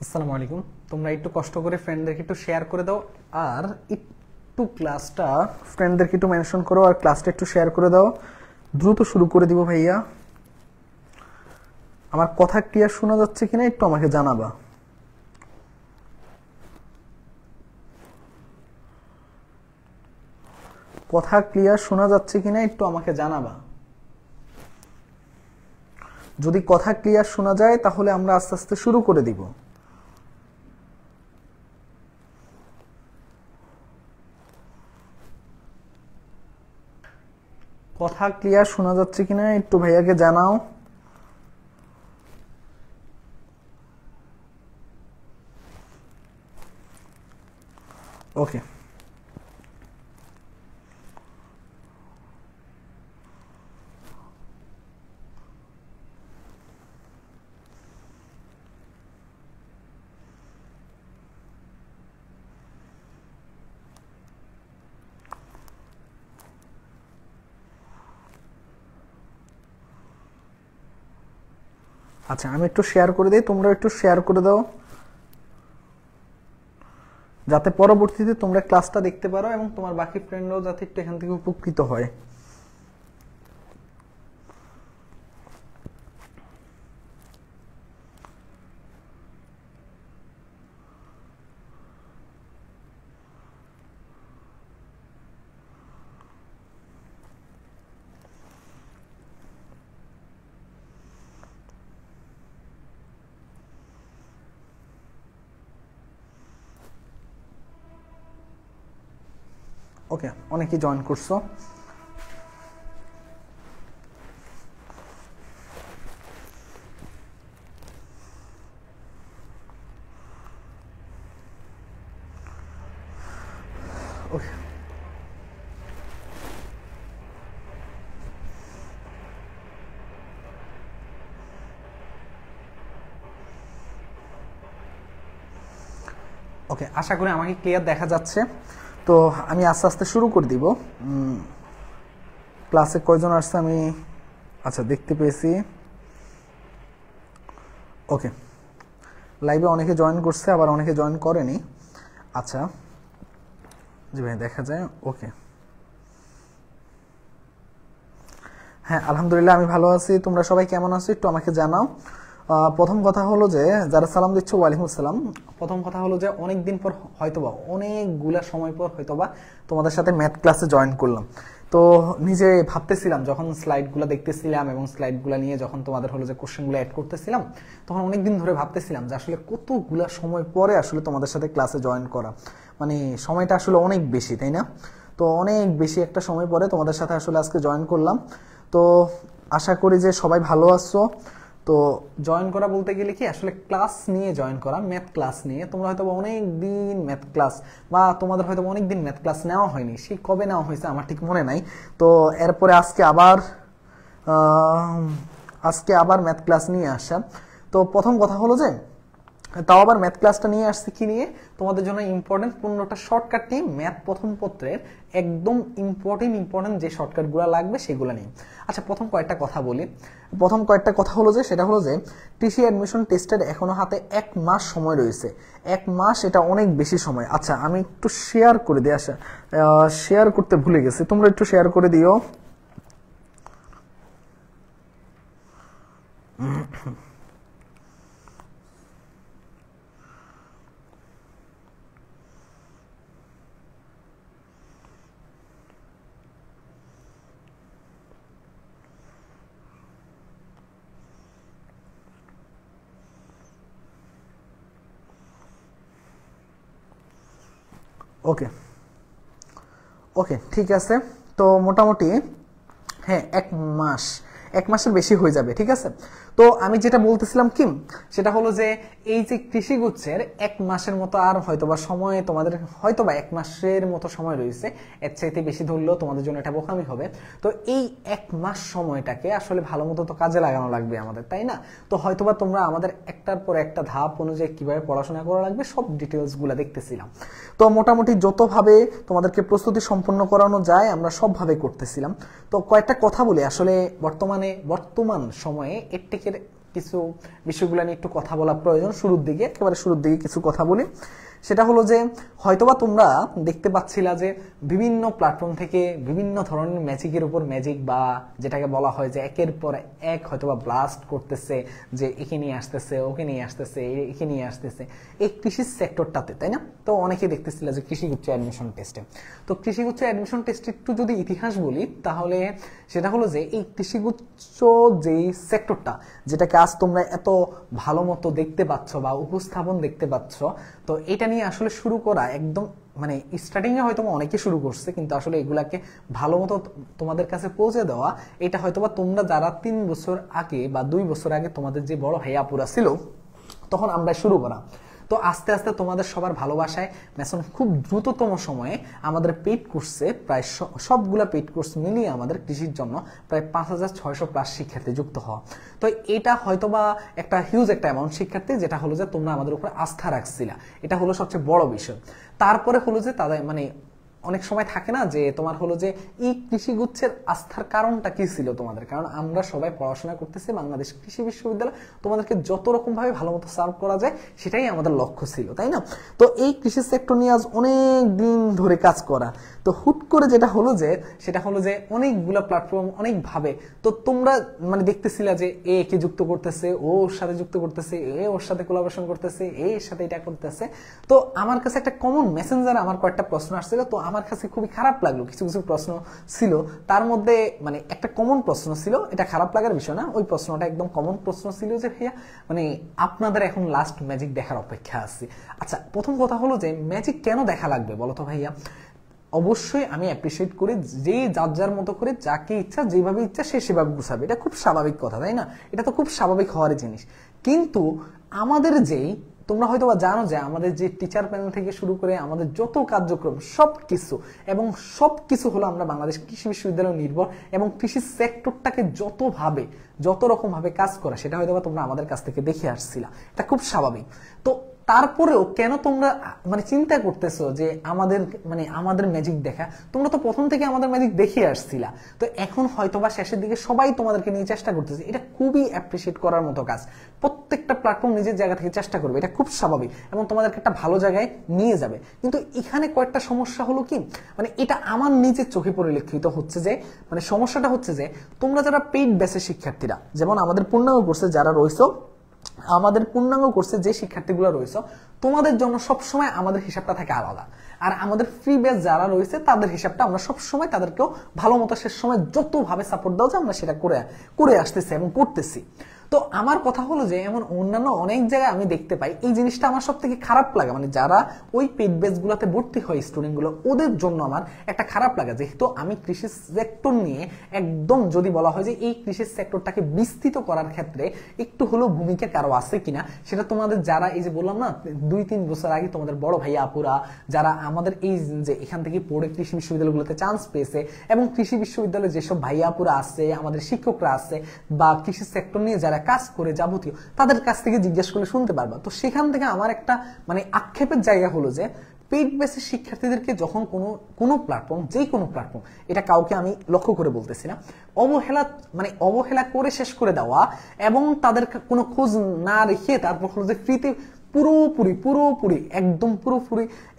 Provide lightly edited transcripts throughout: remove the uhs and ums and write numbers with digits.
আসসালামু আলাইকুম। তোমরা একটু কষ্ট করে ফ্রেন্ডদেরকে একটু শেয়ার করে দাও, আর একটু ক্লাসটা ফ্রেন্ডদেরকে একটু মেনশন করো, আর ক্লাসটা একটু শেয়ার করে দাও। দ্রুত শুরু করে দিব ভাইয়া। আমার কথা ক্লিয়ার শোনা যাচ্ছে কিনা একটু আমাকে জানাবা। কথা ক্লিয়ার শোনা যাচ্ছে কিনা একটু আমাকে জানাবা। যদি কথা ক্লিয়ার শোনা যায় তাহলে আমরা আস্তে আস্তে শুরু করে দিব। কথা ক্লিয়ার শোনা যাচ্ছে কিনা একটু ভাইয়াকে জানাও। ওকে, আচ্ছা আমি একটু শেয়ার করে দিই, তোমরা একটু শেয়ার করে দাও যাতে পরবর্তীতে তোমরা ক্লাসটা দেখতে পারো এবং তোমার বাকি ফ্রেন্ডরাও যাতে একটু এখান থেকে উপকৃত হয়। ওকে, অনেকেই জয়েন করছো। ওকে, ওকে, আশা করি আমাকে ক্লিয়ার দেখা যাচ্ছে। তো আমি আস্তে আস্তে শুরু করে দিব। ক্লাসে কয়জন আসছে আমি আচ্ছা দেখতে পেয়েছি। ওকে, লাইভে অনেকে জয়েন করছে, আবার অনেকে জয়েন করেনি। আচ্ছা জি ভাই, দেখা যায়। ওকে, হ্যাঁ আলহামদুলিল্লাহ আমি ভালো আছি। তোমরা সবাই কেমন আছো একটু আমাকে জানাও। প্রথম কথা হলো যে যারা সালাম দিচ্ছ ওয়ালাইকুম আসসালাম। প্রথম কথা হলো যে অনেক দিন পর হয়তোবা অনেকগুলা সময় পর হয়তোবা তোমাদের সাথে ম্যাথ ক্লাসে জয়েন করলাম। তো নিজে ভাবতেছিলাম যখন স্লাইডগুলো দেখতেছিলাম এবং স্লাইডগুলো নিয়ে যখন তোমাদের হলো যে কোশ্চেনগুলো অ্যাড করতেছিলাম, তখন অনেক দিন ধরে ভাবতেছিলাম যে আসলে কতগুলা সময় পরে আসলে তোমাদের সাথে ক্লাসে জয়েন করা, মানে সময়টা আসলে অনেক বেশি, তাই না? তো অনেক বেশি একটা সময় পরে তোমাদের সাথে আসলে আজকে জয়েন করলাম। তো আশা করি যে সবাই ভালো আছো। তো জয়েন করা বলতে গেলে কি আসলে ক্লাস নিয়ে জয়েন করা, ম্যাথ ক্লাস নিয়ে। তোমরা হয়তো অনেক দিন ম্যাথ ক্লাস বা তোমাদের হয়তো অনেক দিন ম্যাথ ক্লাস নেওয়া হয়নি, সেই কবে নেওয়া হয়েছে আমার ঠিক মনে নাই। তো এরপরে আজকে আবার ম্যাথ ক্লাস নিয়ে আসা। তো প্রথম কথা হলো যে তাও আবার ম্যাথ ক্লাসটা নিয়ে আসছে কি নিয়ে, তোমাদের জন্য ইম্পর্টেন্ট 15টা শর্টকাট নিয়ে, ম্যাথ প্রথম পত্রের একদম ইম্পর্টেন্ট যে শর্টকাটগুলো লাগবে সেগুলো নিয়ে। আচ্ছা প্রথম কয়েকটা কথা বলি। প্রথম কয়েকটা কথা হলো যে সেটা হলো যে টিসি অ্যাডমিশন টেস্টের এখনো হাতে 1 মাস সময় রয়েছে। 1 মাস এটা অনেক বেশি সময়। আচ্ছা আমি একটু শেয়ার করে দিই, আচ্ছা শেয়ার করতে ভুলে গেছি, তোমরা একটু শেয়ার করে দিও। ওকে, ওকে ঠিক আছে। তো মোটামুটি হ্যাঁ 1 মাস, 1 মাসের বেশি হয়ে যাবে, ঠিক আছে। তো আমি যেটা বলতেছিলাম কি, সেটা হলো যে এই যে কৃষিগুচ্ছের 1 মাসের মতো আর হয়তোবা সময় তোমাদের, হয়তোবা 1 মাসের মতো সময় রয়েছে, এর চাইতে বেশি ধরলেও তোমাদের জন্য এটা বোকামি হবে। তো এই 1 মাস সময়টাকে আসলে ভালো মতো তো কাজে লাগানো লাগবে আমাদের, তাই না? তো হয়তোবা তোমরা আমাদের একটার পর একটা ধাপ অনুযায়ী কিভাবে পড়াশোনা করা লাগবে সব ডিটেলস গুলা দেখতেছিলাম। তো মোটামুটি যতভাবে তোমাদেরকে প্রস্তুতি সম্পন্ন করানো যায় আমরা সবভাবে করতেছিলাম। তো কয়েকটা কথা বলি, আসলে বর্তমান সময়ে এডটেকের কিছু বিষয়গুলো নিয়ে একটু কথা বলা প্রয়োজন। একেবারে শুরুর দিকে কিছু কথা বলি। সেটা হলো যে হয়তোবা তোমরা দেখতে পাচ্ছিলা যে বিভিন্ন প্ল্যাটফর্ম থেকে বিভিন্ন ধরনের ম্যাজিকের উপর ম্যাজিক, বা যেটাকে বলা হয় যে একের পর এক হয়তোবা ব্লাস্ট করতেছে, যে একে নিয়ে আসতেছে, ওকে নিয়ে আসতেছে, একে নিয়ে আসতেছে এই কৃষি সেক্টরটাতে, তাই না? তো অনেকে দেখতেছিল যে কৃষিগুচ্ছ অ্যাডমিশন টেস্টে। তো কৃষিগুচ্ছ অ্যাডমিশন টেস্টে একটু যদি ইতিহাস বলি, তাহলে সেটা হলো যে এই কৃষিগুচ্ছ যেই সেক্টরটা, যেটাকে আজ তোমরা এত ভালো মতো দেখতে পাচ্ছ বা উপস্থাপন দেখতে পাচ্ছ, তো এটা নিয়ে আসলে শুরু করা একদম মানে স্টার্টিং এ হয়তো অনেকে শুরু করছে, কিন্তু আসলে এগুলাকে ভালো মতো তোমাদের কাছে পৌঁছে দেওয়া, এটা হয়তোবা তোমরা যারা 3 বছর আগে বা 2 বছর আগে তোমাদের যে বড় ভাইয়াপুরা ছিল তখন আমরা শুরু করা। তো আস্তে আস্তে তোমাদের সবার ভালোবাসায় মেসন খুব দ্রুততম সময়ে আমাদের পেইড কোর্সে প্রায় সবগুলা পেইড কোর্স মিলিয়ে আমাদের কৃষির জন্য প্রায় 5600 প্লাস শিক্ষার্থী যুক্ত হওয়া। তো এটা হয়তোবা একটা হিউজ একটা অ্যামাউন্ট শিক্ষার্থী, যেটা হলো যে তোমরা আমাদের উপর আস্থা রাখছিলা, এটা হলো সবচেয়ে বড় বিষয়। তারপরে হলো যে তাদের মানে অনেক সময় থাকে না যে তোমার হলো যে এই কৃষিগুচ্ছের আস্থার কারণটা কি ছিল তোমাদের, কারণ আমরা সবাই পড়াশোনা করতেছি বাংলাদেশ কৃষি বিশ্ববিদ্যালয়, তোমাদেরকে যত রকম ভাবে ভালো মতো সার্ভ করা যায় সেটাই আমাদের লক্ষ্য ছিল, তাই না? তো এই কৃষি সেক্টর নিয়ে আজ অনেক দিন ধরে কাজ করা, তো হুট করে যেটা হলো যে সেটা হলো যে অনেকগুলা প্ল্যাটফর্ম অনেক ভাবে, তো তোমরা মানে দেখতেছিলা যে এ কে যুক্ত করতেছে, ও ওর সাথে যুক্ত করতেছে, এ ওর সাথে কোলাবোরেশন করতেছে, এর সাথে এটা করতেছে। তো আমার কাছে একটা কমন মেসেঞ্জার আমার কয়েকটা প্রশ্ন আসছিল, তো আমার কাছে খুবই খারাপ লাগলো। কিছু কিছু প্রশ্ন ছিল, তার মধ্যে মানে একটা কমন প্রশ্ন ছিল, এটা খারাপ লাগার বিষয় না, ওই প্রশ্নটা একদম কমন প্রশ্ন ছিল যে ভাইয়া মানে আপনাদের এখন লাস্ট ম্যাজিক দেখার অপেক্ষা আছে। আচ্ছা, প্রথম কথা হলো যে ম্যাজিক কেন দেখা লাগবে বলো তো ভাইয়া? অবশ্যই আমি অ্যাপ্রিসিয়েট করি যে যার যার মতো করে যাকে ইচ্ছা যেভাবে ইচ্ছা সে সেভাবে গুছাবে, এটা খুব স্বাভাবিক কথা, তাই না? এটা তো খুব স্বাভাবিক হওয়ার জিনিস। কিন্তু আমাদের যেই তোমরা হয়তো বা জানো যে আমাদের যে টিচার প্যানেল থেকে শুরু করে আমাদের যত কার্যক্রম সবকিছু হলো আমরা বাংলাদেশ কৃষি বিশ্ববিদ্যালয় নির্ভর, এবং কৃষি সেক্টরটাকে যত রকম ভাবে কাজ করা সেটা হয়তো বা তোমরা আমাদের কাছ থেকে দেখে আসছিলা, এটা খুব স্বাভাবিক। তো তারপরেও কেন তোমরা মানে চিন্তা করতেছো যে আমাদের ম্যাজিক দেখা? তোমরা তো প্রথম থেকে আমাদের ম্যাজিক দেখে আসছিলা, তো এখন হয়তোবা শেষের দিকে সবাই তোমাদেরকে নিয়ে চেষ্টা করতেছে, এটা খুবই অ্যাপ্রিসিয়েট করার মতো কাজ। প্রত্যেকটা প্ল্যাটফর্ম নিজের জায়গা থেকে চেষ্টা করবে, এটা খুব স্বাভাবিক, এবং তোমাদেরকে একটা ভালো জায়গায় নিয়ে যাবে। কিন্তু এখানে কয়েকটা সমস্যা হলো কি, মানে এটা আমার নিজের চোখে পরিলক্ষিত হচ্ছে যে মানে সমস্যাটা হচ্ছে যে তোমরা যারা পেইড বেসের শিক্ষার্থীরা, যেমন আমাদের পূর্ণাঙ্গ কোর্সে যারা রয়েছে, আমাদের পূর্ণাঙ্গ কোর্সে যে শিক্ষার্থীগুলো রয়েছে তোমাদের জন্য সবসময় আমাদের হিসাবটা থাকে আলাদা, আর আমাদের ফ্রি বেস যারা রয়েছে তাদের হিসাবটা আমরা সবসময় তাদেরকেও ভালো মতো শেষ সময় যতভাবে সাপোর্ট দেওয়া যায় আমরা সেটা করে আসতেছি এবং করতেছি। তো আমার কথা হলো যে এমন অন্যান্য অনেক জায়গায় আমি দেখতে পাই এই জিনিসটা আমার সব থেকে খারাপ লাগে, মানে যারা ওই পেইড বেস গুলাতে ভর্তি হয় স্টুডেন্ট গুলো, ওদের জন্য আমার একটা খারাপ লাগে। যেহেতু আমি কৃষি সেক্টর নিয়ে একদম যদি বলা হয় যে এই কৃষি সেক্টরটাকে বিস্তৃত করার ক্ষেত্রে একটু হলেও ভূমিকা কারো আছে কিনা, সেটা তোমাদের যারা এই যে বললাম না 2-3 বছর আগে তোমাদের বড় ভাইয়া আপুরা যারা আমাদের এই যে এখান থেকে পড়ে কৃষি বিশ্ববিদ্যালয়গুলোতে চান্স পেয়েছে, এবং কৃষি বিশ্ববিদ্যালয়ে যেসব ভাইয়া আপুরা আছে, আমাদের শিক্ষকরা আছে, বা কৃষি সেক্টর নিয়ে যারা কাজ করে যাবতীয়, তাদের কাছ থেকে জিজ্ঞেস করলে শুনতে পারবা। তো সেখান থেকে আমার একটা মানে আক্ষেপের জায়গা হলো যে পেইড বেসিস শিক্ষার্থীদেরকে যখন কোনো প্ল্যাটফর্ম, যেই কোনো প্ল্যাটফর্ম, এটা কাউকে আমি লক্ষ্য করে বলতেছি না, অবহেলা করে শেষ করে দেওয়া, এবং তাদের কোনো খোঁজ না রেখে তারপর হলো যে ফ্রিতে পুরোপুরি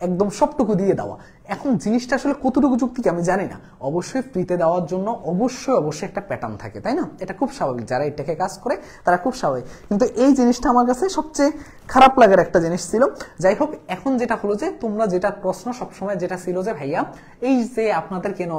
একদম সবটুকু দিয়ে দেওয়া। এখন জিনিসটা আসলে কতটুকু যুক্তি আমি জানি না। অবশ্যই ফ্রিতে দেওয়ার জন্য অবশ্যই একটা প্যাটার্ন থাকে, তাই না? এটা খুব স্বাভাবিক, যারা এটাকে কাজ করে তারা খুব স্বাভাবিক। কিন্তু এই জিনিসটা আমার কাছে সবচেয়ে খারাপ লাগার একটা জিনিস ছিল। যাই হোক, এখন যেটা হলো যে তোমরা যেটা প্রশ্ন সবসময় যেটা ছিল যে ভাইয়া এই যে আপনাদের কেন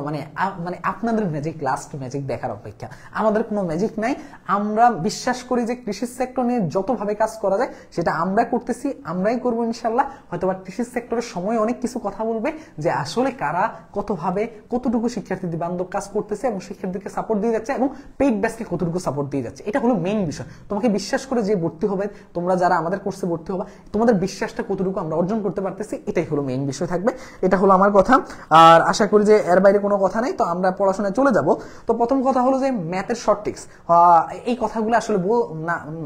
মানে আপনাদের ম্যাজিক লাস্ট ম্যাজিক দেখার অপেক্ষা, আমাদের কোনো ম্যাজিক নাই। আমরা বিশ্বাস করি যে কৃষি সেক্টর নিয়ে যতভাবে কাজ করা যায় সেটা আমরা করতেছি, আমরাই করবো ইনশাল্লাহ। হয়তো বা কৃষি সেক্টরের সময় অনেক কিছু কথা বলবে যে আসলে কারা কতভাবে কতটুকু শিক্ষার্থীদের বান্ধব কাজ করতেছে এবং শিক্ষার্থীদেরকে সাপোর্ট দিয়ে যাচ্ছে, এবং পেইড ব্যাচকে কতটুকু সাপোর্ট দিয়ে যাচ্ছে। এটা হলো মেইন বিষয়। তোমাকে বিশ্বাস করে যে ভর্তি হবে, তোমরা যারা আমাদের কোর্সে ভর্তি হবা, তোমাদের বিশ্বাসটা কতটুকু আমরা অর্জন করতে পারতেছি, এটাই হলো মেইন বিষয় থাকবে। এটা হলো আমার কথা, আর আশা করি যে এর বাইরে কোনো কথা নাই। তো আমরা পড়াশোনায় চলে যাব। তো প্রথম কথা হলো যে ম্যাথের শর্ট ট্রিক্স, এই কথাগুলো আসলে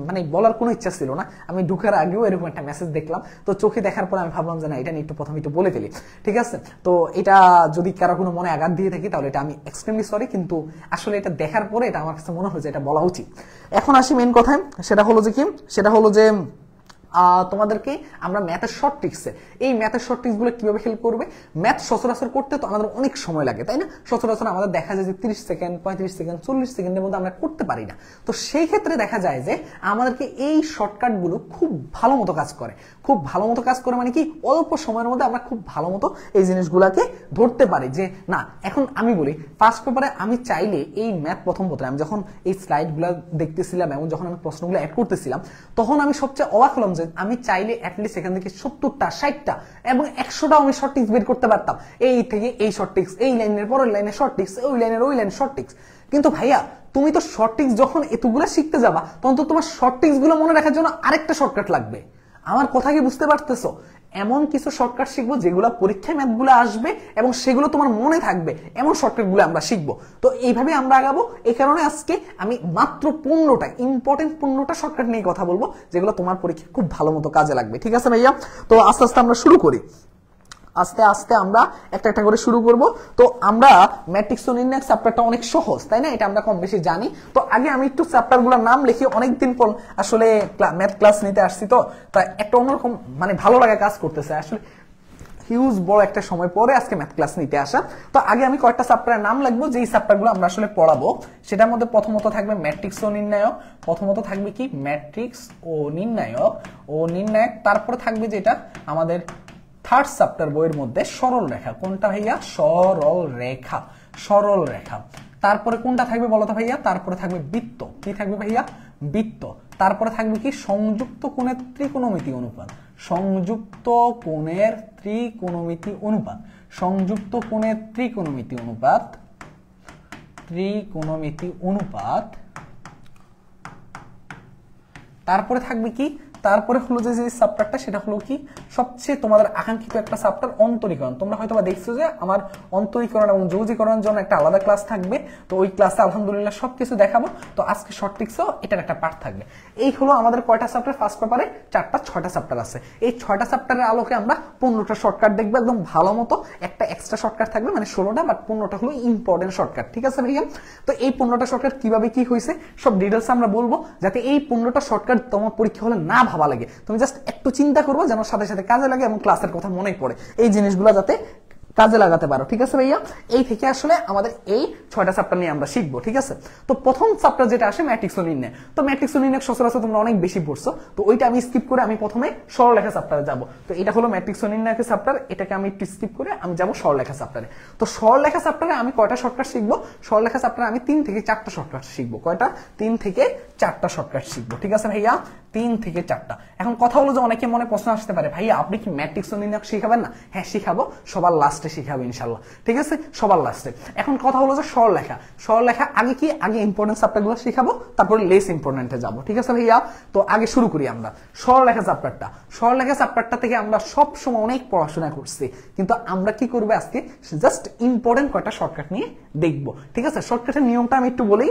মানে বলার কোনো ইচ্ছা ছিল না। আমি ঢুকার আগেও এরকম একটা মেসেজ দেখলাম, তো চোখে দেখার পর আমি ভাবলাম যে না, এটা নিয়ে একটু প্রথমে একটু বলে ফেলি, ঠিক আছে? তো এটা যদি কারো কোনো মনে আঘাত দিয়ে থাকি তাহলে এটা আমি এক্সট্রিমলি সরি, কিন্তু আসলে এটা দেখার পরে এটা আমার কাছে মনে হয় যে এটা বলা উচিত। এখন আসি মেইন কথায়, সেটা হলো যে কি, সেটা হলো যে তোমাদেরকে আমরা ম্যাথের শর্ট ট্রিক্সে, এই ম্যাথের শর্ট ট্রিক্স গুলো কিভাবে হেল্প করবে। ম্যাথ সচরাচর করতে তো আমাদের অনেক সময় লাগে, তাই না? সচরাচর আমাদের দেখা যায় যে 30 সেকেন্ড, 35 সেকেন্ড, 40 সেকেন্ডের মধ্যে আমরা করতে পারি না। তো সেই ক্ষেত্রে দেখা যায় যে আমাদেরকে এই শর্টকাট গুলো খুব ভালো মতো কাজ করে। খুব ভালো মতো কাজ করে মানে কি, অল্প সময়ের মধ্যে আমরা খুব ভালো মতো এই জিনিসগুলোকে ধরতে পারি। যে না, এখন আমি বলি ফার্স্ট পেপারে আমি চাইলে এই ম্যাথ প্রথম পত্রে আমি যখন এই স্লাইডগুলো দেখতেছিলাম এবং যখন আমি প্রশ্নগুলো অ্যাড করতেছিলাম, তখন আমি সবচেয়ে অবাক হলাম যে আমি চাইলে অ্যাটলিস্ট এখান থেকে 70টা, 60টা এবং 100টাও আমি শর্ট ট্রিক্স বের করতে পারতাম। এই থেকে এই শর্ট ট্রিক্স, এই লাইনের পরের লাইনে শর্ট ট্রিক্স, ওই লাইনের ওই লাইন শর্ট ট্রিক্স। কিন্তু ভাইয়া তুমি তো শর্ট ট্রিক্স যখন এতগুলো শিখতে যাবা, তখন তো তোমার শর্ট ট্রিক্স গুলো মনে রাখার জন্য আরেকটা শর্টকাট লাগবে। আমার কথা কি বুঝতে পারতেছো? এমন কিছু শর্টকাট শিখবো যেগুলো পরীক্ষায় ম্যাথগুলো আসবে এবং সেগুলো তোমার মনে থাকবে, এমন শর্টকাট গুলো আমরা শিখবো। তো এইভাবে আমরা আগাবো। এই কারণে আজকে আমি মাত্র 15টা ইম্পর্টেন্ট 15টা শর্টকাট নিয়ে কথা বলবো, যেগুলো তোমার পরীক্ষায় খুব ভালো মতো কাজে লাগবে। ঠিক আছে ভাইয়া? তো আস্তে আস্তে আমরা শুরু করি। আস্তে আস্তে আমরা একটা একটা করে শুরু করব। তো আমরা ম্যাট্রিক্স ও নির্ণায়ক চ্যাপ্টারটা অনেক সহজ, তাই না? এটা আমরা কম বেশি জানি। তো আগে আমি একটু চ্যাপ্টারগুলোর নাম লিখি, অনেকদিন পর আসলে ম্যাথ ক্লাস নিতে আসছি, তো তাই একটা অন্যরকম মানে ভালো লাগা কাজ করতেছে। আসলে হিউজ বড় একটা সময় পরে আজকে ম্যাথ ক্লাস নিতে আসা। তো আগে আমি কয়েকটা চ্যাপ্টারের নাম লিখবো, যেই চ্যাপ্টারগুলো আমরা আসলে পড়াবো। সেটার মধ্যে প্রথমত থাকবে ম্যাট্রিক্স ও নির্ণায়ক। প্রথমত থাকবে কি, ম্যাট্রিক্স ও নির্ণায়ক। তারপরে থাকবে যেটা আমাদের থার্ড চ্যাপ্টার বইয়ের মধ্যে সরল রেখা। কোনটা ভাইয়া? সরল রেখা। তারপরে কোনটা থাকবে বলো তো ভাইয়া? তারপরে থাকবে বৃত্ত। কি থাকবে ভাইয়া? বৃত্ত। তারপরে থাকবে কি, সংযুক্ত কোণের ত্রিকোণমিতি অনুপাত। সংযুক্ত কোণের ত্রিকোণমিতি অনুপাত। তারপরে থাকবে কি, তারপরে হলো যে চ্যাপ্টারটা, সেটা হলো কি সবচেয়ে তোমাদের আকাঙ্ক্ষিত একটা চ্যাপ্টার, অন্তরীকরণ। তোমরা হয়তো বা দেখছো যে আমার অন্তরীকরণ এবং যৌগীকরণের জন্য একটা আলাদা ক্লাস থাকবে। তো ওই ক্লাসে আলহামদুলিল্লাহ সবকিছু দেখাবো। তো আজকে শর্ট ট্রিক্সও এটার একটা পার্ট থাকবে। এই হলো আমাদের কয়টা চ্যাপ্টার? ফার্স্ট পেপারে 6টা চ্যাপ্টার আছে। এই 6টা চ্যাপ্টারের আলোকে আমরা 15টা শর্টকাট দেখবো একদম ভালো মতো। একটা এক্সট্রা শর্টকাট থাকবে, মানে 16টা, বাট 15টা হলো ইম্পর্টেন্ট শর্টকাট। ঠিক আছে ভাইয়া? তো এই 15টা শর্টকাট কিভাবে কি হয়েছে সব ডিটেলস আমরা বলবো, যাতে এই 15টা শর্টকাট তোমার পরীক্ষা হলে না ভাবা লাগে। তুমি জাস্ট একটু চিন্তা করবো, যেন সাথে সাথে কাজে লাগে এবং ক্লাসের কথা মনে পড়ে, এই জিনিসগুলো যাতে কাজে লাগাতে পারো। ঠিক আছে ভাইয়া? এই থেকে আসলে আমাদের এই 6টা চ্যাপ্টার নিয়ে আমরা শিখবো। ঠিক আছে? তো প্রথম চ্যাপ্টার যেটা আসে ম্যাট্রিক্স ও নির্ণয়। তো ম্যাট্রিক্স ও নির্ণয় সচরাচর তোমরা অনেক বেশি পড়ছো, তো ওইটা আমি স্কিপ করে আমি প্রথমে সরলরেখা চ্যাপ্টারে যাব। তো এটা হলো ম্যাট্রিক্স ও নির্ণয়ের চ্যাপ্টার, এটাকে আমি একটু স্কিপ করে আমি যাব সরলরেখা চ্যাপ্টারে। তো সরলরেখা চ্যাপ্টারে আমি কয়টা শর্টকাট শিখবো? সরলরেখা চ্যাপ্টারে আমি 3 থেকে 4টা শর্টকাট শিখবো। কয়টা? 3 থেকে 4টা শর্টকাট শিখবো। ঠিক আছে ভাইয়া? 3 থেকে 4টা। এখন কথা হলো যে অনেকে মনে প্রশ্ন আসতে পারে, ভাইয়া আপনি কি ম্যাট্রিক্স ও নির্ণয় শিখাবেন না? হ্যাঁ শিখাবো, সবার লাস্টে শিখাবো ইনশাআল্লাহ। ঠিক আছে? সবার লাস্টে। এখন কথা হলো যে সরলরেখা আগে কি, আগে ইম্পর্টেন্ট চ্যাপ্টারগুলো শিখাবো, তারপরে লেস ইম্পর্টেন্টে যাব। ঠিক আছে ভাইয়া? তো আগে শুরু করি আমরা সরলরেখা চ্যাপ্টারটা থেকে আমরা সব সময় অনেক পড়াশোনা করছি, কিন্তু আমরা কি করব আজকে, জাস্ট ইম্পর্টেন্ট কয়টা শর্টকাট নিয়ে দেখবো। ঠিক আছে? শর্টকাটের নিয়মটা আমি একটু বলি।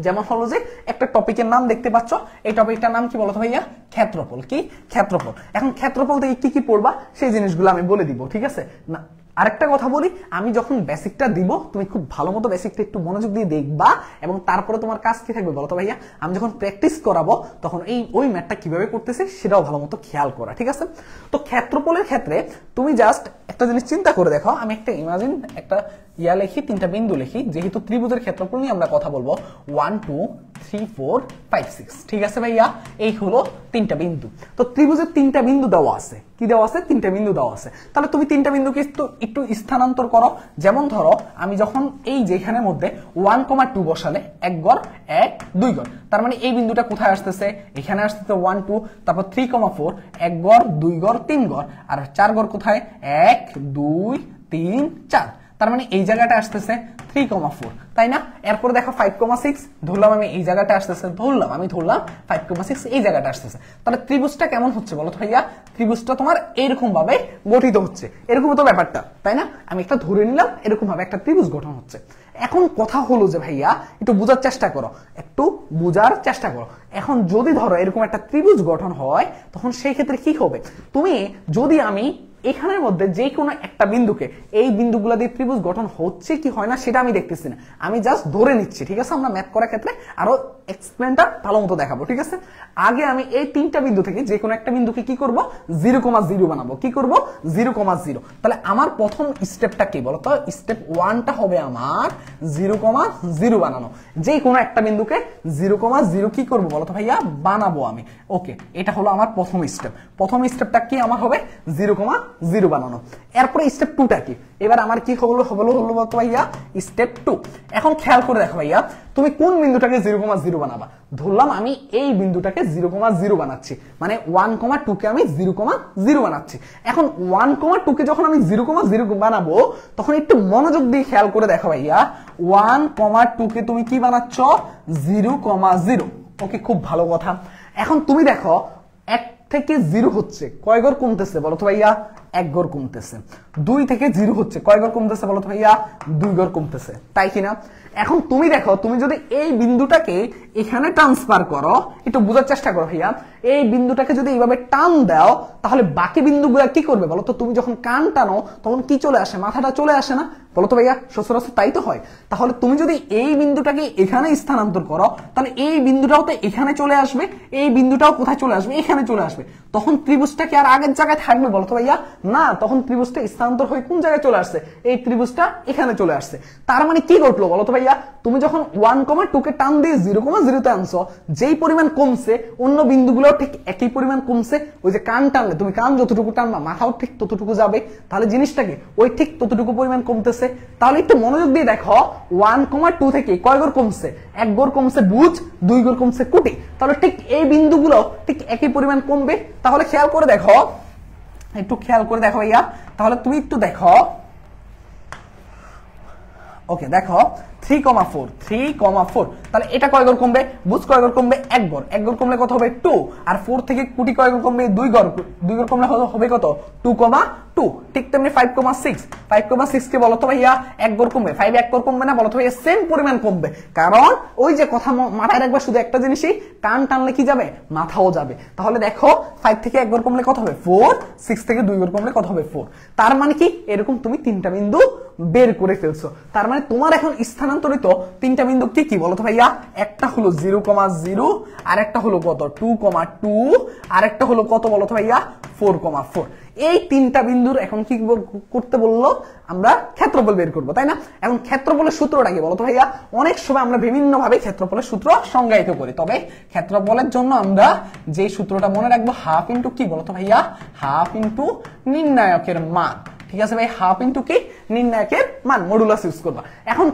যেমন হলো যে একটা টপিকের নাম দেখতে পাচ্ছ, এই টপিকটার নাম কি বলতো ভাইয়া? ক্ষেত্রফল। কি? ক্ষেত্রফল। এখন ক্ষেত্রফল থেকে কি কি পড়বা সেই জিনিসগুলো আমি বলে দিব। ঠিক আছে? না আরেকটা কথা বলি, আমি যখন বেসিকটা দিব তুমি খুব ভালো মতো বেসিকটা একটু মনোযোগ দিয়ে দেখবা, এবং তারপরে তোমার কাজ কি থাকবে বলতো ভাইয়া? আমি যখন প্র্যাকটিস করাবো তখন ওই ম্যাথটা কিভাবে করতেছে সেটাও ভালো মতো খেয়াল করা। ঠিক আছে? তো ক্ষেত্রফলের ক্ষেত্রে তুমি জাস্ট একটা জিনিস চিন্তা করে দেখো, আমি একটা ইমাজিন একটা লিখি, 3টা বিন্দু লিখি, যেহেতু ত্রিভুজের ক্ষেত্রফল নিয়ে আমরা কথা বলবো। 1 2 3 4 5 6। ঠিক আছে ভাইয়া? এই হলো 3টা বিন্দু। তো ত্রিভুজের 3টা বিন্দু দেওয়া আছে। কি দেওয়া আছে? 3টা বিন্দু দেওয়া আছে। তাহলে তুমি 3টা বিন্দুকে একটু স্থানান্তর করো। যেমন ধরো আমি যখন এই যেখানের মধ্যে 1,2 বসালে 1 গড় 1 2 গড়, তার মানে এই বিন্দুটা কোথায় আসতেছে? এখানে আসতেছে 1 2, তারপর 3,4 1 গড় 2 গড় 3 গড়, আর 4 গড় কোথায়? 1 2 3 4, তার মানে এই জায়গাটা আসতেছে 3,4, তাই না? এরপর দেখো 5,6 ধরলাম আমি, এই জায়গাটা আসতেছে, আমি ধরলাম 5,6 এই জায়গাটা আসতেছে। তাহলে ত্রিভুজটা কেমন হচ্ছে বলো তো ভাইয়া? ত্রিভুজটা তোমার এরকম ভাবে গঠিত হচ্ছে, এরকম তো ব্যাপারটা, তাই না? আমি একটা ধরে নিলাম এরকম ভাবে একটা ত্রিভুজ গঠন হচ্ছে। এখন কথা হলো যে ভাইয়া একটু বোঝার চেষ্টা করো, এখন যদি ধরো এরকম একটা ত্রিভুজ গঠন হয়, তখন সেই ক্ষেত্রে কি হবে? তুমি যদি আমি এখানের মধ্যে যে কোনো একটা বিন্দুকে এই বিন্দুগুলো দিয়ে ত্রিভুজ গঠন হচ্ছে কি হয় না সেটা আমি দেখতেছি না, আমি জাস্ট ধরে নিচ্ছি। ঠিক আছে, আমরা ম্যাথ করার ক্ষেত্রে আরো এক্সপ্লেনটা ভালো মতো দেখাবো। ঠিক আছে, আগে আমি এই তিনটা বিন্দু থেকে যে কোনো একটা বিন্দুকে কি করব, 0,0 বানাবো। কি করব, 0,0। তাহলে আমার প্রথম স্টেপটা কি বলতো, স্টেপ 1টা হবে আমার 0,0 বানানো। যে কোনো একটা বিন্দুকে 0,0 কি করব বলতো ভাইয়া, বানাবো আমি। ওকে, এটা হলো আমার প্রথম স্টেপ। প্রথম স্টেপটা কি আমার হবে, 0,0 বানানো। এরপরে স্টেপ 2টা কি, এবার আমার কি হলো বলতো ভাইয়া, স্টেপ 2। এখন খেয়াল করে দেখো ভাইয়া, তুমি কোন বিন্দুটাকে 0,0 বানাবা। ধরলাম আমি এই বিন্দুটাকে 0,0 বানাচ্ছি, মানে 1,2 কে আমি 0,0 বানাচ্ছি। এখন 1,2 কে যখন আমি 0,0 বানাবো, তখন একটু মনোযোগ দিয়ে খেয়াল করে দেখো ভাইয়া, 1,2 কে তুমি কি বানাচ্ছ, 0,0। ওকে, খুব ভালো কথা। এখন তুমি দেখো 1 থেকে 0 হচ্ছে কয় ঘর কমতেছে বলো তো ভাইয়া, 1 ঘর কমতেছে। 2 থেকে 0 হচ্ছে কয় ঘর কমতেছে বলো তো ভাইয়া, 2 ঘর কমতেছে, তাই কিনা? এখন তুমি দেখো, তুমি যদি এই বিন্দুটাকে এখানে ট্রান্সফার করো, একটু বোঝার চেষ্টা করো ভাইয়া, এই বিন্দুটাকে যদি এইভাবে টান দাও, তাহলে বাকি বিন্দুগুলো কি করবে বলো তো? তুমি যখন কান টানো তখন কি চলে আসে, মাথাটা চলে আসে না বলো তো ভাইয়া? সচরাচর তাই তো হয়। তাহলে তুমি যদি এই বিন্দুটাকে এখানে স্থানান্তর করো, তাহলে এই বিন্দুটাও তো এখানে চলে আসবে, এই বিন্দুটাও কোথায় চলে আসবে, এখানে চলে আসবে। তখন ত্রিভুজটা কি আর আগের জায়গায় থাকবে বলো তো ভাইয়া? না, তখন ত্রিভুজটা স্থানান্তর হয়ে কোন জায়গায় চলে আসছে, এই ত্রিভুজটা এখানে চলে আসছে। তার মানে কি ঘটলো বলো তো ভাইয়া, তুমি যখন 1,2 কে টান দিয়ে 0,0 তে আনছো, যেই পরিমাণ কমছে অন্য বিন্দুগুলো ঠিক একই পরিমাণ কমছে। ওই যে কান টানলে তুমি কান যতটুকু টানবা মাথাও ঠিক ততটুকু যাবে, তাহলে জিনিসটাকে ওই ঠিক ততটুকু পরিমাণ কমতেছে। তাহলে একটু মনোযোগ দিয়ে দেখো, 1,2 থেকে কয় ঘর কমছে, 1 ঘর কমছে বুঝ, 2 ঘর কমছে কুটি। তাহলে ঠিক এই বিন্দুগুলো ঠিক একই পরিমাণ কমবে। তাহলে খেয়াল করে দেখো, একটু খেয়াল করে দেখো ভাইয়া, তাহলে তুমি একটু দেখো। ওকে, দেখো 3,4 তাহলে এটা কয় ঘর কমবে, বুঝ কয় ঘর কমবে, 1 ঘর। 1 ঘর কমলে কত হবে, 2। আর 4 থেকে কুটি কয় ঘর কমবে, 2 ঘর। 2 ঘর কমলে হবে কত, 2,2। ঠিক তেমনি 5,6 কে বলো তো ভাইয়া 1 ঘর কমবে, 5 1 ঘর কমবে না বলো তো ভাইয়া, সেম পরিমাণ কমবে। কারণ ওই যে কথা মাথায় রাখবা, শুধু একটা জিনিসই, কান টানলে কি যাবে, মাথাও যাবে। তাহলে দেখো 5 থেকে 1 ঘর কমলে কত হবে, 4। 6 থেকে 2 ঘর কমলে কত হবে, 4। তার মানে কি, এরকম তুমি 3টা বিন্দু বের করে ফেলছো। তার মানে তোমার এখন স্থানান্তরিত 3টা বিন্দু কি কি বলতো ভাইয়া, একটা হলো 0,0, আর একটা হলো কত, 2,2, আর একটা হলো কত বলতো ভাইয়া, 4,4। এই 3টা বিন্দুর এখন কি করতে বললো, আমরা ক্ষেত্রফল বের করবো, তাই না? এখন ক্ষেত্রফলের সূত্রটা কি বলতো ভাইয়া, অনেক সময় আমরা বিভিন্ন ভাবে ক্ষেত্রফলের সূত্র সংজ্ঞায়িত করি, তবে ক্ষেত্রফলের জন্য আমরা যে সূত্রটা মনে রাখবো, হাফ ইন্টু কি বলতো ভাইয়া, হাফ ইন্টু নির্ণায়কের মান। ঠিক আছে ভাই, হাফ ইন্টু কি, নির্ণায়কের মান, মডুলাস ইউজ করবা। এখন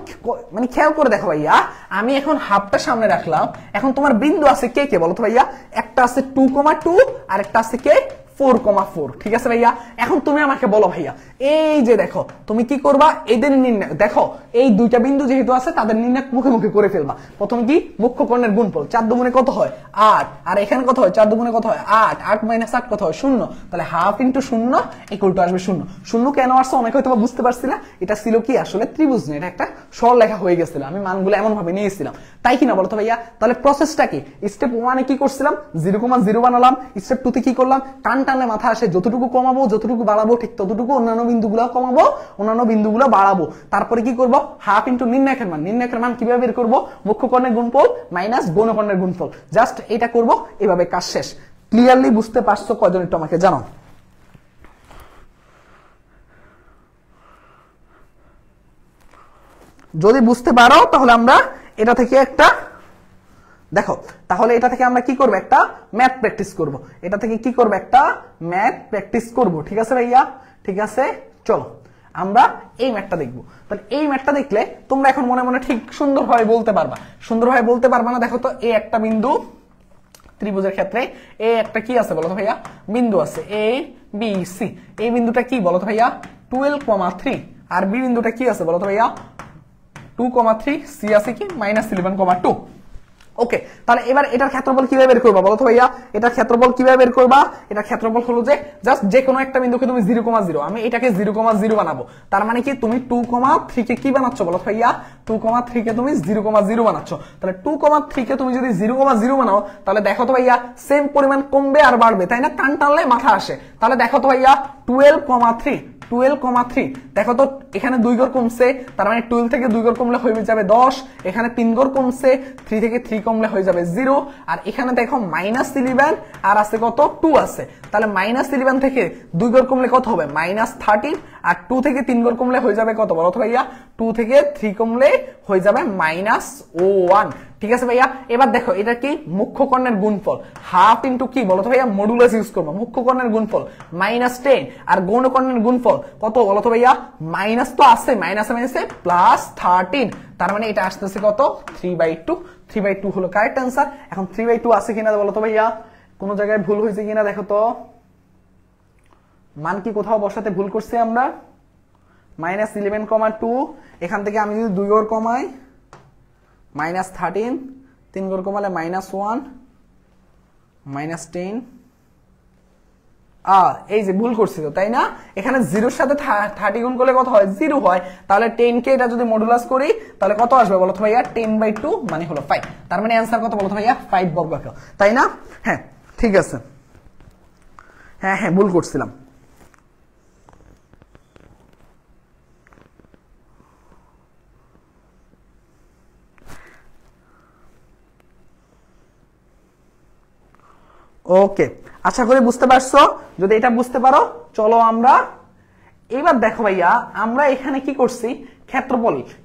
মানে খেয়াল করে দেখো ভাইয়া, আমি এখন হাফটা সামনে রাখলাম। এখন তোমার বিন্দু আছে কে কে বলো তো ভাইয়া, একটা আছে 2,2, আর একটা আছে কে, 4,4। ঠিক আছে ভাইয়া, এখন তুমি আমাকে বলো ভাইয়া, এই যে দেখো তুমি কি করবা, এদের নির্ণয় দেখো, এই 2টা বিন্দু যেহেতু আছে তাদের নির্ণয় মুখে মুখে করে ফেলবা। প্রথম কি, মুখ্য কর্ণের গুণফল, 4 দুগুণে কত হয়, 8। আর এখানে কত হয়, 4 দুগুণে কত হয়, 8। 8 - 8 কত হয়, 0। তাহলে হাফ ইন্টু 0 ইকুয়াল টু আসবে 0। 0 কেন আসছে অনেকে হয়তো বুঝতে পারছি না, এটা ছিল কি আসলে ত্রিভুজ না, এটা একটা সরলরেখা হয়ে গেছিল, আমি মানগুলো এমন ভাবে নিয়েছিলাম, তাই কিনা বলতো ভাইয়া? তাহলে প্রসেসটা কি, স্টেপ 1 এ কি করছিলাম, 0,0 বানালাম। স্টেপ 2 তে কি করলাম, কান টানলে মাথা আসে, যতটুকু কমাবো যতটুকু বাড়াবো ঠিক ততটুকু অন্যান্য বিন্দুগুলো কমাবো, অন্যান্য বিন্দুগুলো বাড়াবো। তারপরে কি করব, হাফ ইন্টু নির্ণায়কের মান। নির্ণায়কের মান কিভাবে বের করব, মুখ্য কর্ণের গুণফল মাইনাস গৌণ কর্ণের গুণফল। জাস্ট এটা করব, এভাবে কাজ শেষ। ক্লিয়ারলি বুঝতে পারছো কয়জন একটু আমাকে জানাও। যদি বুঝতে পারো তাহলে আমরা এটা থেকে একটা দেখো, তাহলে এটা থেকে আমরা কি করব, একটা ম্যাথ প্র্যাকটিস করব। এটা থেকে কি করব, একটা ম্যাথ প্র্যাকটিস করব। ঠিক আছে ভাইয়া, ঠিক আছে, চলো আমরা এই ম্যাথটা দেখব। তাহলে এই ম্যাথটা দেখলে তোমরা এখন মনে মনে ঠিক সুন্দরভাবে বলতে পারবা। সুন্দরভাবে বলতে পারবা না, দেখো তো, এই একটা বিন্দু ত্রিভুজের ক্ষেত্রে এই একটা কি আছে বলো তো ভাইয়া, বিন্দু আছে এ বি সি। এই বিন্দুটা কি বলো তো ভাইয়া, 12,3। আর বি বিন্দুটা কি আছে বলো তো ভাইয়া, 2,3। সি আছে কি, -11,2। ওকে, তাহলে এবার এটার ক্ষেত্রফল কিভাবে বের করবা বলো তো ভাইয়া? এটার ক্ষেত্রফল কিভাবে বের করবা? এটার ক্ষেত্রফল হলো যে জাস্ট যে কোনো একটা বিন্দুকে তুমি 0,0, আমি এটাকে 0,0 বানাবো। তার মানে কি তুমি 2,3 কে কি বানাচ্ছ বলো তো ভাইয়া? 2,3 কে তুমি 0,0 বানাচ্ছ। তাহলে 2,3 কে তুমি যদি 0,0 বানাও তাহলে দেখো তো ভাইয়া সেম পরিমাণ কমবে আর বাড়বে, তাই না? টান টানলে মাথা আসে। তাহলে দেখো তো ভাইয়া 12,3 দেখো তো এখানে 2 ঘর কমছে, তার মানে 12 থেকে 2 ঘর কমলে হয়ে যাবে 10, এখানে 3 ঘর কমছে, 3 থেকে 3 কমলে হয়ে যাবে 0, আর এখানে দেখো -11 আর আছে কত 2 আছে। তাহলে -11 থেকে 2 ঘর কমলে কত হবে? -13, আর 2 থেকে 3 ঘর কমলে হয়ে যাবে কত বলো তো ভাইয়া? 2 থেকে 3 কমলে হয়ে যাবে -1। ঠিক আছে ভাইয়া, এবার দেখো এটা কি মুখ্য কর্ণের গুণফল, হাফ ইন্টু কি বলো তো ভাইয়া? মডুলাস ইউজ করবো। মুখ্য কর্ণের গুণফল -10 আর গৌণ কর্ণের গুণফল কত বলো তো ভাইয়া? মাইনাস তো আছে, মাইনাসে +13, তার মানে এটা আসতেছে কত? 3/2। 3/2 হলো কারেক্ট অ্যান্সার। এখন 3/2 আছে কিনা বলো তো ভাইয়া? কোন জায়গায় ভুল হয়েছে কিনা দেখো তো, মান কি কোথাও বসাতে ভুল করছি আমরা? -11,2, এখান থেকে আমি যদি 2 ঘর কমাই -13, 3 ঘর কমালে -1, -10, এই যে ভুল করছি তো, তাই না? এখানে 0-র সাথে 30 গুণ করলে কত হয়? 0 হয়। তাহলে 10 কে এটা যদি মডুলাস করি তাহলে কত আসবে বলো তো ভাইয়া? 10/2 মানে হলো 5। তার মানে অ্যান্সার কত বলো তো ভাইয়া? 5 বর্গাকার, তাই না? হ্যাঁ ঠিক আছে, হ্যাঁ ভুল করছিলাম। ওকে, আশা করি বুঝতে পারছো। যদি এটা বুঝতে পারো চলো আমরা এবার দেখো ভাইয়া আমরা এখানে কি করছি?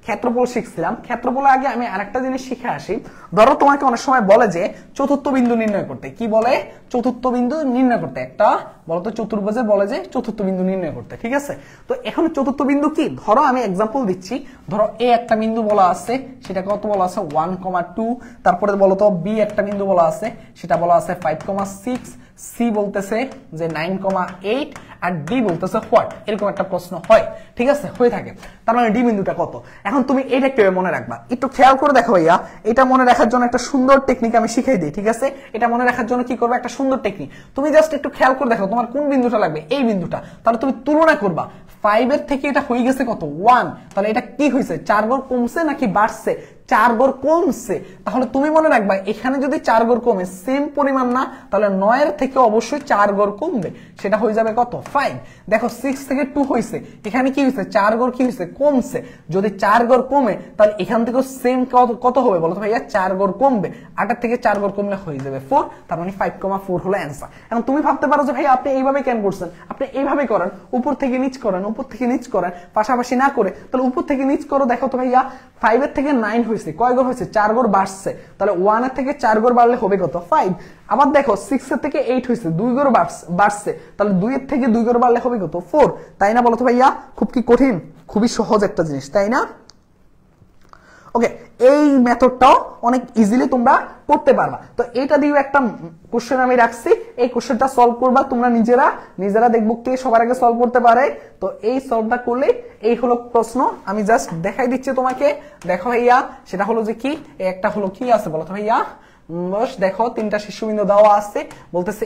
ক্ষেত্রফল শিখছিলাম। ক্ষেত্রফলের আগে আমি আরেকটা জিনিস শিখে আসি। ধরো তোমাকে অনেক সময় বলে যে চতুর্থ বিন্দু নির্ণয় করতে। কি বলে? চতুর্থ বিন্দু নির্ণয় করতে। একটা বলতো চতুর্ভুজে বলে যে চতুর্থ বিন্দু নির্ণয় করতে, ঠিক আছে? তো এখন চতুর্থ বিন্দু কি? ধরো আমি এক্সাম্পল দিচ্ছি। ধরো এ একটা বিন্দু বলা আছে, সেটা কত বলা আছে? 1,2। তারপরে বলতো বি একটা বিন্দু বলা আছে, সেটা বলা আছে 5,6, সি বলতেছে যে 9,8, আর ডি বলতেছে হোয়াট। এরকম একটা প্রশ্ন হয়, ঠিক আছে? হয়ে থাকে। তার মানে ডি বিন্দুটা কত? এখন তুমি এটা কিভাবে মনে রাখবা একটু খেয়াল করে দেখো ভাইয়া। এটা মনে রাখার জন্য একটা সুন্দর টেকনিক আমি শিখাই দিই, ঠিক আছে? এটা মনে রাখার জন্য কি করবে? একটা সুন্দর টেকনিক। তুমি জাস্ট একটু খেয়াল করে দেখো তোমার কোন বিন্দুটা লাগবে, এই বিন্দুটা। তাহলে তুমি তুলনা করবা 5 এর থেকে এটা হয়ে গেছে কত? 1। তাহলে এটা কি হয়েছে? 4 ঘর কমছে নাকি বাড়ছে? 4 ঘর কমছে। তাহলে তুমি মনে রাখবা এখানে যদি 4 ঘর কমে সেম পরিমাণ না, তাহলে 9 এর থেকে অবশ্যই 4 ঘর কমবে, সেটা হয়ে যাবে কত? 5। দেখো 6 থেকে 2 হয়েছে, এখানে কি হয়েছে? 4 ঘর কি হয়েছে? কমছে। যদি 4 ঘর কমে তাহলে এখান থেকে সেম কত হবে বলো তো ভাইয়া? 4 ঘর কমবে। 8 এর থেকে 4 ঘর কমলে হয়ে যাবে 4, তার মানে 5,4 হলো অ্যান্সার। এখন তুমি ভাবতে পারো যে ভাই আপনি এইভাবে কেন করছেন? আপনি এইভাবে করেন, উপর থেকে নিচ করেন, উপর থেকে নিচ করেন, পাশাপাশি না করে। তাহলে উপর থেকে নিচ করো, দেখো তো ভাইয়া 5 এর থেকে 9 হয়েছে, কয় ঘর হয়েছে? 4 ঘর বাড়ছে। তাহলে 1 এর থেকে 4 ঘর বাড়লে হবে কত? 5। আবার দেখো 6 এর থেকে 8 হয়েছে, 2 ঘর বাড়ছে। তাহলে 2 এর থেকে 2 ঘর বাড়লে হবে কত? 4, তাই না? বলো তো ভাইয়া খুব কি কঠিন? খুবই সহজ একটা জিনিস, তাই না? ওকে, এই মেথডটাও অনেক ইজিলি তোমরা করতে পারবা। তো এটা দিয়ে একটা কোশ্চেন আমি রাখছি, এই কোশ্চেনটা সলভ করবা তোমরা নিজেরা দেখবো কে সবার আগে সলভ করতে পারে। তো এই সলভটা করলে এই হলো প্রশ্ন, আমি জাস্ট দেখাই দিচ্ছি তোমাকে। দেখো ভাইয়া, সেটা হলো যে কি, একটা হলো কি আছে বলো তো ভাইয়া? বস দেখো 3টা শীর্ষবিন্দু দেওয়া আছে, বলতেছে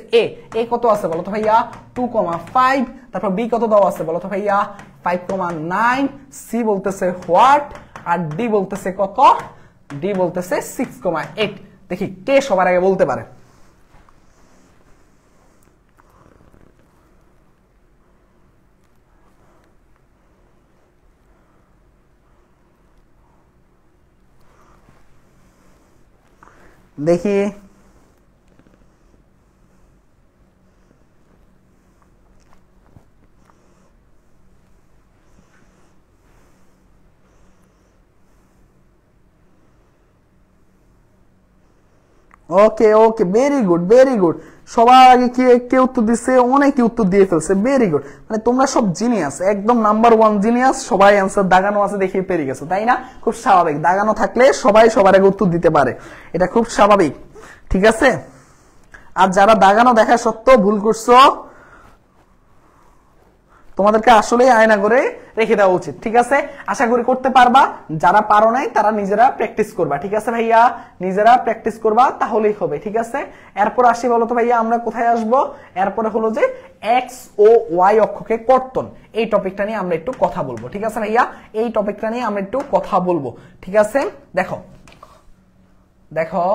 এ কত আছে বলো তো ভাইয়া? 2,5। তারপর বি কত দেওয়া আছে বলো তো ভাইয়া? 5,9। সি বলতেছে হোয়াট, আর ডি বলতেছে কত? ডি বলতেছে 6,8। দেখি কে সবার আগে বলতে পারে। দেখি ওকে ওকে, ভেরি গুড ভেরি গুড। সবার আগে কে উত্তর দিচ্ছে? অনেকে উত্তর দিয়ে ফেলছে, ভেরি গুড। মানে তোমরা সব জিনিয়াস, একদম নাম্বার 1 জিনিয়াস। সবাই অ্যান্সার দাগানো আছে দেখে পেরে গেছো, তাই না? খুব স্বাভাবিক, দাগানো থাকলে সবাই সবার আগে উত্তর দিতে পারে, এটা খুব স্বাভাবিক, ঠিক আছে? আর যারা দাগানো দেখা সত্ত্বেও ভুল করছো, তোমাদেরকে আসলে আয়না করে রেখে দেওয়া উচিত, ঠিক আছে? আশা করি করতে পারবা। যারা পারো নাই তারা নিজেরা প্র্যাকটিস করবা, ঠিক আছে ভাইয়া? নিজেরা প্র্যাকটিস করবা, তাহলেই হবে, ঠিক আছে? এরপর আসি বলো তো ভাইয়া আমরা কোথায় আসবো? এরপরে হলো যে এক্স ও ওয়াই অক্ষকে কর্তন, এই টপিকটা নিয়ে আমরা একটু কথা বলবো, ঠিক আছে ভাইয়া? এই টপিকটা নিয়ে আমরা একটু কথা বলবো, ঠিক আছে? দেখো দেখো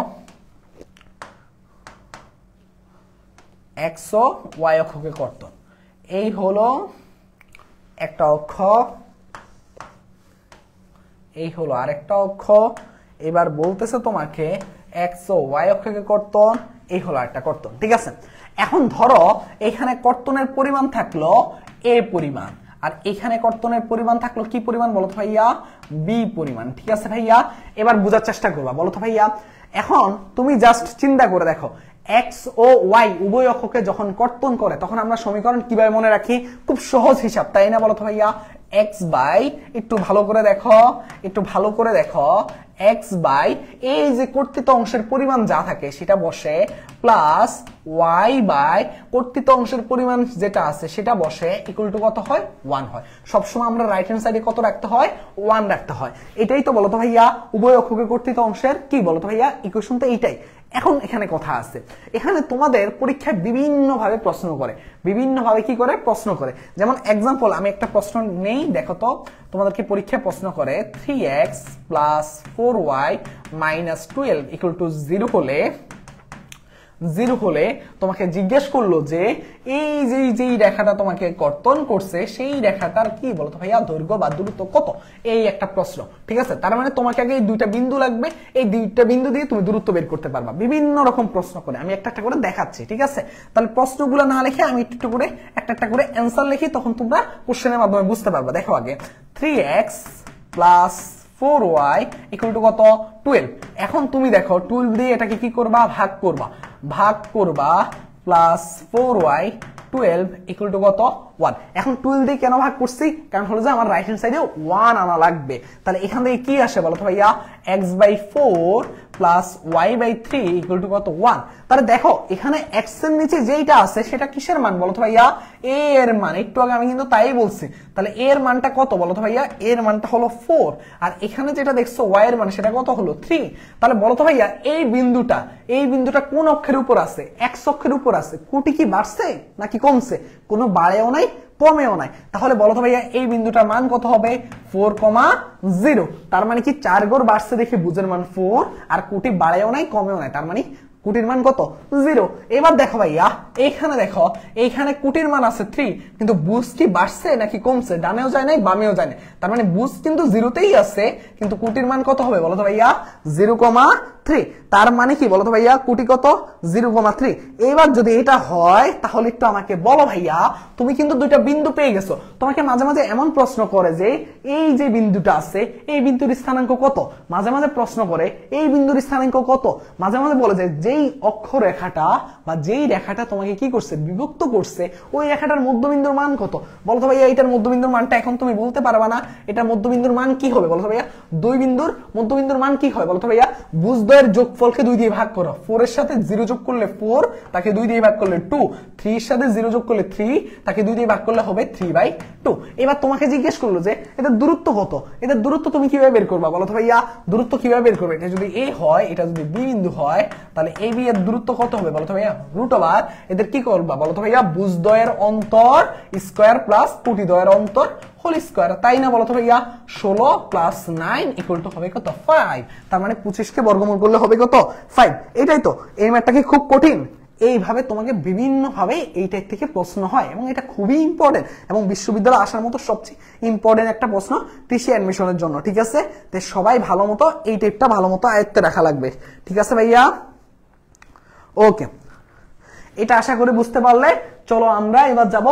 এক্স ও ওয়াই অক্ষকে কর্তন, এই হলো একটা অক্ষ, এই হলো আরেকটা অক্ষ। এবার বলতেছে তোমাকে এক্স ও ওয়াই অক্ষকে কর্তন, এই হলো আরেকটা কর্তন, ঠিক আছে? এখন ধরো এখানে কর্তনের পরিমাণ থাকলো এ পরিমাণ, আর এখানে কর্তনের পরিমাণ থাকলো কি পরিমাণ বলো তো ভাইয়া? বি পরিমাণ, ঠিক আছে ভাইয়া? এবার বোঝার চেষ্টা করবা, বলো তো ভাইয়া? এখন তুমি জাস্ট চিন্তা করে দেখো, এক্স ও ওয়াই উভয় অক্ষকে যখন কর্তন করে তখন আমরা সমীকরণ কিভাবে মনে রাখি? খুব সহজ হিসাব, তাই না বলো তো ভাইয়া? এক্স বাই, একটু ভালো করে দেখো, একটু ভালো করে দেখো, এক্স বাই এই যে কর্তৃত অংশের পরিমাণ যা থাকে সেটা বসে, প্লাস ওয়াই বাই কর্তৃত অংশের পরিমাণ যেটা আছে সেটা বসে, ইকুয়াল টু কত হয়? 1 হয়। সবসময় আমরা রাইট হ্যান্ড সাইডে কত রাখতে হয়? 1 রাখতে হয়। এটাই তো বলতো ভাইয়া উভয় অক্ষকে কর্তৃত অংশের কি বলতো ভাইয়া ইকুয়েশন তো এইটাই। এখন এখানে কথা আছে, এখানে তোমাদের পরীক্ষায় বিভিন্ন ভাবে প্রশ্ন করে, বিভিন্ন ভাবে কি করে প্রশ্ন করে। যেমন এক্সাম্পল আমি একটা প্রশ্ন নেই, দেখো তো তোমাদেরকে পরীক্ষায় প্রশ্ন করে 3x plus 4y minus 12 equal to 0 হলে তোমাকে জিজ্ঞেস করলো যে এই যে রেখাটা তোমাকে কর্তন করছে সেই রেখাটার কি বলতো ভাইয়া দৈর্ঘ্য বা দূরত্ব কত, এই একটা প্রশ্ন, ঠিক আছে? তার মানে তোমাকে আগে এই দুইটা বিন্দু লাগবে, এই দুইটা বিন্দু দিয়ে তুমি দূরত্ব বের করতে পারবা। বিভিন্ন রকম প্রশ্ন করে আমি একটা একটা করে দেখাচ্ছি, ঠিক আছে? তাহলে প্রশ্নগুলো না লিখে আমি একটু করে একটা করে অ্যান্সার লিখি, তখন তোমরা কোশ্চেনের মাধ্যমে বুঝতে পারবা। দেখো আগে 3x plus 4y equal to কত? 12। এখন তুমি দেখো 12 দিয়ে এটাকে কি করবা? ভাগ করবা প্লাস 4y 12 ইকুয়াল টু কত? 1। এখন 12 দিয়ে কেন ভাগ করছি? কারণ হলো যে আমার রাইট হ্যান্ড সাইডে 1 আনা লাগবে। তাহলে এখান থেকে কি আসে বলো তো ভাইয়া? x/4 plus y/3 equal to কত? 1। তাহলে দেখো এখানে x এর নিচে যেইটা আছে সেটা কিসের মান বলো তো ভাইয়া? a এর মান। একটু আগে আমি কিন্তু তাই বলছি। তাহলে a এর মানটা কত বলো তো ভাইয়া? a এর মানটা হলো 4, আর এখানে যেটা দেখছো y এর মান সেটা কত হলো? 3। তাহলে বলো তো ভাইয়া এই বিন্দুটা কোন অক্ষের উপর আছে? x অক্ষের উপর আছে। কোটি কি বাড়ছে নাকি কমছে? কোনো বাড়েও নাই কমেও নাই। তাহলে বলো তো ভাইয়া এই বিন্দুটার মান কত হবে? 4,0। তার মানে কি 4 গড় বাড়ছে দেখে বুঝের মান 4, আর কোটি বাড়েও নাই কমেও নাই, তার মানে কোটির মান কত? 0। এবার দেখো ভাইয়া এইখানে দেখো, এইখানে কোটির মান আছে 3, কিন্তু বুঝ কি বাড়ছে নাকি কমছে? ডানেও যায় নাই বামেও যায় নাই, তার মানে বুঝ কিন্তু 0তেই আছে, কিন্তু কোটির মান কত হবে বলো তো ভাইয়া? 0,3। তার মানে কি বলো তো ভাইয়া? কোটি কত? 0,3। এবার যদি এটা হয় তাহলে একটু আমাকে বলো ভাইয়া, তুমি কিন্তু দুইটা বিন্দু পেয়ে গেছো। তোমাকে মাঝে মাঝে এমন প্রশ্ন করে যে এই যে বিন্দুটা আছে এই বিন্দুর স্থানাঙ্ক কত, মাঝে মাঝে প্রশ্ন করে এই বিন্দুর স্থানাঙ্ক কত, মাঝে মাঝে বলে যে যেই অক্ষরেখাটা বা যেই রেখাটা তোমাকে কি করছে? বিভক্ত করছে, ওই রেখাটার মধ্যবিন্দুর মান কত? বলো তো ভাইয়া এটার মধ্যবিন্দুর মানটা এখন তুমি বলতে পারবা না। এটার মধ্যবিন্দুর মান কি হবে বলো তো ভাইয়া? দুই বিন্দুর মধ্যবিন্দুর মান কি হয় বলো তো ভাইয়া? বুঝদ্বয়ের যোগফলকে 2 দিয়ে ভাগ করো। 4 এর সাথে 0 যোগ করলে 4, তাকে 2 দিয়ে ভাগ করলে 2। 3 এর সাথে 0 যোগ করলে 3, তাকে 2 দিয়ে ভাগ করলে হবে 3/2। এবার তোমাকে জিজ্ঞেস করলো যে এটা দূরত্ব কত? এটা দূরত্ব তুমি কিভাবে বের করবা বলো তো ভাইয়া? দূরত্ব কিভাবে বের করবে? এটা যদি a হয়, এটা যদি b বিন্দু হয়, তাহলে a b এর দূরত্ব কত হবে বলো তো ভাইয়া? √ এদের কি করবা বলো তো ভাইয়া? বুঝদ্বয়ের অন্তর স্কয়ার প্লাস কোটিদ্বয়ের অন্তর হোল স্কয়ার, তাই না বলো তো ভাইয়া? 16 প্লাস 9 ইকুয়াল টু হবে কত? 5। তার মানে 25 কে বর্গমূল করলে হবে কত? 5। এটাই তো। এই ম্যাথটা কি খুব কঠিন? এইভাবে তোমাকে বিভিন্ন ভাবে এই টাইপ থেকে প্রশ্ন হয় এবং এটা খুবই ইম্পর্টেন্ট এবং বিশ্ববিদ্যালয়ে আসার মতো সবচেয়ে ইম্পর্টেন্ট একটা প্রশ্ন কৃষি অ্যাডমিশনের জন্য, ঠিক আছে? তো সবাই ভালো মতো এই টাইপটা ভালো মতো আয়ত্তে রাখা লাগবে, ঠিক আছে ভাইয়া? ওকে, এটা আশা করি বুঝতে পারলে। চলো আমরা এবার যাব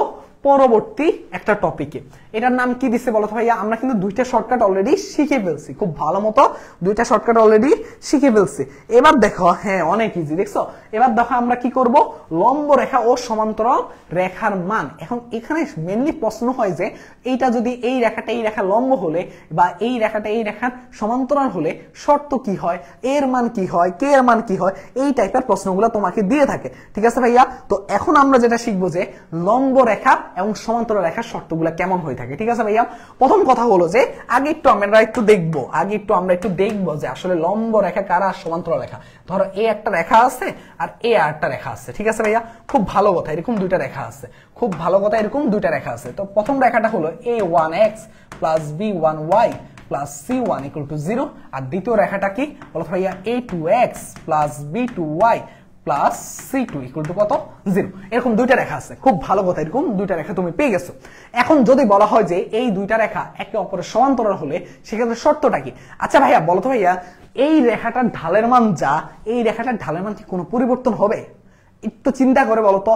পরবর্তী একটা টপিকে। এটার নাম কি দিছে বলো তো ভাইয়া? আমরা কিন্তু দুইটা শর্টকাট অলরেডি শিখে ফেলছি, খুব ভালো মতো দুইটা শর্টকাট অলরেডি শিখে ফেলছি। এবার দেখো, হ্যাঁ অনেক ইজি, দেখছো? এবার দেখো আমরা কি করব? লম্ব রেখা ও সমান্তরাল রেখার মান। এখন এখানে মেইনলি প্রশ্ন হয় যে এইটা যদি এই রেখাটা এই রেখা লম্ব হলে বা এই রেখাটা এই রেখার সমান্তরাল হলে শর্ত কি হয়, এর মান কি হয়, কে এর মান কি হয়, এই টাইপের প্রশ্নগুলো তোমাকে দিয়ে থাকে, ঠিক আছে ভাইয়া? তো এখন আমরা যেটা শিখবো যে লম্ব রেখা এবং সমান্তরাল রেখার শর্তগুলো কেমন হয়ে থাকে। ঠিক আছে ভাইয়া, প্রথম কথা হলো যে আগে একটু আমরা একটু দেখবো যে আসলে লম্ব রেখা কারা আর সমান্তরাল রেখা। ধরো এ একটা রেখা আছে আর এ একটা রেখা আছে। ঠিক আছে ভাইয়া, খুব ভালো কথা, এরকম দুইটা রেখা আছে, তো প্রথম রেখাটা হলো a1x plus b1y plus c1 equal to 0, আর দ্বিতীয় রেখাটা কি বলো ভাইয়া a2x plus b2y plus c2 equal to কত 0। এরকম দুইটা রেখা আছে, খুব ভালো কথা, এরকম দুইটা রেখা তুমি পেয়ে গেছো। এখন যদি বলা হয় যে এই দুইটা রেখা একে অপরের সমান্তরাল হলে সেক্ষেত্রে শর্তটা কি? আচ্ছা ভাইয়া বলো তো ভাইয়া, এই রেখাটার ঢালের মান যা, এই রেখাটার ঢালের মান কি কোনো পরিবর্তন হবে? একটু চিন্তা করে বলতো,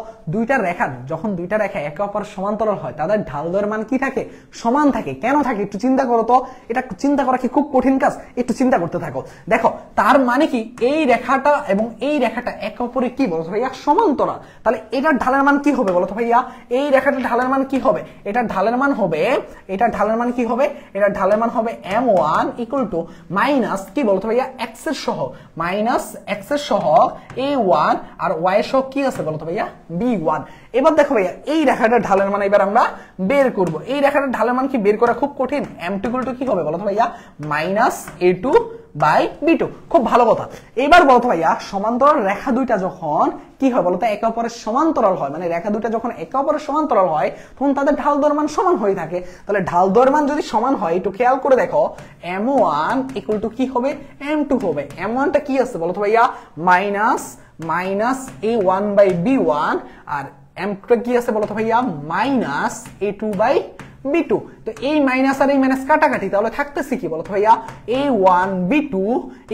যখন দুইটা রেখা একে অপরের সমান্তরাল হয় তাদের ঢাল দৈর্ঘ্যের মান কি থাকে? সমান থাকে। কেন থাকে একটু চিন্তা করো তো, এটা চিন্তা করা কি খুব কঠিন কাজ? একটু চিন্তা করতে থাকো। দেখো তার মানে কি এই রেখাটা এবং এই রেখাটা একে অপরে কি বলতো ভাইয়া সমান্তরাল, তাহলে এটার ঢালের মান কি হবে বলতো ভাইয়া? এই রেখাটার ঢালের মান কি হবে? এটার ঢালের মান হবে m1 ইকুয়াল টু মাইনাস কি বলতো ভাইয়া x এর সহ a1 আর y এর সহ কি আছে বলতো ভাইয়া b1। এবার দেখো ভাইয়া এই রেখাটার ঢালের মান এবার আমরা বের করব। এই রেখাটার ঢালের মান কি বের করা খুব কঠিন? m2 কি হবে বলতো ভাইয়া মাইনাস a2 বাই b2। খুব ভালো কথা। এবার বলতো ভাইয়া সমান্তরাল রেখা দুইটা যখন কি হয় বলতো একে অপরের সমান্তরাল হয়, মানে রেখা দুইটা যখন একে অপরের সমান্তরাল হয় তখন তাদের ঢাল দৈর্ঘ্যের মান সমান হয়ে থাকে। তাহলে ঢাল দৈর্ঘ্যের মান যদি সমান হয় একটু খেয়াল করে দেখো, m1 ইকুয়াল টু কি হবে m2 হবে। m1 টা কি আছে বলতো ভাইয়া minus a1 by b1, R m2 টা কি আছে বলতো ভাইয়া মাইনাস a2 বাই b2। তো এই মাইনাস আর এই মাইনাস কাটাকাটি, তাহলে থাকতেছে কি বলতো ভাইয়া a1 b2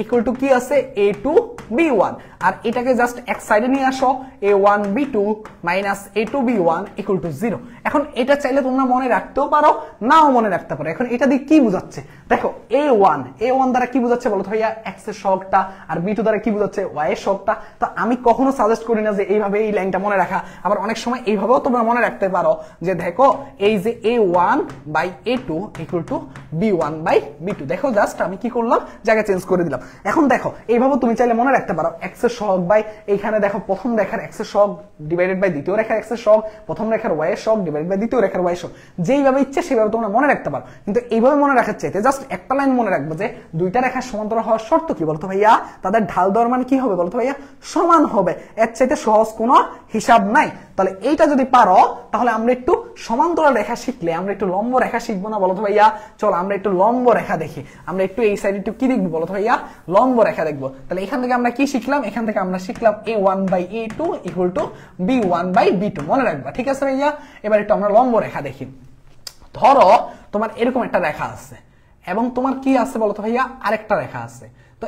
ইকুয়াল টু কি আছে a2 b1, আর এটাকে জাস্ট এক সাইডে নিয়ে আসো a1 b2 minus a2 b1 equal to 0। এখন এটা চাইলে তোমরা মনে রাখতেও পারো, নাও মনে রাখতে পারো। এখন এটা দিয়ে কি বোঝাচ্ছে দেখো, a1 দ্বারা কি বোঝাচ্ছে বলতো ভাইয়া x এর সহগটা, আর b2 দ্বারা কি বোঝাচ্ছে y এর সহগটা। তো আমি কখনো সাজেস্ট করি না যে এইভাবে এই লাইনটা মনে রাখা, আবার অনেক সময় এইভাবেও তোমরা মনে রাখতে পারো যে দেখো এই যে a1 by a2 equal to b1 by b2। দেখো জাস্ট আমি কি করলাম, জায়গা চেঞ্জ করে দিলাম। এখন দেখো এইভাবে তুমি চাইলে মনে রাখতে পারো x এর সহগ বাই এইখানে দেখো প্রথম রেখার x এর সহগ ডিভাইডেড বাই দ্বিতীয় রেখার x এর সহগ, প্রথম রেখার y এর সহগ ডিভাইডেড বাই দ্বিতীয় রেখার y এর সহগ। যেইভাবে ইচ্ছে সেইভাবে তোমরা মনে রাখতে পারো, কিন্তু এইভাবে মনে রাখার চাইতে জাস্ট একটা লাইন মনে রাখবো যে দুইটা রেখার সমান্তরাল হওয়ার শর্ত কি বলতো ভাইয়া তাদের ঢাল দৈর্ঘ্যের মান কি হবে বলতো ভাইয়া সমান হবে। এর চাইতে সহজ কোনো হিসাব নাই। তাহলে এইটা যদি পারো তাহলে আমরা একটু সমান্তরাল রেখা শিখলে আমরা একটু লম্ব রেখা শিখবো না বলতো ভাইয়া? চলো আমরা একটু লম্ব রেখা দেখি। আমরা একটু এই সাইডে একটু কি দেখবো বলতো ভাইয়া লম্ব রেখা দেখবো। তাহলে এখান থেকে আমরা কি শিখলাম? এখান থেকে আমরা শিখলাম a1 by a2 equal to b1 by b2, মনে রাখবা। ঠিক আছে ভাইয়া, এবার একটু আমরা লম্ব রেখা দেখি। ধরো তোমার এরকম একটা রেখা আছে এবং তোমার কি আছে বলতো ভাইয়া আরেকটা রেখা আছে। তো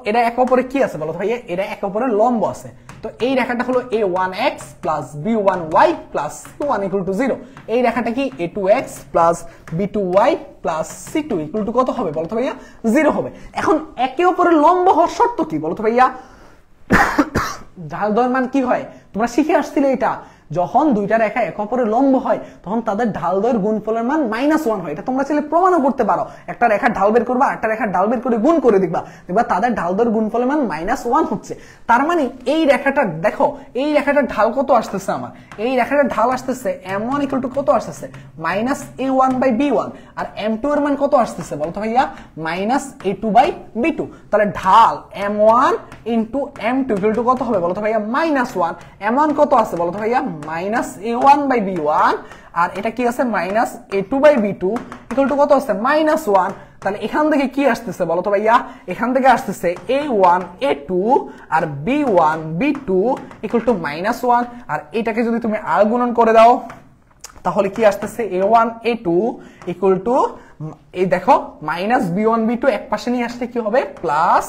এটা একে অপরে কি আছে বলতো ভাইয়া? এটা একে অপরের লম্ব আছে। তো এই রেখাটা হলো a1x plus b1y plus c1 equal to 0। এই রেখাটা কি a2x plus b2y plus c2 equal to কত হবে বলতো ভাইয়া 0 হবে। এখন একে অপরের লম্ব হওয়ার শর্ত কি বলতো ভাইয়া? ঢাল দৈর্ঘ্যের মান কি হয় তোমরা শিখে আসছিলে, এটা যখন দুইটা রেখা এক অপরের লম্ব হয় তখন তাদের ঢাল দৈর্ঘ্যের গুণফলের মান -1 হয়। এটা তোমরা চাইলে প্রমাণও করতে পারো। একটা রেখার ঢাল বের করবা, একটা রেখার ঢাল বের করে গুণ করে দেখবা তাদের ঢাল দৈর্ঘ্যের গুণফলের মান -1 হচ্ছে। তার মানে এই রেখাটা দেখো, এই রেখাটার ঢাল কত আসতেছে? আমার এই রেখাটার ঢাল আসতেছে m1 ইকুয়াল টু কত আসতেছে -a1 by b1, R m2 এর মান কত আসতেছে বলতো ভাইয়া -a2 বাই b2। তাহলে ঢাল m1 into m2 equal to কত হবে বলতো ভাইয়া -1। m1 কত আছে বলতো ভাইয়া -a1 বাই b1, আর এটা কি আছে -a2 by b2 equal to কত আছে -1। তাহলে এখান থেকে কি আসতেছে বলতো ভাইয়া? এখান থেকে আসতেছে a1 a2 R b1 b2 equal to -1, আর এটাকে যদি তুমি আর গুণন করে দাও তাহলে কি আসতেছে a1 a2 ইকুয়াল টু এই দেখো -b1 b2 এক পাশে নিয়ে আসলে কি হবে plus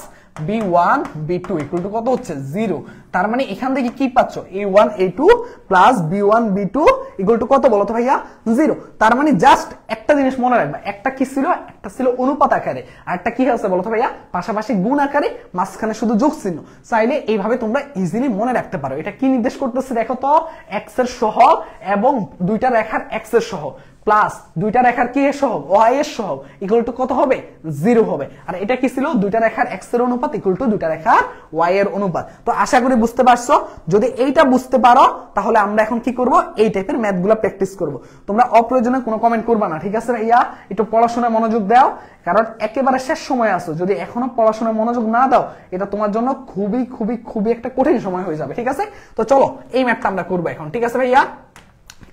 b1 b2 equal to কত হচ্ছে 0। তার মানে এখান থেকে কি পাচ্ছ a1 a2 plus b1 b2 equal to কত বলতো ভাইয়া 0। তার মানে জাস্ট একটা জিনিস মনে রাখবা, একটা কি ছিল? একটা ছিল অনুপাত আকারে, আর একটা কি আছে বলতো ভাইয়া পাশাপাশি গুণ আকারে, মাঝখানে শুধু যোগ চিহ্ন। চাইলে এইভাবে তোমরা ইজিলি মনে রাখতে পারো। এটা কি নির্দেশ করতেছে দেখো তো? x এর সহগ এবং দুইটা রেখার x এর সহগ। প্লাস দুইটা রেখার কি এর সহগ y এর সহগ ইকুয়াল টু কত হবে 0 হবে। আর এটা কি ছিল দুইটা রেখার x এর অনুপাত ইকুয়াল টু দুইটা রেখার y এর অনুপাত। তো আশা করি বুঝতে পারছো। যদি এইটা বুঝতে পারো তাহলে আমরা এখন কি করব এই টাইপের ম্যাথগুলো প্র্যাকটিস করব। তোমরা অপ্রয়োজনে কোনো কমেন্ট করবা না, ঠিক আছে ভাইয়া? একটু পড়াশোনায় মনোযোগ দাও, কারণ একেবারে শেষ সময় আছো। যদি এখনো পড়াশোনায় মনোযোগ না দাও এটা তোমার জন্য খুবই খুবই খুবই একটা কঠিন সময় হয়ে যাবে, ঠিক আছে? তো চলো এই ম্যাথটা আমরা করবো এখন, ঠিক আছে ভাইয়া?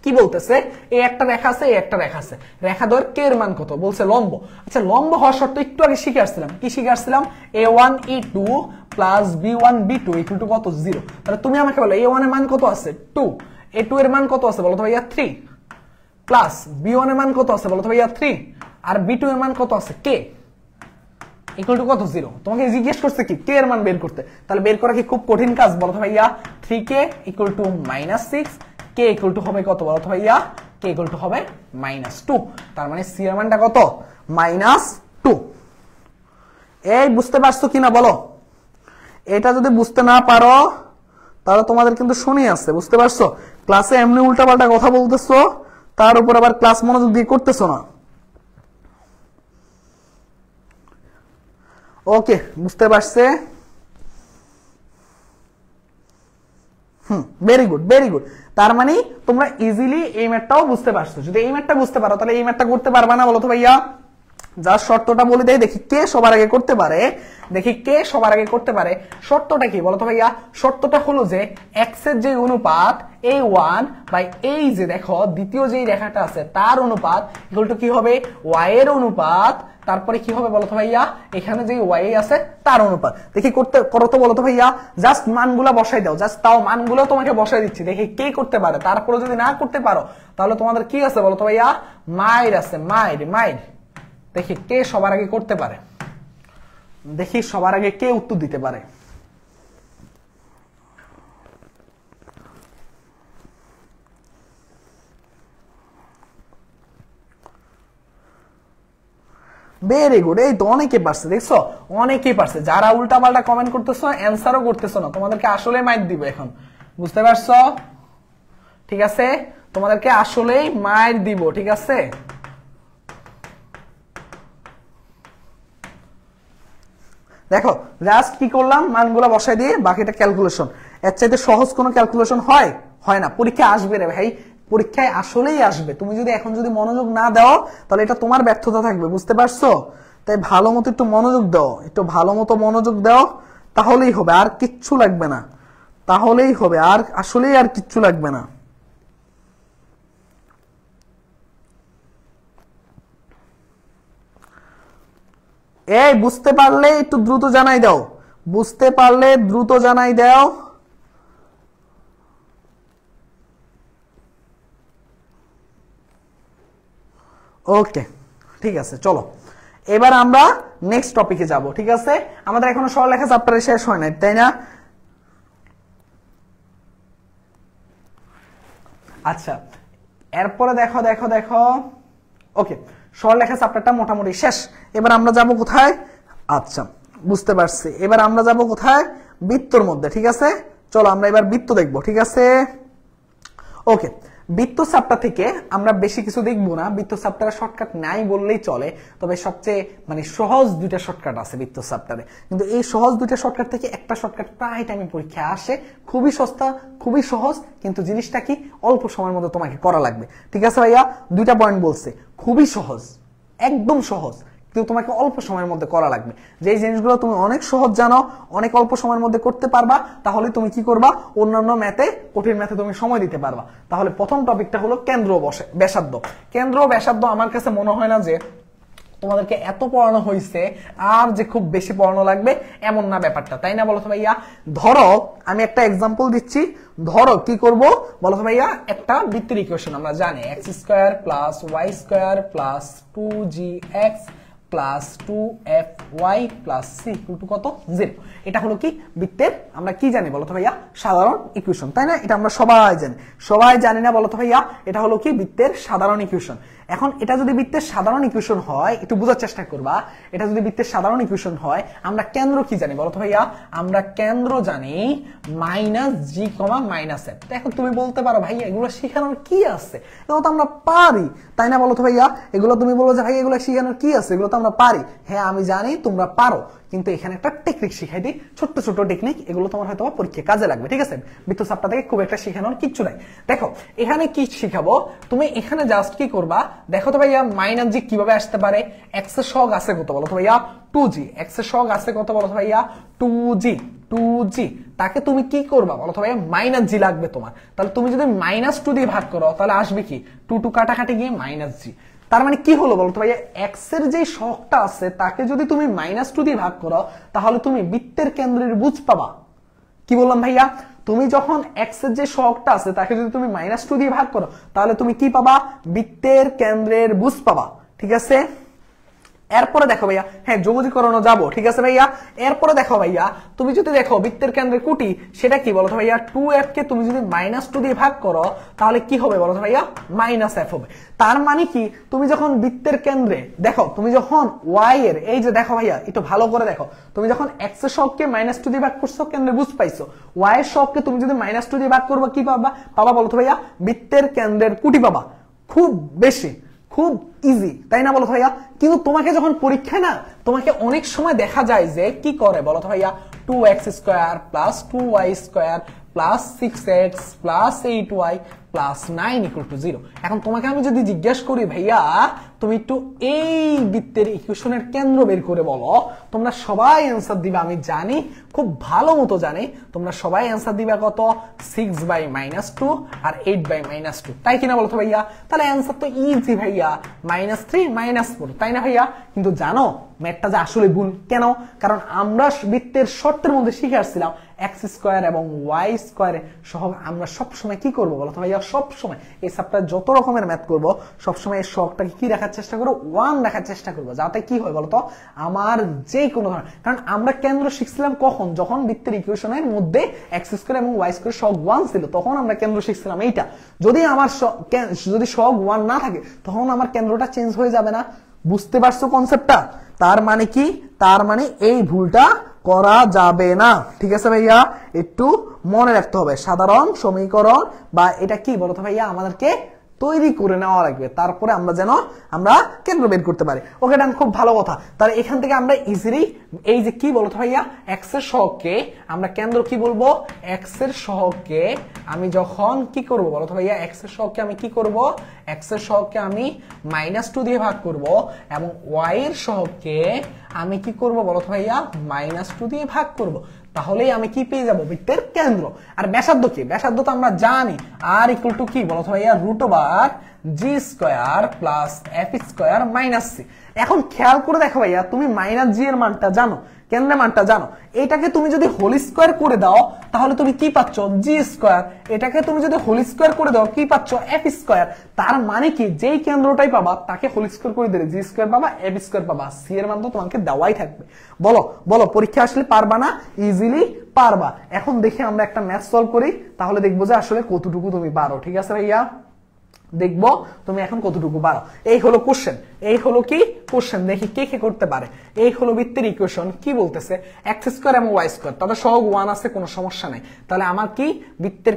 কি বলতেছে, এই একটা রেখা আছে, এই একটা রেখা আছে, রেখা দ্বয়ের কে এর মান কত বলছে লম্ব। আচ্ছা লম্ব হওয়ার শর্ত একটু আগে শিখে আসছিলাম, কি শিখে আসছিলাম? a1 e2 plus b1 b2 equal to কত 0। তাহলে তুমি আমাকে বলো a1 এর মান কত আছে 2, a2 এর মান কত আছে বলো তো ভাইয়া 3, প্লাস b1 এর মান কত আছে বলো তো ভাইয়া 3, আর b2 এর মান কত আছে k ইকুয়াল টু কত 0। তোমাকে জিজ্ঞেস করছে কি k এর মান বের করতে, তাহলে বের করা কি খুব কঠিন কাজ বলো তো ভাইয়া? 3k equal to -6, k equal to হবে কত বলো তো ভাইয়া? k ইকুয়াল টু হবে -2। তার মানে c এর মানটা কত -2। এই বুঝতে পারছো কিনা বলো? এটা যদি বুঝতে না পারো তাহলে তোমাদের কিন্তু শুনি আছে, বুঝতে পারছো? ক্লাসে এমনি উল্টাপাল্টা কথা বলতেছো, তার উপর আবার ক্লাস মনোযোগ দিয়ে করতেছো না। ওকে, বুঝতে পারছে? Very good very good. তার মানে তোমরা ইজিলি এই ম্যাথটাও বুঝতে পারছো। যদি এই ম্যাথটা বুঝতে পারো তাহলে এই ম্যাথটা করতে পারবা না বলো তো ভাইয়া? যার শর্তটা বলে দেয়, দেখি কে সবার আগে করতে পারে, দেখি কে সবার আগে করতে পারে। শর্তটা কি বলো তো ভাইয়া? শর্তটা হলো যে x এর যে অনুপাত a1 বাই এই যে দেখো দ্বিতীয় যে রেখাটা আছে তার অনুপাত ইকুয়াল টু কি হবে y এর অনুপাত, তারপরে কি হবে বলো তো ভাইয়া? এখানে যে y আছে তার অনুপাত। দেখি করো তো বলো তো ভাইয়া? জাস্ট মানগুলা বসাই দাও, জাস্ট তাও মানগুলো তোমাকে বসাই দিচ্ছি, দেখি কে করতে পারে। তারপরে যদি না করতে পারো তাহলে তোমাদের কি আছে বলো তো ভাইয়া? মাইর আছে, মাইর মাইর। দেখি কে সবার আগে করতে পারে, দেখি সবার আগে কে উত্তর দিতে পারে। ভেরি গুড, এই তো অনেকে পারছে, দেখছো অনেকেই পারছে। যারা উল্টা পাল্টা কমেন্ট করতেছো অ্যান্সারও করতেছো না, তোমাদেরকে আসলে মাইর দিব এখন, বুঝতে পারছো? ঠিক আছে, তোমাদেরকে আসলেই মাইর দিব, ঠিক আছে? দেখো জাস্ট কি করলাম, মানগুলো বসাই দিয়ে বাকিটা ক্যালকুলেশন। এর চাইতে সহজ কোনো ক্যালকুলেশন হয়? হয় না। পরীক্ষা আসবে রে ভাই, পরীক্ষায় আসলেই আসবে। তুমি যদি এখন যদি মনোযোগ না দাও তাহলে এটা তোমার ব্যর্থতা থাকবে, বুঝতে পারছো? তাই ভালো মতো একটু মনোযোগ দাও, একটু ভালো মতো মনোযোগ দাও, তাহলেই হবে, আর কিচ্ছু লাগবে না, তাহলেই হবে, আর আসলেই আর কিচ্ছু লাগবে না। এই বুঝতে পারলে একটু দ্রুত জানাই দাও, বুঝতে পারলে দ্রুত জানাই দাও। ওকে ঠিক আছে, চলো এবার আমরা নেক্সট টপিকে যাব, ঠিক আছে? আমাদের এখনো সরলরেখা চ্যাপ্টারে শেষ হয় নাই, তাই না? আচ্ছা এরপরে দেখো দেখো দেখো, ওকে সরলরেখা চ্যাপ্টারটা মোটামুটি শেষ। এবার আমরা যাব কোথায়? আচ্ছা বুঝতে পারছি, এবার আমরা যাব কোথায়? বৃত্তর মধ্যে, ঠিক আছে? চলো আমরা এবার বৃত্ত দেখবো, ঠিক আছে? ওকে, বৃত্ত চ্যাপ্টার থেকে আমরা বেশি কিছু দেখবো না, বৃত্ত চ্যাপ্টারে শর্টকাট নাই বললেই চলে। তবে সবচেয়ে মানে সহজ দুইটা শর্টকাট আছে বৃত্ত চ্যাপ্টারে, কিন্তু এই সহজ দুইটা শর্টকাট থেকে একটা শর্টকাট প্রায় টাইমে পরীক্ষায় আসে, খুবই সস্তা খুবই সহজ, কিন্তু জিনিসটা কি অল্প সময়ের মধ্যে তোমাকে করা লাগবে, ঠিক আছে ভাইয়া? দুইটা পয়েন্ট বলছে, খুবই সহজ, একদম সহজ, কিন্তু তোমাকে অল্প সময়ের মধ্যে করা লাগবে। যে জিনিসগুলো তুমি অনেক সহজ জানো, অনেক অল্প সময়ের মধ্যে করতে পারবা, তাহলে তুমি কি করবা? অন্যান্য ম্যাথে, কঠিন ম্যাথে তুমি সময় দিতে পারবা। তাহলে প্রথম টপিকটা হলো কেন্দ্র ব্যাসার্ধ। কেন্দ্র ব্যাসার্ধ আমার কাছে মনে হয় না যে তোমাদেরকে এত পড়ানো হয়েছে আর যে খুব বেশি পড়ানো লাগবে এমন না ব্যাপারটা, তাই না বলো তো ভাইয়া? ধরো আমি একটা এক্সাম্পল দিচ্ছি, ধরো কি করব বলো তো ভাইয়া? একটা বৃত্তের ইকুয়েশন আমরা জানি x² + y² + 2gx plus 2fy plus c equal to কত 0। এটা হলো কি বৃত্তের আমরা কি জানি বলো তো ভাইয়া সাধারণ ইকুয়েশন, তাই না? এটা আমরা সবাই জানি না বলো তো ভাইয়া এটা হলো কি বৃত্তের সাধারণ ইকুয়েশন। এখন এটা যদি বৃত্তের সাধারণ ইকুয়েশন হয়, একটু বোঝার চেষ্টা করবা, এটা যদি বৃত্তের সাধারণ ইকুয়েশন হয় আমরা কেন্দ্র কি জানি বলো তো ভাইয়া? আমরা কেন্দ্র জানি -g, -f। এখন তুমি বলতে পারো ভাইয়া এগুলো শেখানোর কি আছে, এগুলো তো আমরা পারি, তাই না বলো তো ভাইয়া? এগুলো তুমি বলো যে ভাই এগুলো শেখানোর কি আছে, এগুলো তো আমরা পারি। হ্যাঁ আমি জানি তোমরা পারো, কিন্তু এখানে একটা টেকনিক শিখাই দিই, ছোট্ট ছোট টেকনিক, এগুলো তোমার হয়তো পরীক্ষায় কাজে লাগবে, ঠিক আছে? বৃত্ত চাপটা থেকে খুব একটা শেখানোর কিচ্ছু নাই। দেখো এখানে কি শিখাবো, তুমি এখানে জাস্ট কি করবা, দেখো তো ভাইয়া -g কিভাবে আসতে পারে? x এর সহগ আছে কত বলো তো ভাইয়া? 2g। x এর সহগ আছে কত বলো তো ভাইয়া? 2g। তাকে তুমি কি করবা বলো তো ভাইয়া? -g লাগবে তোমার। তাহলে তুমি যদি -2 দিয়ে ভাগ করো তাহলে আসবে কি 2 কাটাকাটি গিয়ে -g। তার মানে কি হলো বলতো ভাইয়া? x এর যে সহগটা আছে তাকে যদি তুমি -2 দিয়ে ভাগ করো তাহলে তুমি বৃত্তের কেন্দ্রের বুঝ পাবা। কি বললাম ভাইয়া? তুমি যখন x এর যে সহগটা আছে তাকে যদি তুমি -2 দিয়ে ভাগ করো তাহলে তুমি কি পাবা? বৃত্তের কেন্দ্রের বুঝ পাবা, ঠিক আছে? এরপরে দেখো ভাইয়া, হ্যাঁ যোগজীকরণও যাবো, ঠিক আছে ভাইয়া? এরপরে দেখো ভাইয়া, তুমি যদি দেখো বৃত্তের কেন্দ্রের কুটি সেটা কি বলো তো ভাইয়া? 2f কে তুমি যদি -2 দিয়ে ভাগ করো তাহলে কি হবে বলো তো ভাইয়া? -f হবে। তার মানে কি তুমি যখন বৃত্তের কেন্দ্রে দেখো, তুমি যখন y এর এই যে দেখো ভাইয়া একটু ভালো করে দেখো, তুমি যখন x এর সহগকে -2 দিয়ে ভাগ করছো কেন্দ্রে বুঝ পাইছো, y এর সহগকে তুমি যদি -2 দিয়ে ভাগ করবা কি পাবা বলো তো ভাইয়া? বৃত্তের কেন্দ্রের কুটি পাবা। খুব বেশি, খুব ইজি, তাই না বলো ভাইয়া? কিন্তু তোমাকে যখন পরীক্ষা না তোমাকে অনেক সময় দেখা যায় যে কি করে বলো তো ভাইয়া? 2x² plus 2y² plus 6x plus 8y plus 9 equal to 0। এখন তোমাকে আমি যদি জিজ্ঞেস করি ভাইয়া তুমি একটু এই বৃত্তের ইকুয়েশনের কেন্দ্র বের করে বলো, তোমরা সবাই অ্যান্সার দিবে, আমি জানি খুব ভালো মতো জানি তোমরা সবাই অ্যান্সার দিবে কত? 6/-2 আর 8/-2, তাই কিনা বলো তো ভাইয়া? তাহলে অ্যান্সার তো ইজি ভাইয়া, -3 -4, তাই না ভাইয়া? কিন্তু জানো ম্যাথটা যে আসলে ভুল কেন? কারণ আমরা বৃত্তের শর্তের মধ্যে শিখে আসছিলাম x² এবং y² সহ আমরা সবসময় কি করবো বলো তো ভাইয়া? সবসময় এই সপ্তাহে যত রকমের ম্যাথ করবো সবসময় এই শখটাকে কি রাখার চেষ্টা করবো? 1 রাখার চেষ্টা করবো, যাতে কি হয় বলতো আমার যে কোনো ধরনের, কারণ আমরা কেন্দ্র শিখছিলাম কখন? যখন বৃত্তের ইকুয়েশনের মধ্যে x² এবং y² সহগ 1 ছিল তখন আমরা কেন্দ্র শিখছিলাম এইটা। যদি আমার যদি সহগ 1 না থাকে তখন আমার কেন্দ্রটা চেঞ্জ হয়ে যাবে না। বুঝতে পারছো কনসেপ্টটা? তার মানে কি? তার মানে এই ভুলটা করা যাবে না, ঠিক আছে ভাইয়া? একটু মনে রাখতে হবে সাধারণ সমীকরণ বা এটা কি বলতো ভাইয়া আমাদেরকে তৈরি করে নেওয়া লাগবে, তারপরে আমরা যেন আমরা কেন্দ্র বের করতে পারি। ওকে ডান, খুব ভালো কথা। তাহলে এখান থেকে আমরা ইজিলি এই যে কি বলতো ভাইয়া x এর সহগকে আমরা কেন্দ্র কি বলবো? x এর সহগকে আমি যখন কি করব বলতো ভাইয়া? x এর সহগকে আমি কি করব? x এর সহগকে আমি -2 দিয়ে ভাগ করব এবং y এর সহগকে আমি কি করব বলতো ভাইয়া? -2 দিয়ে ভাগ করব। তাহলেই আমি কি পেয়ে যাব? বৃত্তের কেন্দ্র। আর ব্যাসার্ধ কি? ব্যাসার্ধ তো আমরা জানি r ইকুয়াল টু কি বলতো ভাইয়া? √g² plus f² - c। এখন খেয়াল করে দেখো ভাইয়া, তুমি -g এর মানটা জানো, কেন্দ্রের মানটা জানো, এটাকে তুমি যদি হোল স্কয়ার করে দাও তাহলে তুমি কি পাচ্ছ? g²। এটাকে তুমি যদি হোল স্কয়ার করে দাও কি পাচ্ছ? f²। তার মানে কি যেই কেন্দ্রটাই পাবা তাকে হোল স্কয়ার করে দিলে g² পাবা, f² পাবা। c এর মান তো তোমাকে দেওয়াই থাকবে। বলো বলো পরীক্ষা আসলে পারবা না? ইজিলি পারবা। এখন দেখি আমরা একটা ম্যাথ সলভ করি, তাহলে দেখবো যে আসলে কতটুকু তুমি পারো, ঠিক আছে ভাইয়া? দেখবো তুমি এখন কতটুকু পারো। এই হলো কোশ্চেন, এই হলো কি কোশ্চেন, দেখি কে কে করতে পারে। এই হলো বৃত্তের ইকুয়েশন, কি বলতেছে? x² এবং y², তাদের সহগ 1 আছে, কোনো সমস্যা নাই। তাহলে আমার কি বৃত্তের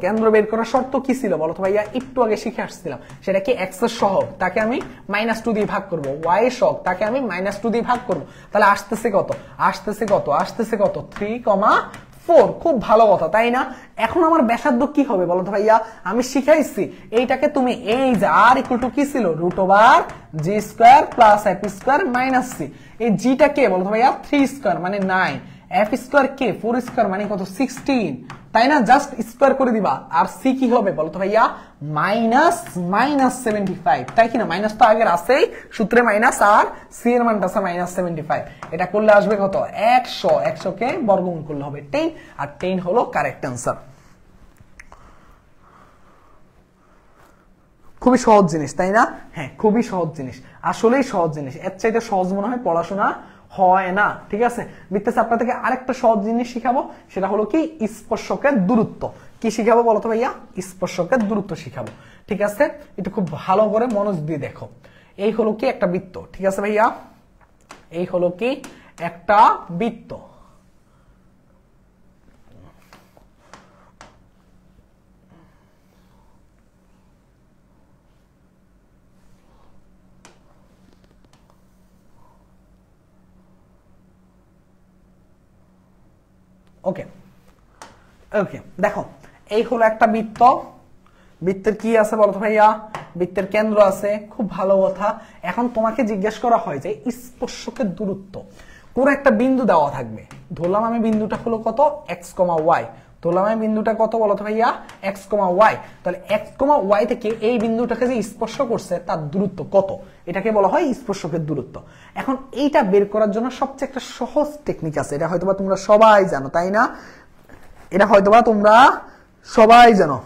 কেন্দ্র বের করার শর্ত কি ছিল বলো তো ভাইয়া? একটু আগে শিখে আসছিলাম, সেটা কি x এর সহগ তাকে আমি -2 দিয়ে ভাগ করব, y এর সহগ তাকে আমি -2 দিয়ে ভাগ করব। তাহলে আসতেছে কত? আসতেছে কত? 3,4। খুব ভালো কথা, তাই না? এখন আমার ব্যাসার্ধ কি হবে বলো তো ভাইয়া? আমি শিখাইছি এইটাকে তুমি এই যে r ইকুয়াল টু কি ছিল? √g² plus f² - c। এই g টা কে বলো তো ভাইয়া? 3² মানে 9, f² কে 4² মানে কত? 16, তাই না? জাস্ট স্কয়ার করে দিবা। আর c কি হবে বলতো ভাইয়া? -75, তাই কিনা? মাইনাস তো আগের আছেই সূত্রে মাইনাস, আর c এর মানটা আছে -75। এটা করলে আসবে কত? 100 কে বর্গমূল করলে হবে 10, আর 10 হলো কারেক্ট অ্যান্সার। খুবই সহজ জিনিস, তাই না? হ্যাঁ, খুবই সহজ জিনিস, আসলেই সহজ জিনিস, এর চাইতে সহজ মনে হয় পড়াশোনা হয় না। ঠিক আছে, বৃত্তের চ্যাপ্টার থেকে আরেকটা সহজ জিনিস শিখাবো, সেটা হলো কি স্পর্শকের দূরত্ব। কি শিখাবো বলো তো ভাইয়া? স্পর্শকের দূরত্ব শিখাবো। ঠিক আছে, এটা খুব ভালো করে মনোযোগ দিয়ে দেখো। এই হলো কি একটা বৃত্ত, ঠিক আছে ভাইয়া? এই হলো কি একটা বৃত্ত। ওকে ওকে, দেখো এই হলো একটা বৃত্ত। বৃত্তের কি আছে বলতো ভাইয়া? বৃত্তের কেন্দ্র আছে, খুব ভালো কথা। এখন তোমাকে জিজ্ঞেস করা হয় যে স্পর্শকের দূরত্ব, কোন একটা বিন্দু দেওয়া থাকবে, ধরলাম আমি বিন্দুটা হলো কত, এক্স কমা ওয়াই। ধরলাম আমি বিন্দুটা কত বলতো ভাইয়া? এক্স কমা ওয়াই। তাহলে এক্স কমা ওয়াই থেকে এই বিন্দুটাকে যে স্পর্শ করছে তার দূরত্ব কত, এটাকে বলা হয় স্পর্শকের দূরত্ব। এখন এইটা বের করার জন্য সবচেয়ে একটা সহজ টেকনিক আছে, এটা হয়তোবা তোমরা সবাই জানো, তাই না? এটা হয়তোবা তোমরা সবাই জানো।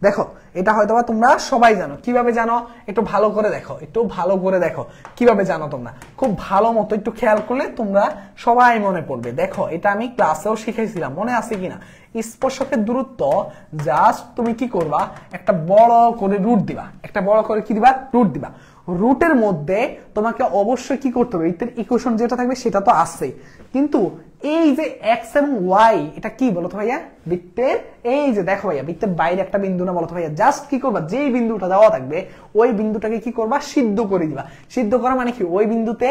দেখো, এটা হয়তোবা তোমরা সবাই জানো। কিভাবে জানো? একটু ভালো করে দেখো, একটু ভালো করে দেখো কিভাবে জানো তোমরা। খুব ভালো মতো একটু খেয়াল করলে তোমরা সবাই মনে পড়বে। দেখো, এটা আমি ক্লাসেও শিখাইছিলাম, মনে আছে কিনা? স্পর্শকের দূরত্ব জাস্ট তুমি কি করবা, একটা বড় করে রুট দিবা, একটা বড় করে কি দিবা, রুট দিবা। রুটের মধ্যে তোমাকে অবশ্যই কি করতে হবে, এর ইকুয়েশন যেটা থাকবে সেটা তো আসছেই, কিন্তু এই যে এক্স এবং ওয়াই, এটা কি বলতো ভাইয়া? বৃত্তের, এই যে দেখো ভাইয়া, বৃত্তের বাইরে একটা বিন্দু না বলতো ভাইয়া? জাস্ট কি করবা, যেই বিন্দুটা দেওয়া থাকবে ওই বিন্দুটাকে কি করবা, সিদ্ধ করে দিবা। সিদ্ধ করা মানে কি, ওই বিন্দুতে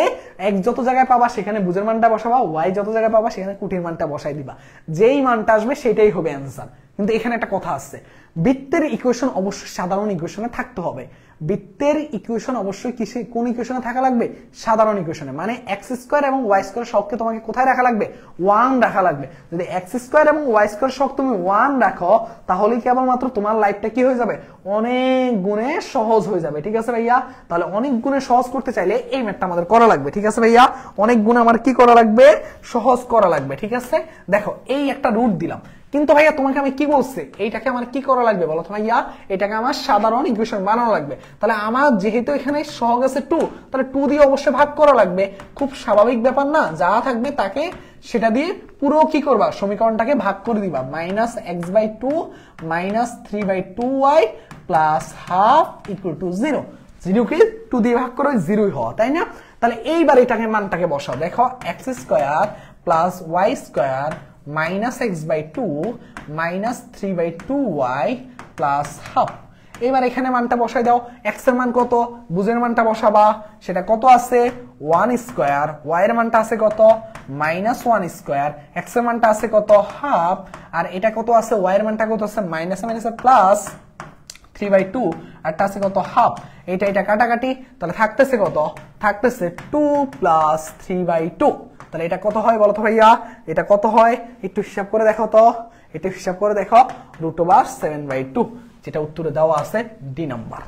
এক্স যত জায়গায় পাবা সেখানে ভুজের মানটা বসাবা, ওয়াই যত জায়গায় পাবা সেখানে কুটির মানটা বসাই দিবা। যেই মানটা আসবে সেটাই হবে অ্যান্সার। কিন্তু এখানে একটা কথা আছে, বৃত্তের ইকুয়েশন অবশ্যই সাধারণ ইকুয়েশনে থাকতে হবে। বৃত্তের ইকুয়েশন অবশ্যই কিসে, কোন ইকুয়েশনে থাকা লাগবে? সাধারণ ইকুয়েশনে। মানে এক্স স্কয়ার এবং ওয়াই স্কয়ার সবকে তোমাকে কোথায় রাখা লাগবে? 1 রাখা লাগবে। যদি এক্স স্কয়ার এবং ওয়াই স্কয়ার সব তুমি 1 রাখো, তাহলেই কেবলমাত্র তোমার লাইফটা কি হয়ে যাবে, অনেক গুণে সহজ হয়ে যাবে। ঠিক আছে ভাইয়া? তাহলে অনেক গুণে সহজ করতে চাইলে এই ম্যাথটা আমাদের করা লাগবে। ঠিক আছে ভাইয়া? অনেক গুণে আমার কি করা লাগবে, সহজ করা লাগবে। ঠিক আছে, দেখো এই একটা রুট দিলাম, কিন্তু ভাইয়া তোমাকে আমি কি বলছি, এইটাকে আমার কি করা লাগবে বলো তো ভাইয়া? এটাকে আমার সাধারণ ইকুয়েশন বানানো লাগবে। তাহলে আমার যেহেতু এখানে সহগ আছে 2, তাহলে 2 দিয়ে অবশ্যই ভাগ করা লাগবে। খুব স্বাভাবিক ব্যাপার না? যা থাকবে তাকে সেটা দিয়ে পুরো কি করবা, সমীকরণটাকে ভাগ করে দিবা। Minus x by 2 minus 3/2y plus half equal to 0। 0 কি 2 দিয়ে ভাগ করে 0ই হওয়া, তাই না? তাহলে এইবার এটাকে মানটাকে বসাও। দেখো, x square plus y square minus x by 2 minus 3/2y plus half. এবার এখানে মানটা বসাই দাও। এক্স এর মান কত, বুঝের মানটা বসাবা, সেটা কত আছে 1 স্কয়ার, ওয়াই এর মানটা আছে কত মাইনাস 1 স্কয়ার, এক্স এর মানটা আছে কত হাফ, আর এটা কত আছে, ওয়াই এর মানটা কত আছে মাইনাস মাইনাস প্লাস 3/2, আরটা আছে কত হাফ। এটা কাটাকাটি, তাহলে থাকতেছে কত, থাকতেছে 2 প্লাস 3/2। তাহলে এটা কত হয় বলো তো ভাইয়া? এটা কত হয় একটু হিসাব করে দেখো তো, এটা হিসাব করে দেখো, √7/2, যেটা উত্তরে দেওয়া আছে ডি নাম্বার।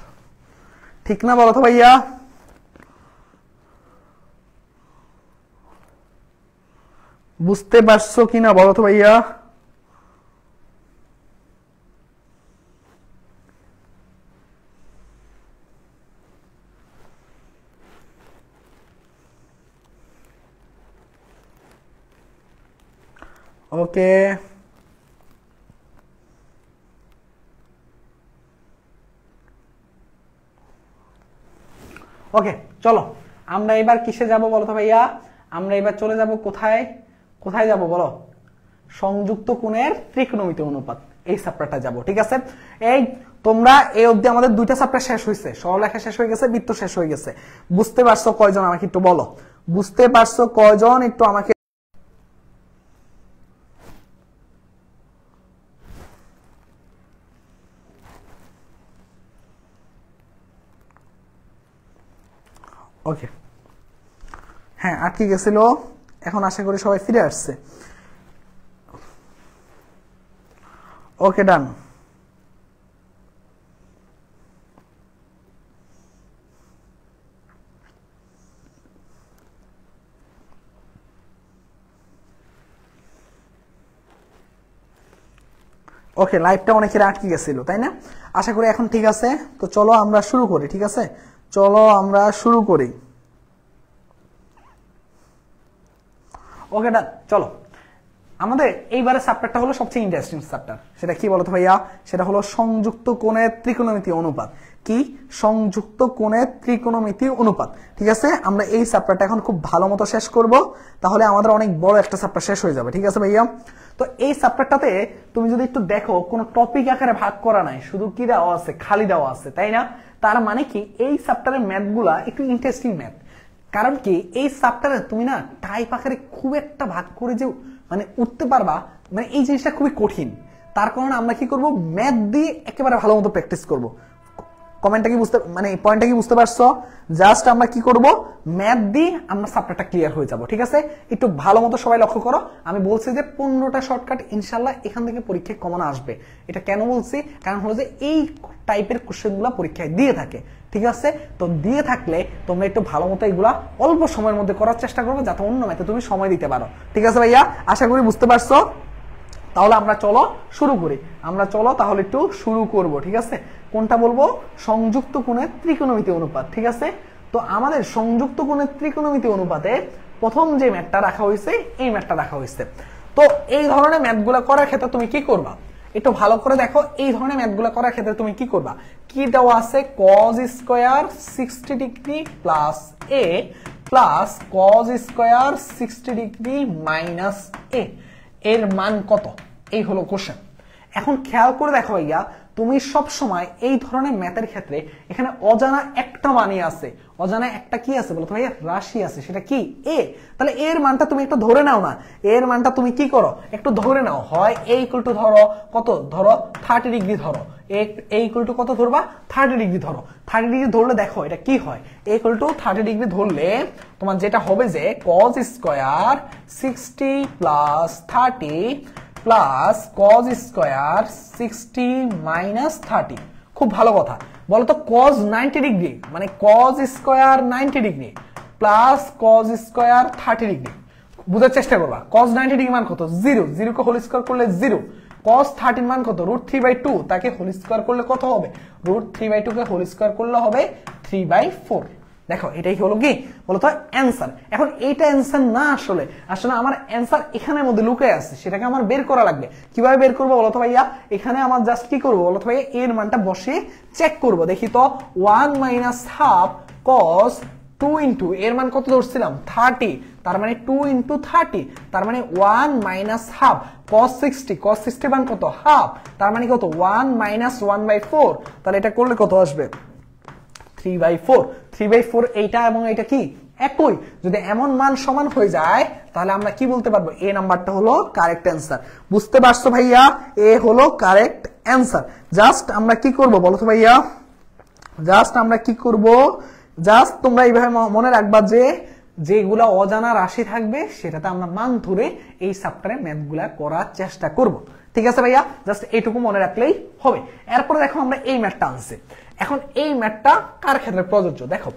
ঠিক না বলো তো ভাইয়া? বুঝতে পারছো কিনা বলো তো ভাইয়া? ওকে, ওকে, চলো আমরা এবার কিসে যাব বলো তো ভাইয়া? আমরা এবার চলে যাব কোথায়, কোথায় যাব বলো? সংযুক্ত কোণের ত্রিকোণমিতি অনুপাত, এই চ্যাপ্টারটা যাব। ঠিক আছে, এই তোমরা এই অবধি আমাদের দুইটা চ্যাপ্টার শেষ হয়েছে, সরলরেখা শেষ হয়ে গেছে, বৃত্ত শেষ হয়ে গেছে। বুঝতে পারছো কয়জন আমাকে একটু বলো? বুঝতে পারছো কয়জন একটু আমাকে? ওকে, হ্যাঁ আটকে গেছিল, এখন আশা করি সবাই ফিরে আসছে। ওকে, ডান। ওকে, লাইভটা অনেকের আটকে গেছিল তাই না? আশা করি এখন ঠিক আছে। তো চলো আমরা শুরু করি, ঠিক আছে? চলো আমরা শুরু করি। ওকে ডান, চলো। আমাদের এইবারের চ্যাপ্টারটা হলো সবচেয়ে ইন্টারেস্টিং চ্যাপ্টার। সেটা কি বলতো ভাইয়া? সেটা হলো সংযুক্ত কোণের ত্রিকোণমিতি অনুপাত। কি? সংযুক্ত কোণের ত্রিকোণমিতি অনুপাত। ঠিক আছে, আমরা এই চ্যাপ্টারটা এখন খুব ভালো মতো শেষ করব, তাহলে আমাদের অনেক বড় একটা চ্যাপ্টার শেষ হয়ে যাবে। ঠিক আছে ভাইয়া? তো এই চ্যাপ্টারটাতে তুমি যদি একটু দেখো, কোনো টপিক আকারে ভাগ করা নাই, শুধু কি দেওয়া আছে? খালি দেওয়া আছে, তাই না? তার মানে কি এই চ্যাপ্টারের ম্যাথগুলা একটু ইন্টারেস্টিং ম্যাথ। কারণ কি এই চ্যাপ্টারে তুমি না টাইপ আকারে খুব একটা ভাগ করে যে মানে উঠতে পারবা, মানে এই জিনিসটা খুবই কঠিন। তার কারণে আমরা কি করব? ম্যাথ দিয়ে একেবারে ভালো মতো প্র্যাকটিস করব। কমেন্টটা কি বুঝতে, মানে পয়েন্টটা কি বুঝতে পারছো? জাস্ট আমরা কি করব? ম্যাথ দিয়ে আমরা চ্যাপ্টারটা ক্লিয়ার হয়ে যাব। ঠিক আছে, একটু ভালো মতো সবাই লক্ষ্য করো। আমি বলছি যে 15টা শর্টকাট ইনশাআল্লাহ এখান থেকে পরীক্ষায় কমন আসবে। এটা কেন বলছি? কারণ হলো যে এই টাইপের কোশ্চেনগুলো পরীক্ষায় দিয়ে থাকে। ঠিক আছে, তো দিয়ে থাকলে তোমরা একটু ভালো মতো এগুলা অল্প সময়ের মধ্যে করার চেষ্টা করবে, যাতে অন্য ম্যাথে তুমি সময় দিতে পারো। ঠিক আছে ভাইয়া, আশা করি বুঝতে পারছো। তাহলে আমরা চলো শুরু করি। আমরা চলো তাহলে একটু শুরু করব। ঠিক আছে, কোনটা বলবো? সংযুক্ত কোণের ত্রিকোণমিতি অনুপাত। ঠিক আছে, তো আমাদের সংযুক্ত কোণের ত্রিকোণমিতি অনুপাতে প্রথম যে ম্যাথটা রাখা হয়েছে, এই ম্যাথটা রাখা হয়েছে। তো এই ধরনের ম্যাথগুলো করার ক্ষেত্রে তুমি কি করবা? একটু ভালো করে দেখো, এই ধরনের ম্যাথগুলো করার ক্ষেত্রে তুমি কি করবা? কি দেওয়া আছে? cos square 60 degree plus a plus cos square 60 degree minus a এর মান কত? এই হলো কোশ্চেন। এখন খেয়াল করে দেখো ভাইয়া, তুমি সব সময় এই ধরনের ম্যাথের ক্ষেত্রে এখানে অজানা একটা মানই আছে। অজানা একটা কি আছে বলো তো ভাইয়া? রাশি আছে। সেটা কি? এ। তাহলে এর মানটা তুমি একটু ধরে নাও না। এর মানটা তুমি কি করো? একটু ধরে নাও। হয় এ ইকুয়াল টু ধরো কত? ধরো 30 ডিগ্রি ধরো। এ ইকুয়াল টু কত ধরবা? 30 ডিগ্রি ধরো। 30 ডিগ্রি ধরলে দেখো এটা কি হয়। এ ইকুয়াল টু 30 ডিগ্রি ধরলে তোমার যেটা হবে যে cos square 60 plus 30 plus cos square 60 minus 30। খুব ভালো কথা। বলতো cos 90 ডিগ্রি মানে cos square 90 degree plus cos square 30 degree. বুঝার চেষ্টা করবা। cos 90 ডিগ্রি মান কত? 0। 0 কে হোল স্কয়ার করলে 0। cos 30 মান কত? √3/2। তাকে হোল স্কয়ার করলে কত হবে? √3/2 কে হোল স্কয়ার করলে হবে 3/4। দেখো এটাই হলো কি বলতো অ্যান্সার। এখন এইটা অ্যান্সার না, আসলে আসলে আমার অ্যান্সার এখানের মধ্যে লুকিয়ে আছে, সেটাকে আমার বের করা লাগবে। কিভাবে বের করবো বলতো ভাইয়া? এখানে আমার জাস্ট কি করবো বলতো ভাইয়া? এর মানটা বসিয়ে চেক করবো। দেখি তো 1 মাইনাস হাফ cos 2 ইন্টু এর মান কত ধরছিলাম? 30। তার মানে 2 ইন্টু 30, তার মানে 1 মাইনাস হাফ cos 60। cos 60 মান কত? হাফ। তার মানে কত? 1 মাইনাস 1/4। তাহলে এটা করলে কত আসবে? 3/4। 3/4 এইটা এবং এটা কি একই? যদি এমন মান সমান হয়ে যায় তাহলে আমরা কি বলতে পারবো? এ নাম্বারটা হলো কারেক্ট অ্যান্সার। বুঝতে পারছো ভাইয়া? এ হলো কারেক্ট অ্যান্সার। জাস্ট আমরা কি করব বলো তো ভাইয়া? জাস্ট আমরা কি করব? জাস্ট তোমরা এইভাবে মনে রাখবা যে যেগুলা অজানা রাশি থাকবে সেটাতে আমরা মান ধরে এই চ্যাপ্টারে ম্যাথগুলা করার চেষ্টা করব। ঠিক আছে ভাইয়া? জাস্ট এইটুকু মনে রাখলেই হবে। এরপরে দেখো আমরা এই ম্যাথটা আনছি। এখন এই ম্যাথটা কার ক্ষেত্রে প্রযোজ্য? দেখো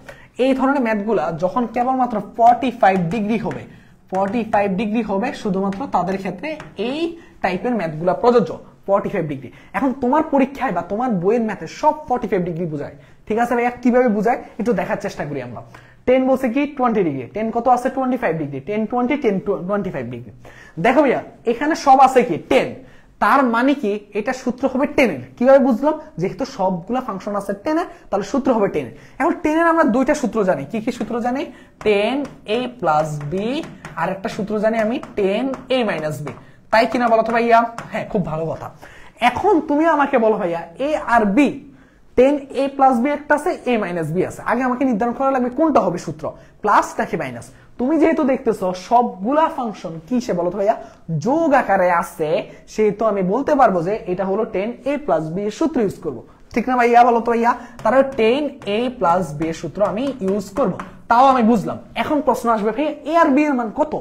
এই ধরনের ম্যাথগুলা যখন কেবলমাত্র 45 ডিগ্রি হবে, 45 ডিগ্রি হবে শুধুমাত্র তাদের ক্ষেত্রে এই টাইপের ম্যাথগুলা প্রযোজ্য। 45 ডিগ্রি। এখন তোমার পরীক্ষায় বা তোমার বইয়ের ম্যাথে সব 45 ডিগ্রি বোঝায়। ঠিক আছে ভাইয়া? কিভাবে বোঝায় একটু দেখার চেষ্টা করি আমরা। 10 বলছে কি 20 ডিগ্রি। 10 কত আছে? 25 ডিগ্রি। 10 20 10 25 ডিগ্রি। দেখো ভাইয়া এখানে সব আছে কি 10। তার মানে কি এটা সূত্র হবে 10 এর। কিভাবে বুঝলাম? যেহেতু সবগুলা ফাংশন আছে 10 এর, তাহলে সূত্র হবে 10 এর। এখন 10 এর আমরা দুইটা সূত্র জানি। কি কি সূত্র জানি? 10a প্লাস b, আর একটা সূত্র জানি আমি 10a মাইনাস b। তাই কিনা বলো তো ভাইয়া? হ্যাঁ, খুব ভালো কথা। এখন তুমি আমাকে বলো ভাইয়া a আর b, 10a প্লাস b একটা আছে, a মাইনাস b আছে। আগে আমাকে নির্ধারণ করা লাগবে কোনটা হবে সূত্র, প্লাস নাকি মাইনাস। তুমি যেহেতু দেখতেছো সবগুলা ফাংশন কিসে বলো তো ভাইয়া? যোগ আকারে আছে, সেহেতু আমি বলতে পারবো যে এটা হলো 10a প্লাস b এর সূত্র ইউজ করবো। ঠিক না ভাইয়া? বলো তো ভাইয়া? তাহলে 10a প্লাস b এর সূত্র আমি ইউজ করবো। তাও আমি বুঝলাম। এখন প্রশ্ন আসবে ভাইয়া a আর b এর মান কত?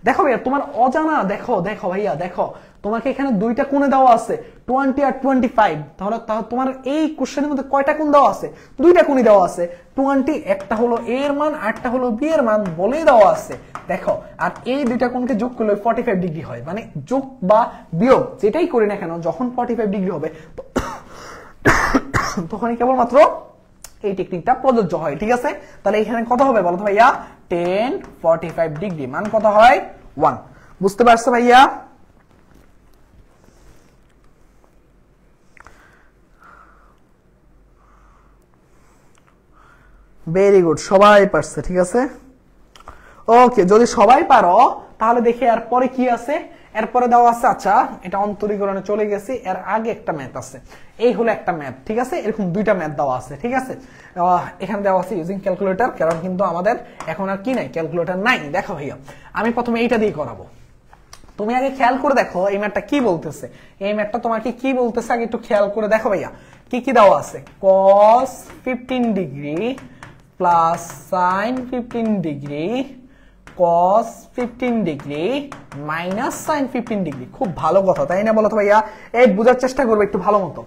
দেখো ভাইয়া তোমার অজানা, দেখো দেখো ভাইয়া দেখো তোমাকে এখানে দুইটা কোণে দেওয়া আছে 20 আর 25, তাহলে তোমার এই কোশ্চেনের মধ্যে কয়টা কোণ দেওয়া আছে? দুইটা কোণই দেওয়া আছে। 20 একটা হলো a এর মান, আরটা হলো b এর মান বলেই দেওয়া আছে। দেখো, আর এই দুইটা কোণকে যোগ করলে 45 ডিগ্রি হয়, মানে যোগ বা বিয়োগ যেটাই করি না কেন যখন 45 ডিগ্রি হবে তখনই কেবলমাত্র এই টেকনিকটা প্রযোজ্য হয়। ঠিক আছে, তাহলে এখানে কত হবে বলো তো ভাইয়া? tan 45 ডিগ্রি মান কত হয়? 1। বুঝতে পারছো ভাইয়া? ভেরি গুড, সবাই পারছে। ঠিক আছে, ওকে, যদি সবাই পারো তাহলে দেখি এরপরে কি আছে। এরপরে দেওয়া আছে, আচ্ছা এটা অন্তরীকরণে চলে গেছি, এর আগে একটা ম্যাথ আছে, এই হলো একটা ম্যাথ। ঠিক আছে, এরকম দুইটা ম্যাথ দেওয়া আছে। ঠিক আছে, এখানে দেওয়া আছে ইউজিং ক্যালকুলেটর, কারণ কিন্তু আমাদের এখন আর কি নাই, ক্যালকুলেটর নাই। দেখো ভাইয়া, আমি প্রথমে এইটা দিয়ে করাবো। তুমি আগে খেয়াল করে দেখো এই ম্যাথটা কি বলতেছে। এই ম্যাথটা তোমাকে কি বলতেছে আগে একটু খেয়াল করে দেখো ভাইয়া। কি কি দেওয়া আছে? cos 15 degree plus sin 15 degree cos 15 degree minus sin 15 degree. খুব ভালো কথা, তাই না বলো তো ভাইয়া? এই বুঝার চেষ্টা করবে একটু ভালো মতো।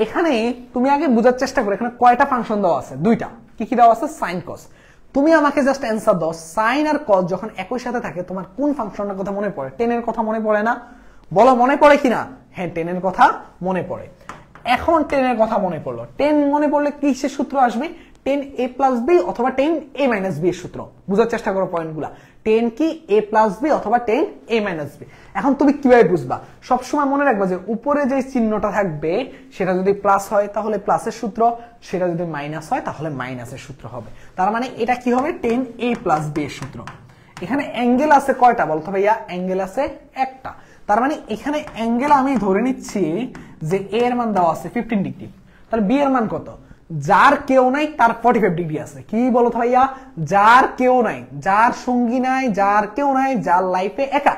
এখানে তুমি আগে বুঝার চেষ্টা করো, এখানে কয়টা ফাংশন দেওয়া আছে? দুইটা। কি কি দেওয়া আছে? sin cos। তুমি আমাকে জাস্ট অ্যান্সার দাও, sin আর cos যখন একই সাথে থাকে তোমার কোন ফাংশনের কথা মনে পড়ে? tan এর কথা মনে পড়ে না? বলো মনে পড়ে কিনা? হ্যাঁ, tan এর কথা মনে পড়ে। এখন tan এর কথা মনে পড়লো, tan মনে পড়লে কিসের সূত্র আসবে? tan a প্লাস b অথবা tan a মাইনাস b এর সূত্র। বুঝার চেষ্টা করো পয়েন্টগুলা। tan কি a প্লাস b অথবা tan a মাইনাস b। এখন তুমি কিভাবে বুঝবা? সবসময় মনে রাখবা যে উপরে যে চিহ্নটা থাকবে সেটা যদি প্লাস হয় তাহলে প্লাসের সূত্র, সেটা যদি মাইনাস হয় তাহলে মাইনাসের সূত্র হবে। তার মানে এটা কি হবে? tan a প্লাস b এর সূত্র। এখানে অ্যাঙ্গেল আছে কয়টা বলতো ভাইয়া? অ্যাঙ্গেল আছে একটা। তার মানে এখানে অ্যাঙ্গেল আমি ধরে নিচ্ছি যে a এর মান দেওয়া আছে 15 ডিগ্রি, তাহলে b এর মান কত? যার কেউ নাই তার 45 ডিগ্রি আছে। কি বলো তো ভাইয়া? যার কেউ নাই, যার সঙ্গী নাই, যার কেউ নাই, যার লাইফে একা,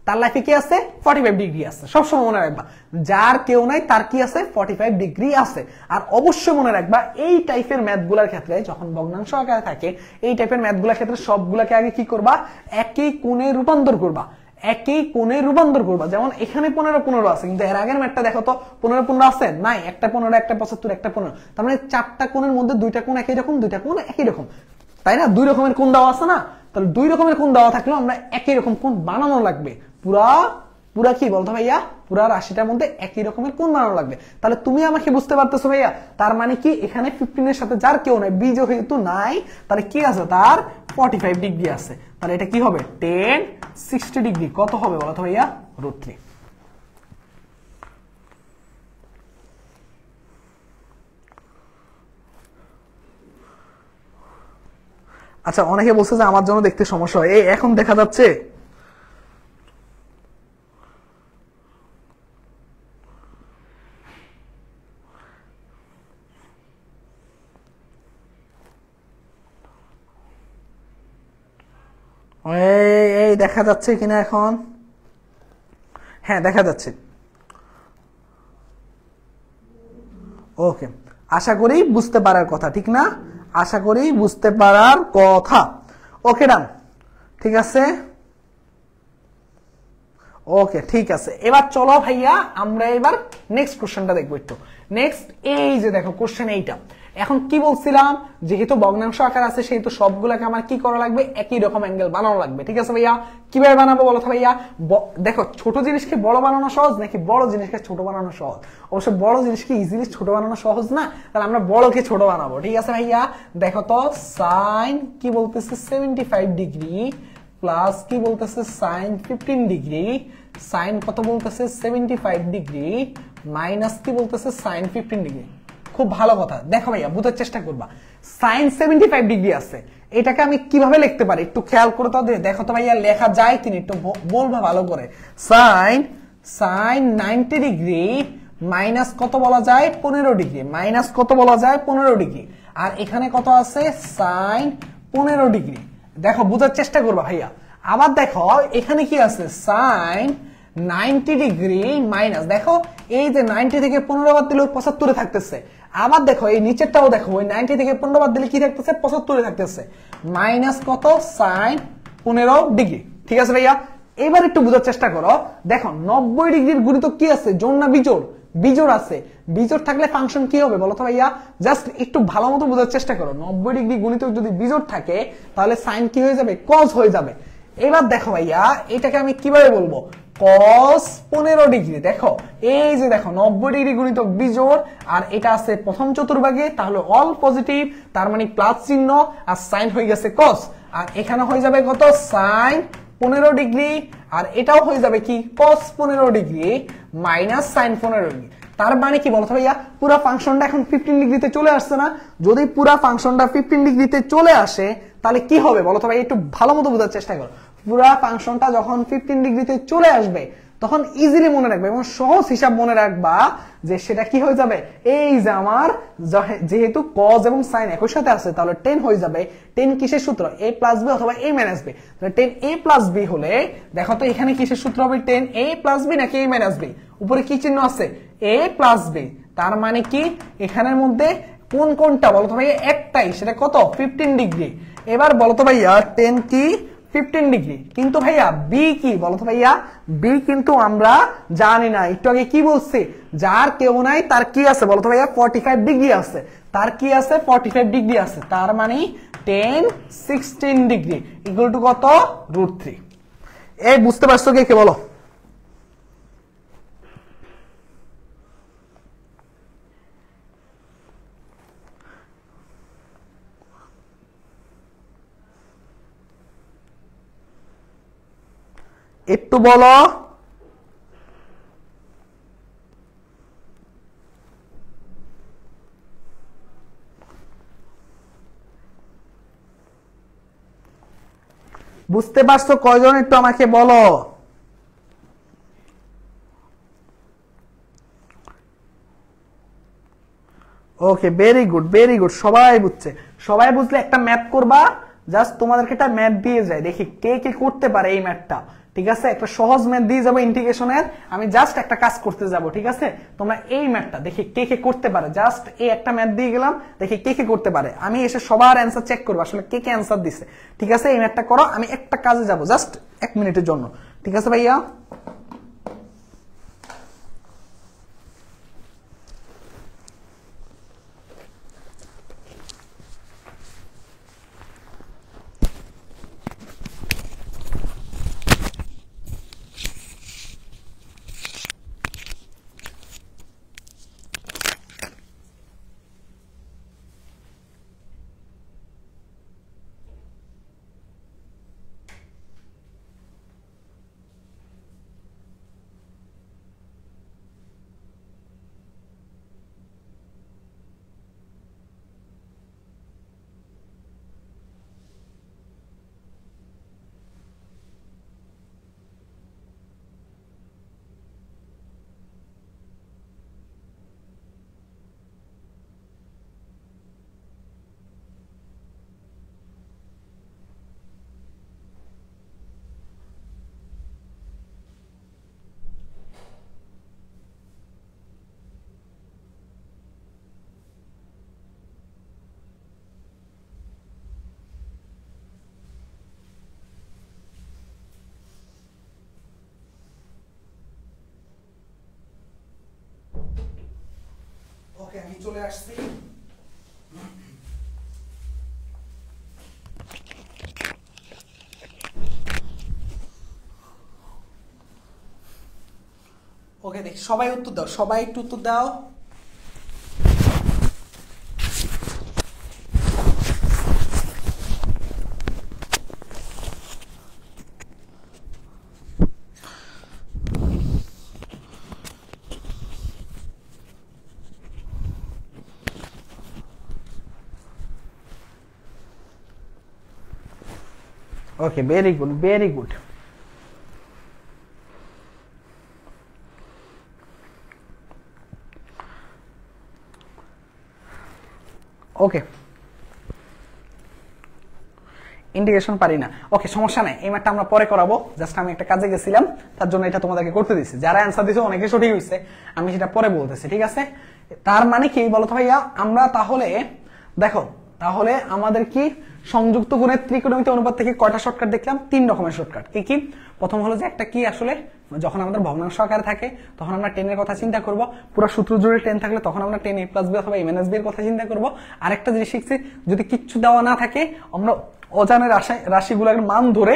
তার লাইফে কি আছে? 45 ডিগ্রি আছে। সবসময় মনে রাখবা, যার কেউ নাই তার কি আছে? 45 ডিগ্রি আছে। আর অবশ্যই মনে রাখবা এই টাইপের ম্যাথগুলোর ক্ষেত্রে যখন ভগ্নাংশ আকারে থাকে, এই টাইপের ম্যাথগুলোর ক্ষেত্রে সবগুলোকে আগে কি করবা? একই কোণে রূপান্তর করবা, একই কোণে রূপান্তর করবা। যেমন এখানে 15 আছে, কিন্তু এর আগের ম্যাথটা দেখো তো 15 আছে নাই, একটা 15, একটা 75, একটা 15। তার মানে চারটা কোণের মধ্যে দুইটা কোণ একই রকম, দুইটা কোণ একই রকম, তাই না? দুই রকমের কোণ দেওয়া আছে না? তাহলে দুই রকমের কোণ দেওয়া থাকলেও আমরা একই রকম কোণ বানানো লাগবে। পুরা কি বলতো ভাইয়া? পুরা রাশিটার মধ্যে একই রকমের কোণ বানানো লাগবে। তাহলে তুমি আমাকে বুঝতে পারতেছো ভাইয়া? তার মানে কি এখানে 15 এর সাথে যার কেউ নাই, বি যেহেতু নাই, তাহলে কি আছে? তার 45 ডিগ্রি আছে। তাহলে এটা কি হবে? tan 60 ডিগ্রি কত হবে বলো তো ভাইয়া? √3। আচ্ছা, অনেকে বলছে যে আমার জন্য দেখতে সমস্যা হয়। এই এখন দেখা যাচ্ছে? এই দেখা যাচ্ছে কিনা এখন? হ্যাঁ, দেখা যাচ্ছে। ওকে, আশা করি বুঝতে পারার কথা, ঠিক না? আশা করি বুঝতে পারার কথা। ওকে, ডান। ঠিক আছে, ওকে, ঠিক আছে। এবার চলো ভাইয়া আমরা এবার নেক্সট কোশ্চেনটা দেখবো একটু। নেক্সট এই যে দেখো কোশ্চেন এইটা। এখন কি বলছিলাম? যেহেতু ভগ্নাংশ আকার আছে সেহেতু সবগুলোকে আমার কি করা লাগবে? একই রকম অ্যাঙ্গেল বানানো লাগবে। ঠিক আছে ভাইয়া, কিভাবে বানাবো বলো তো ভাইয়া? দেখো, ছোট জিনিসকে বড় বানানো সহজ নাকি বড় জিনিসকে ছোট বানানো সহজ? অবশ্য বড় জিনিসকে ইজিলি ছোট বানানো সহজ না, তাহলে আমরা বড়কে ছোট বানাবো। ঠিক আছে ভাইয়া, দেখো তো সাইন কি বলতেছে 75 ডিগ্রি প্লাস কি বলতেছে সাইন 15 ডিগ্রি, সাইন কত বলতেছে 75 ডিগ্রি মাইনাস কি বলতেছে সাইন 15 ডিগ্রি। খুব ভালো কথা। দেখো ভাইয়া, বুঝার চেষ্টা করবা। সাইন 75 ডিগ্রি আছে, এটাকে আমি কিভাবে লিখতে পারি একটু খেয়াল করে তো দেখো তো ভাইয়া, লেখা যায় কিনা একটু বলবা ভালো করে। সাইন 90 ডিগ্রি মাইনাস কত বলা যায়? 15 ডিগ্রি। মাইনাস কত বলা যায়? 15 ডিগ্রি। আর এখানে কত আছে? Sine 15 degree. দেখো, বুঝার চেষ্টা করবা ভাইয়া। আবার দেখো এখানে কি আছে? সাইন 90 ডিগ্রি মাইনাস, দেখো এই যে 90 থেকে 15 বাদ দিলে 75 থাকতেছে। আবার দেখো এই নিচেরটাও দেখো, ওই 90 থেকে 15 বাদ দিলে কি থাকতেছে? 75 থাকতেছে। মাইনাস কত? Sine 15 degree. ঠিক আছে ভাইয়া, এবার একটু বোঝার চেষ্টা করো, দেখো 90 ডিগ্রির গুণিতক কি আছে, জোড় না বিজোড়? বিজোড় আছে। বিজোড় থাকলে ফাংশন কি হবে বলো তো ভাইয়া? জাস্ট একটু ভালো মতো বোঝার চেষ্টা করো, 90 ডিগ্রি গুণিতক যদি বিজোড় থাকে তাহলে সাইন কি হয়ে যাবে, কজ হয়ে যাবে। এবার দেখো ভাইয়া এটাকে আমি কিভাবে বলবো, cos 15 ডিগ্রি। দেখো এই যে দেখো 90 ডিগ্রি গুণিতক বিজোড়, আর এটা আছে প্রথম চতুর্ভাগে, তাহলে অল পজিটিভ, তার মানে প্লাস চিহ্ন, আর সাইন হয়ে গেছে cos, আর এখানে হয়ে যাবে কত, সাইন 15 ডিগ্রি, আর এটাও হয়ে যাবে কি cos 15 degree minus sine 15 degree. তার মানে কি বলতো ভাইয়া, পুরো ফাংশনটা এখন 15 ডিগ্রিতে চলে আসছে না? যদি পুরো ফাংশনটা 15 ডিগ্রিতে চলে আসে তাহলে কি হবে বলতো ভাই, একটু ভালো মতো বোঝার চেষ্টা করো। পুরো ফাংশনটা যখন 15 ডিগ্রিতে চলে আসবে তখন ইজিলি মনে রাখবে এবং সহজ হিসাব মনে রাখবা যে সেটা কি হয়ে যাবে, এই যে আমার যেহেতু cos এবং sin একই সাথে আছে তাহলে 10 হয়ে যাবে। 10 কিসের সূত্র, a প্লাস b অথবা a মাইনাস b। তাহলে 10a প্লাস b হলে দেখো তো এখানে কিসের সূত্র হবে, 10a প্লাস b নাকি a মাইনাস b? উপরে কি চিহ্ন আছে, a প্লাস b। তার মানে কি এখানের মধ্যে কোন কোনটা বলতো ভাইয়া, একটাই, সেটা কত, 15 ডিগ্রি। এবার বলতো ভাইয়া 10 কি 15 ডিগ্রি, কিন্তু ভাইয়া বি কি বলতো ভাইয়া, বি কিন্তু আমরা জানি না। একটু আগে কি বলছি, যার কেউ নাই তার কি আছে বলতো ভাইয়া, 45 ডিগ্রি আছে। তার কি আছে, 45 ডিগ্রি আছে। তার মানে 10 16 ডিগ্রি ইকুয়াল টু কত, √3। এই বুঝতে পারছো কে বলো? একটু বলো। বুঝতে পারছো কয়জন, একটু আমাকে বলো। ওকে, ভেরি গুড ভেরি গুড, সবাই বুঝছে। সবাই বুঝলে একটা ম্যাথ করবা, জাস্ট তোমাদেরকে একটা ম্যাথ দিয়ে যায়, দেখি কে কে করতে পারে এই ম্যাথটা। ঠিক আছে, একটা সহজ ম্যাথ দিয়ে যাবো ইন্টিগ্রেশনের, আমি জাস্ট একটা কাজ করতে যাব। ঠিক আছে, তোমরা এই ম্যাথটা দেখি কে কে করতে পারে, জাস্ট এই একটা ম্যাথ দিয়ে গেলাম, দেখি কে কে করতে পারে। আমি এসে সবার অ্যান্সার চেক করবো আসলে কে কে অ্যান্সার দিছে। ঠিক আছে, এই ম্যাথটা করো, আমি একটা কাজে যাব জাস্ট 1 মিনিটের জন্য। ঠিক আছে ভাইয়া? ওকে, আমি চলে আসছি। ওকে, দেখ সবাই উত্তর দাও, সবাই একটু উত্তর দাও। ওকে, ভেরি গুড ভেরি গুড। ওকে, ইন্টিগ্রেশন পারি না, ওকে সমস্যা নাই, এই ম্যাথটা আমরা পরে করাবো। জাস্ট আমি একটা কাজে গেছিলাম, তার জন্য এটা তোমাদেরকে করতে দিছি। যারা অ্যান্সার দিছে অনেকে সঠিক হয়েছে, আমি সেটা পরে বলতেছি। ঠিক আছে, তার মানে কি বলতো ভাইয়া, আমরা তাহলে দেখো তাহলে আমাদের কি সংযুক্ত গুণের ত্রিকোণমিতি অনুপাত থেকে কয়টা শর্টকাট দেখলাম? 3 রকমের শর্টকাট। কি কি? প্রথম হলো যে একটা কি আসলে যখন আমাদের ভগ্নাংশ আকারে থাকে তখন আমরা 10 এর কথা চিন্তা করব, পুরো সূত্র জুড়ে 10 থাকলে তখন আমরা 10a + b অথবা m - b এর কথা চিন্তা করব। আরেকটা জিনিস শিখছি, যদি কিচ্ছু দেওয়া না থাকে আমরা অজানা রাশিগুলোর মান ধরে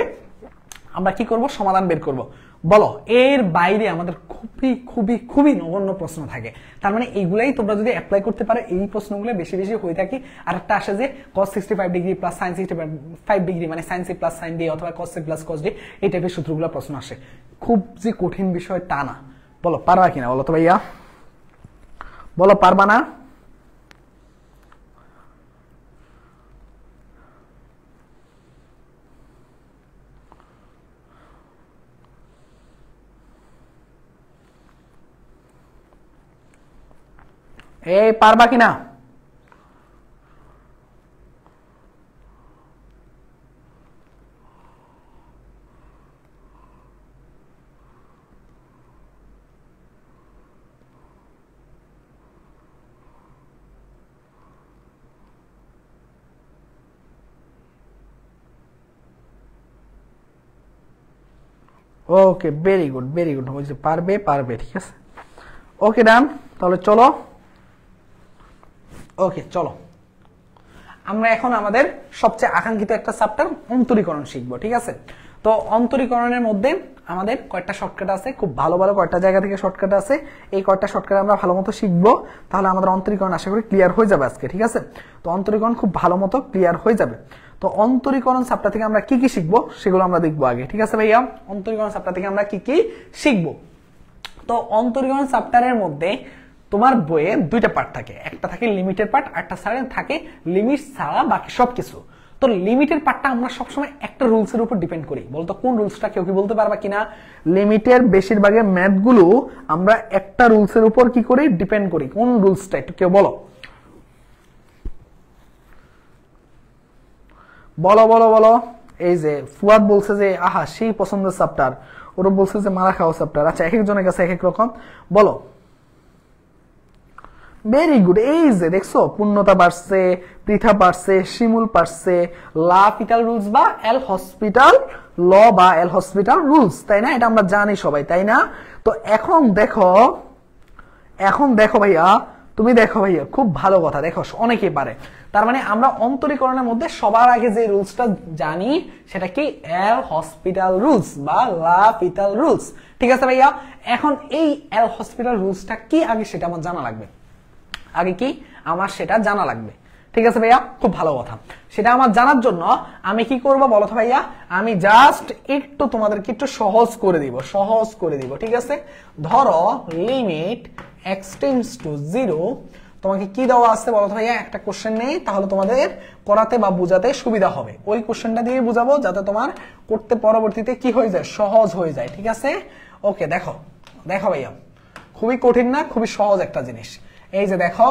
আমরা কি করব? সমাধান বের করব। বলো, এর বাইরে আমাদের খুবই খুবই খুবই নগণ্য প্রশ্ন থাকে। তার মানে এইগুলাই তোমরা যদি অ্যাপ্লাই করতে পারো, এই প্রশ্নগুলো বেশি বেশি হয়ে থাকে। আর একটা আসে যে cos 65 degree plus sin 65 degree মানে sin c plus sin d অথবা cos c plus cos d, এই টাইপের সূত্রগুলো প্রশ্ন আসে। খুব যে কঠিন বিষয় তা না। বলো পারবা কিনা? বলো তো ভাইয়া, বলো পারবা না? এই পারবা কিনা? ওকে, ভেরি গুড ভেরি গুড, পারবে পারবে, ঠিক আছে। ওকে ডান, তাহলে চলো। ওকে চলো, আমরা এখন আমাদের সবচেয়ে আকাঙ্ক্ষিত একটা চ্যাপ্টার অন্তরীকরণ শিখবো, ঠিক আছে। তো অন্তরীকরণের মধ্যে আমাদের কয়েকটা শর্টকাট আছে, খুব ভালো ভালো কয়েকটা জায়গা থেকে শর্টকাট আছে। এই কয়েকটা শর্টকাট আমরা ভালো মতো শিখবো, তাহলে আমাদের অন্তরীকরণ আশা করি ক্লিয়ার হয়ে যাবে আজকে, ঠিক আছে। তো অন্তরীকরণ খুব ভালো মতো ক্লিয়ার হয়ে যাবে। তো অন্তরীকরণ চ্যাপ্টার থেকে আমরা কি কি শিখবো সেগুলো আমরা দেখবো আগে, ঠিক আছে ভাইয়া। অন্তরীকরণ চ্যাপ্টার থেকে আমরা কি কি শিখবো? তো অন্তরীকরণ চ্যাপ্টারের মধ্যে তোমার বইয়ে দুইটা পার্ট থাকে, একটা থাকে লিমিটের পার্ট, একটা থাকে লিমিট ছাড়া বাকি সবকিছু। তো লিমিটের পার্টটা আমরা সবসময় একটা রুলসের উপর ডিপেন্ড করি। বলতো কোন রুলসটা, কেউ কি বলতে পারবা কিনা? লিমিটের বেশিরভাগের ম্যাথগুলো আমরা একটা রুলসের উপর কি করি? ডিপেন্ড করি। কোন রুলসটা একটু কেউ বলো, বলো বলো বলো। এই যে ফুয়াদ বলছে যে আহা সেই পছন্দের চ্যাপ্টার, ওরা বলছে যে মারা খাওয়া চ্যাপ্টার। আচ্ছা, এক একজনের কাছে এক এক রকম। বলো, ভেরি গুড। এই যে দেখছো, পূর্ণতা পারছে, পৃথা পারছে, শিমুল পারছে, লা পিটাল রুলস বা এল হসপিটাল ল বা এল হসপিটাল রুলস, তাই না? এটা আমরা জানি সবাই, তাই না? তো এখন দেখো, এখন দেখো ভাইয়া, তুমি দেখো ভাইয়া, খুব ভালো কথা, দেখো অনেকেই পারে। তার মানে আমরা অন্তরীকরণের মধ্যে সবার আগে যে রুলসটা জানি সেটা কি? এল হসপিটাল রুলস বা লা পিটাল রুলস, ঠিক আছে ভাইয়া। এখন এই এল হসপিটাল রুলসটা কি আগে সেটা আমার জানা লাগবে। আগে কি আমার সেটা জানা লাগবে, ঠিক আছে ভাইয়া। খুব ভালো কথা। সেটা আমার জানার জন্য আমি কি করব বলো তো ভাইয়া? আমি জাস্ট একটু তোমাদেরকে একটু সহজ করে দিব, সহজ করে দিব, ঠিক আছে। ধরো লিমিট x টেন্ডস টু 0, তোমাকে কি দেওয়া আছে বলো তো ভাইয়া? একটা কোশ্চেন নেই, তাহলে তোমাদের করাতে বা বোঝাতে সুবিধা হবে। ওই কোশ্চেনটা দিয়ে বুঝাবো যাতে তোমার করতে পরবর্তীতে কি হয়ে যায়? সহজ হয়ে যায়, ঠিক আছে। ওকে দেখো, দেখো ভাইয়া, খুবই কঠিন না, খুবই সহজ একটা জিনিস। এই যে দেখো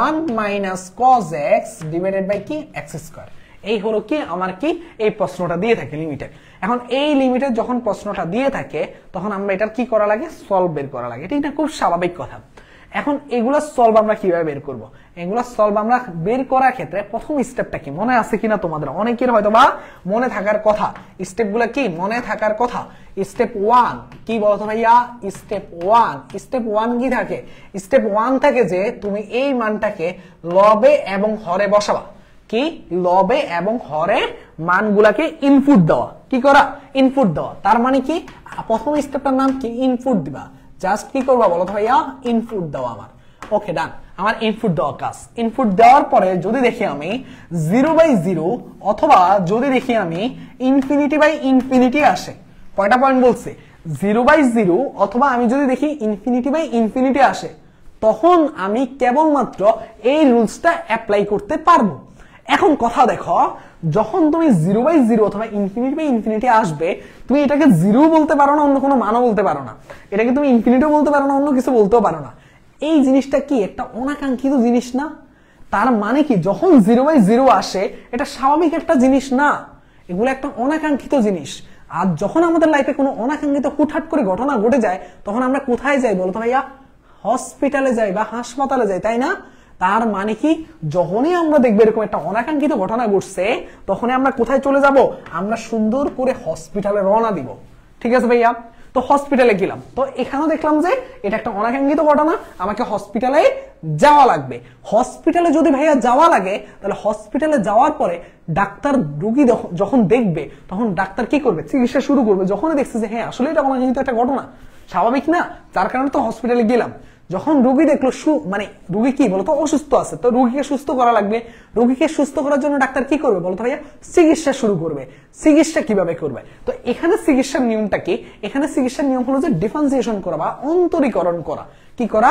1 minus cos x divided by কি? x square. এই হলো কি আমার কি এই প্রশ্নটা দিয়ে থাকে লিমিটেড। এখন এই লিমিটেড যখন প্রশ্নটা দিয়ে থাকে তখন আমরা এটার কি করা লাগে? সলভ বের করা লাগে। এটা খুব স্বাভাবিক কথা। এখন এগুলা সলভ আমরা কিভাবে বের করব? এগুলা সলভ আমরা বের করার ক্ষেত্রে প্রথম স্টেপটা কি মনে আছে কিনা তোমাদের? অনেকের হয়তো বা মনে থাকার কথা। স্টেপগুলো কি মনে থাকার কথা? স্টেপ 1 কি বলতো ভাইয়া? স্টেপ 1, স্টেপ 1 কি থাকে? স্টেপ 1 থাকে যে তুমি এই মানটাকে লবে এবং হরে বসাবা। কি? লবে এবং হরে মানগুলাকে ইনপুট দেওয়া। কি করা? ইনপুট দেওয়া। তার মানে কি প্রথম স্টেপটার নাম কি? ইনপুট দিবা। জাস্ট কি করবা বলো তো ভাইয়া? ইনপুট দেওয়া আমার। ওকে ডান, আমার ইনপুট দেওয়া কাজ। ইনপুট দেওয়ার পরে যদি দেখি আমি 0/0 অথবা যদি দেখি আমি ইনফিনিটি আসে, কয়টা পয়েন্ট বলছে? 0/0 অথবা আমি যদি দেখি ইনফিনিটি আসে, তখন আমি কেবলমাত্র এই রুলসটা অ্যাপ্লাই করতে পারবো। এখন কথা দেখো, যখন তুমি 0/0 অথবা ইনফিনিটি আসবে, তুমি এটাকে 0 বলতে পারো না, অন্য কোনো মানও বলতে পারো না। এটাকে তুমি ইনফিনিটিও বলতে পারো না, অন্য কিছু বলতেও পারো না। এই জিনিসটা কি একটা অনাকাঙ্ক্ষিত জিনিস না? তার মানে কি যখন 0/0 আসে এটা স্বাভাবিক একটা জিনিস না, এগুলো একটা অনাকাঙ্ক্ষিত জিনিস। আর যখন আমাদের লাইফে কোনো অনাকাঙ্ক্ষিত হুটহাট করে ঘটনা ঘটে যায়, তখন আমরা কোথায় যাই বলতো ভাইয়া? হসপিটালে যাই বা হাসপাতালে যাই, তাই না? তার মানে কি যখনই আমরা দেখবো এরকম একটা অনাকাঙ্ক্ষিত ঘটনা ঘটছে তখনই আমরা কোথায় চলে যাব, আমরা সুন্দর করে হসপিটালে রওনা দিব। ঠিক আছে ভাইয়া, তো হসপিটালে গেলাম, তো এখানেও দেখলাম যে এটা একটা অনাকাঙ্ক্ষিত ঘটনা, আমাকে হসপিটালে যাওয়া লাগবে। হসপিটালে যদি ভাইয়া যাওয়া লাগে তাহলে হসপিটালে যাওয়ার পরে ডাক্তার রোগী যখন দেখবে তখন ডাক্তার কি করবে, চিকিৎসা শুরু করবে। যখনই দেখছে যে হ্যাঁ আসলে এটা অনাকাঙ্ক্ষিত একটা ঘটনা, স্বাভাবিক না, যার কারণে তো হসপিটালে গেলাম। যখন রোগী দেখলো মানে রোগী কি বলতো অসুস্থ আছে, তো রোগীকে সুস্থ করা লাগবে। রোগীকে সুস্থ করার জন্য ডাক্তার কি করবে বলতো ভাইয়া, চিকিৎসা শুরু করবে। চিকিৎসা কিভাবে করবে, তো এখানে চিকিৎসার নিয়মটা কি, এখানে চিকিৎসার নিয়ম হলো যে ডিফারেন্সিয়েশন করা বা অন্তরীকরণ করা। কি করা,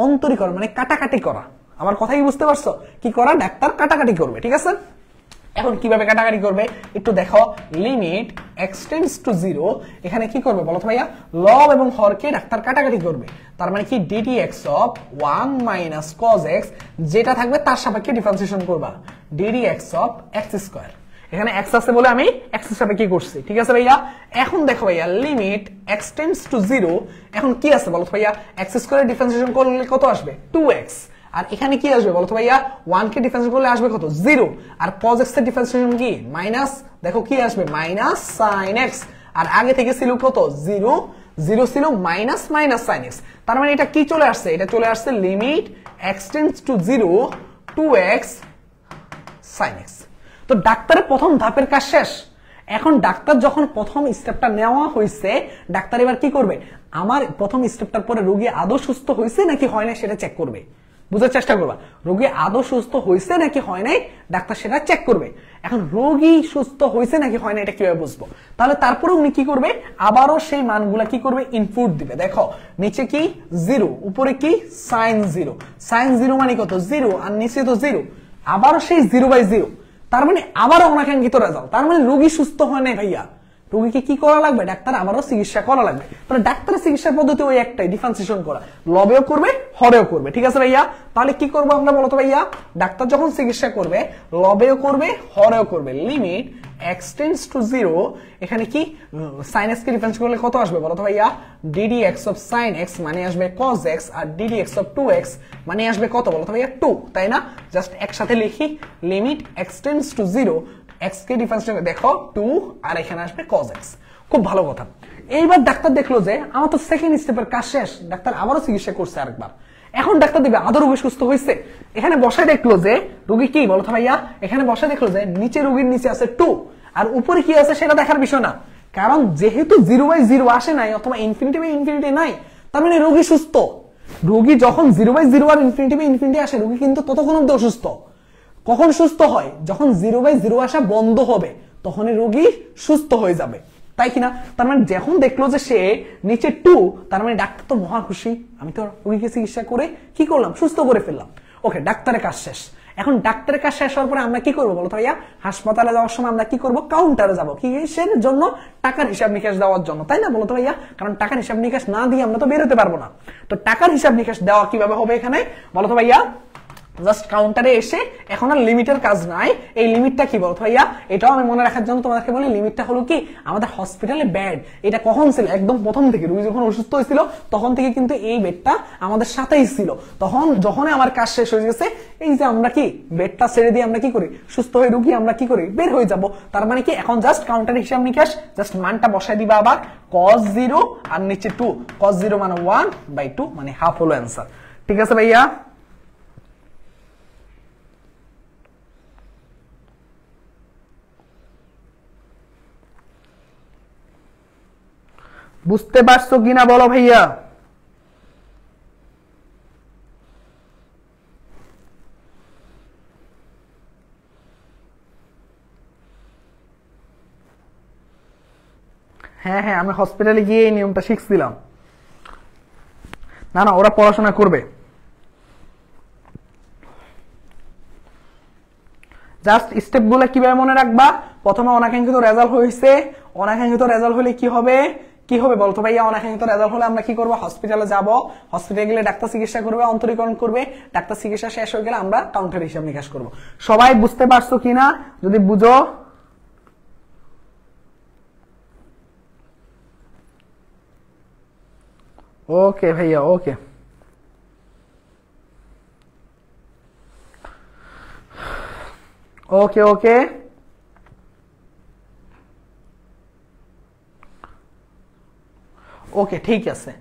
অন্তরীকরণ মানে কাটাকাটি করা। আমার কথা কি বুঝতে পারছো, কি করা, ডাক্তার কাটাকাটি করবে। ঠিক আছে, এখন কিভাবে কাটাকাটি করবে একটু দেখো, লিমিট এক্সটেন্ডস টু 0, এখানে কি করবে বলো তো ভাইয়া, লব এবং হরকে ডাক্তার কাটাকাটি করবে। তার মানে কি ddx of 1 minus cos x যেটা থাকবে তার সাপেক্ষে ডিফারেন্সিয়েশন করবা, ddx অফ x স্কয়ার। এখানে x আছে বলে আমি x এর সাপেক্ষে করছি। ঠিক আছে ভাইয়া, এখন দেখো ভাইয়া লিমিট এক্সটেন্ডস টু 0, এখন কি আছে বলো তো ভাইয়া, x স্কয়ারের ডিফারেন্সিয়েশন করলে কত আসবে 2x, আর এখানে কি আসবে বলতো ভাইয়া 1 কে ডিফারেন্সিয়েট করলে আসবে কত 0, আর cos x এর ডিফারেন্সিয়েশন কি মাইনাস, দেখো কি আসবে মাইনাস sin x, আর আগে থেকে ছিল কত 0, 0 ছিল মাইনাস মাইনাস sin x। তার মানে এটা কি চলে আসছে, এটা চলে আসছে limit x tends to 0 2x sin x। তো ডাক্তারের প্রথম ধাপের কাজ শেষ। এখন ডাক্তার যখন প্রথম স্টেপটা নেওয়া হয়েছে, ডাক্তার এবার কি করবে, আমার প্রথম স্টেপটার পরে রোগী আদৌ সুস্থ হয়েছে নাকি হয় না সেটা চেক করবে। বুঝার চেষ্টা করবা, রোগী আদৌ সুস্থ হয়েছে নাকি হয় নাই ডাক্তার সেটা চেক করবে। এখন রোগী সুস্থ হয়েছে নাকি হয় না এটা কিভাবে বুঝবো, তাহলে তারপরে উনি কি করবে, আবারও সেই মানগুলা কি করবে ইনপুট দিবে। দেখো নিচে কি 0, উপরে কি sin 0, sin 0 মানে কত 0, আর নিচে তো 0, আবারও সেই 0/0, তার মানে আবারও অনাকাঙ্ক্ষিত রেজাল্ট। তার মানে রোগী সুস্থ হয় নাই ভাইয়া, রোগীকে কি করা লাগবে, ডাক্তার আবারও চিকিৎসা করা লাগবে। তাহলে ডাক্তারের চিকিৎসার পদ্ধতি ওই একটাই, ডিফারেন্সিয়েশন করা, লবেও করবে হরেও করবে। ঠিক আছে ভাইয়া, তাহলে কি করবো আমরা বলতো ভাইয়া, ডাক্তার যখন চিকিৎসা করবে লবেও করবে হরেও করবে। লিমিট এক্সটেন্ডস টু 0, এখানে কি sin x কে ডিফারেন্স করলে কত আসবে বলতো ভাইয়া, ddx অফ sin x মানে আসবে cos x, আর ddx অফ 2x মানে আসবে কত বলতো ভাইয়া 2, তাই না? জাস্ট একসাথে লিখি, limit x tends to 0, x K difference দেখো 2, আর এখানে আসবে cos x। খুব ভালো কথা। এইবার ডাক্তার দেখলো যে আমার তো সেকেন্ড স্টেপের কাজ শেষ, ডাক্তার আবারও চিকিৎসা করছে আরেকবার। এখন ডাক্তার দেখবে আদৌ রোগী সুস্থ হয়েছে, এখানে বসায় দেখলো যে রোগী কি বলতো ভাইয়া, এখানে বসায় দেখলো যে নিচে রোগীর নিচে আছে 2, আর উপরে কি আছে সেটা দেখার বিষয় না, কারণ যেহেতু 0/0 আসে নাই অথবা ইনফিনিটি নাই, তার মানে রোগী সুস্থ। রোগী যখন 0/0 আর ইনফিনিটি আসে, রোগী কিন্তু ততক্ষণ অবধি অসুস্থ। কখন সুস্থ হয়, যখন 0/0 আসা বন্ধ হবে তখনই রোগী সুস্থ হয়ে যাবে, তাই কিনা? তার মানে যখন দেখলো যে সে নিচে 2, তার মানে ডাক্তার তো মহা খুশি, আমি তো রোগীকে চিকিৎসা করে কি করলাম, সুস্থ করে ফেললাম। ওকে, ডাক্তারের কাজ শেষ। এখন ডাক্তারের কাজ শেষ হওয়ার পরে আমরা কি করবো বলতো ভাইয়া, হাসপাতালে যাওয়ার সময় আমরা কি করবো, কাউন্টারে যাবো, কি এর জন্য, টাকার হিসাব নিকাশ দেওয়ার জন্য, তাই না বলতো ভাইয়া? কারণ টাকার হিসাব নিকাশ না দিয়ে আমরা তো বেরোতে পারবো না। তো টাকার হিসাব নিকাশ দেওয়া কিভাবে হবে এখানে বলতো ভাইয়া, জাস্ট কাউন্টারে এসে, এখন আর লিমিটের কাজ নাই। এই লিমিটটা কি বলতো ভাইয়া, এটাও আমি মনে রাখার জন্য তোমাদেরকে বলি, লিমিটটা হলো কি আমাদের হসপিটালে বেড, এটা কখন ছিল, একদম প্রথম থেকে রোগী যখন অসুস্থ হয়েছিল তখন থেকে কিন্তু এই বেডটা আমাদের সাথেই ছিল। তখন যখন আমার কাজ শেষ হয়ে গেছে, এই যে আমরা কি বেডটা ছেড়ে দিয়ে আমরা কি করি, সুস্থ হয়ে রোগী আমরা কি করি, বের হয়ে যাব। তার মানে কি এখন জাস্ট কাউন্টারে হিসাব নিকাশ, জাস্ট মানটা বসাই দিবা আবার, cos 0 আর নিচে 2, cos 0 মানে 1/2 মানে হাফ হলো অ্যান্সার। ঠিক আছে ভাইয়া, বুঝতে পারছো কিনা বলো ভাইয়া? হ্যাঁ হ্যাঁ, আমি হসপিটালে গিয়ে এই নিয়মটা শিখছিলাম। না না, ওরা পড়াশোনা করবে। জাস্ট স্টেপ গুলা কিভাবে মনে রাখবা, প্রথমে অনাকাঙ্ক্ষিত রেজাল্ট হয়েছে, অনাকাঙ্ক্ষিত রেজাল্ট হলে কি হবে, কি হবে বলতো ভাইয়া, অনাকাঙ্ক্ষিত রেজাল্ট হলে আমরা কি করবো, হসপিটালে যাব, হসপিটালে গেলে ডাক্তার চিকিৎসা করবে, অন্তরীকরণ করবে, ডাক্তার চিকিৎসা শেষ হয়ে গেলে আমরা কাউন্টার হিসাব নিকাশ করবো। সবাই বুঝতে পারছো কিনা, যদি বুঝো ওকে ভাইয়া, ওকে। ওকে ওকে, ওকে ঠিক আছে।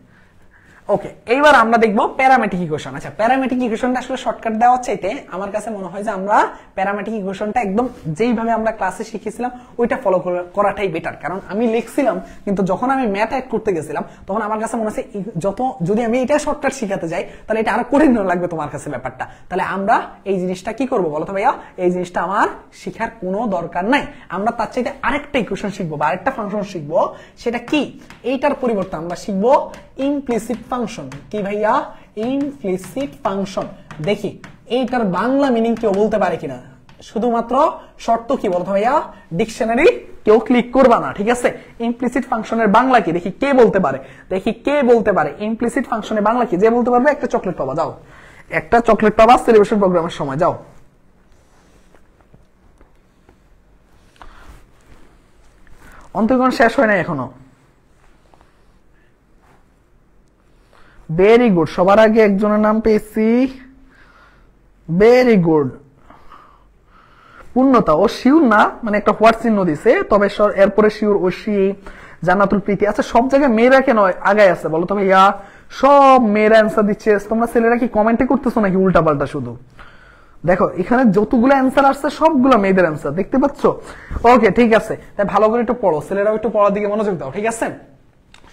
ওকে, এইবার আমরা দেখবো প্যারামেট্রিক ইকুয়েশন। আচ্ছা, প্যারামেট্রিক ইকুয়েশনটা আসলে শর্টকাট দেওয়ার চাইতে আমার কাছে মনে হয় যে আমরা প্যারামেট্রিক ইকুয়েশনটা একদম যেইভাবে আমরা ক্লাসে শিখেছিলাম ওইটা ফলো করাটাই বেটার। কারণ আমি লিখছিলাম, কিন্তু যখন আমি ম্যাথ অ্যাড করতে গেছিলাম তখন আমার কাছে মনে হচ্ছে যদি আমি এটা শর্টকাট শিখাতে যাই তাহলে এটা আরো কঠিন লাগবে তোমার কাছে ব্যাপারটা। তাহলে আমরা এই জিনিসটা কি করবো বলো তো ভাইয়া? এই জিনিসটা আমার শিখার কোনো দরকার নাই। আমরা তার চাইতে আরেকটা ইকুয়েশন শিখবো বা আরেকটা ফাংশন শিখবো। সেটা কি? এইটার পরিবর্তে আমরা শিখবো ইমপ্লিসিট ফাংশন। কি ভাইয়া? Implicit function. দেখি এইটার বাংলা মিনিং কেউ বলতে পারে কিনা। শুধুমাত্র শর্ত কি বলতো ভাইয়া? ডিকশনারি কেউ ক্লিক করবা না, ঠিক আছে? ইমপ্লিসিট ফাংশনের বাংলা কি দেখি কে বলতে পারে, দেখি কে বলতে পারে ইমপ্লিসিট ফাংশনের বাংলা কি। যে বলতে পারবে একটা চকলেট পাবা। যাও, একটা চকলেট পাবা সেলিব্রেশন প্রোগ্রামের সময়। যাও, অন্তর্গণ শেষ হয় না এখনো। ভেরি গুড, সবার আগে একজনের নাম পেয়েছি। ভেরি গুড, পূর্ণতা। ও শিউর না, মানে একটা হোয়াট চিহ্ন দিছে, তবে এরপরে শিউর, ঐশী, জান্নাতুল প্রীতি। আচ্ছা, সব জায়গায় মেয়েরা কেন আগায় আছে বলো তো ভাইয়া? সব মেয়েরা অ্যান্সার দিচ্ছে, তোমরা ছেলেরা কি কমেন্টে করতেছো নাকি উল্টা পাল্টা শুধু? দেখো এখানে যতগুলো অ্যান্সার আসছে সবগুলো মেয়েদের অ্যান্সার, দেখতে পাচ্ছ? ওকে ঠিক আছে, তাই ভালো করে একটু পড়ো, ছেলেরাও একটু পড়ার দিকে মনোযোগ দাও, ঠিক আছে?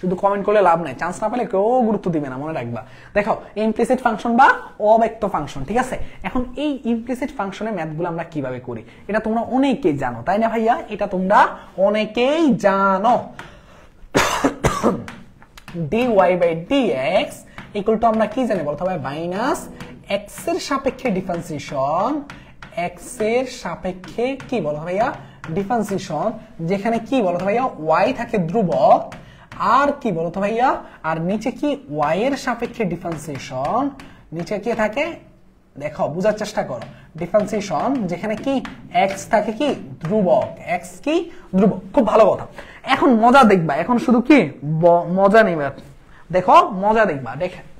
শুধু কমেন্ট করলে লাভ নাই, চান্স না পেলে কেউ গুরুত্ব দিবে না, মনে রাখবা। দেখো ইমপ্লিসিট ফাংশন বা অব্যক্ত ফাংশন, ঠিক আছে? এখন এই ইমপ্লিসিট ফাংশনের ম্যাথগুলো আমরা কিভাবে করি এটা তোমরা অনেকেই জানো, তাই না ভাইয়া? এটা তোমরা অনেকেই জানো। dy by dx equal to আমরা কি জানি বলতো ভাই? মাইনাস x এর সাপেক্ষে ডিফারেন্সিয়েশন, x এর সাপেক্ষে কি বলতো ভাইয়া? ডিফারেন্সিয়েশন, যেখানে কি বলতো ভাইয়া? y থাকে ধ্রুবক, আর কি বলতো ভাইয়া? আর নিচে কি y এর সাপেক্ষে ডিফারেন্সিয়েশন, নিচে কি থাকে দেখো, বোঝার চেষ্টা করো। ডিফারেন্সিয়েশন যেখানে কি x থাকে কি ধ্রুবক, x কি ধ্রুবক। খুব ভালো কথা। এখন মজা দেখবা, এখন শুধু কি মজা নেবে, দেখো মজা দেখবা,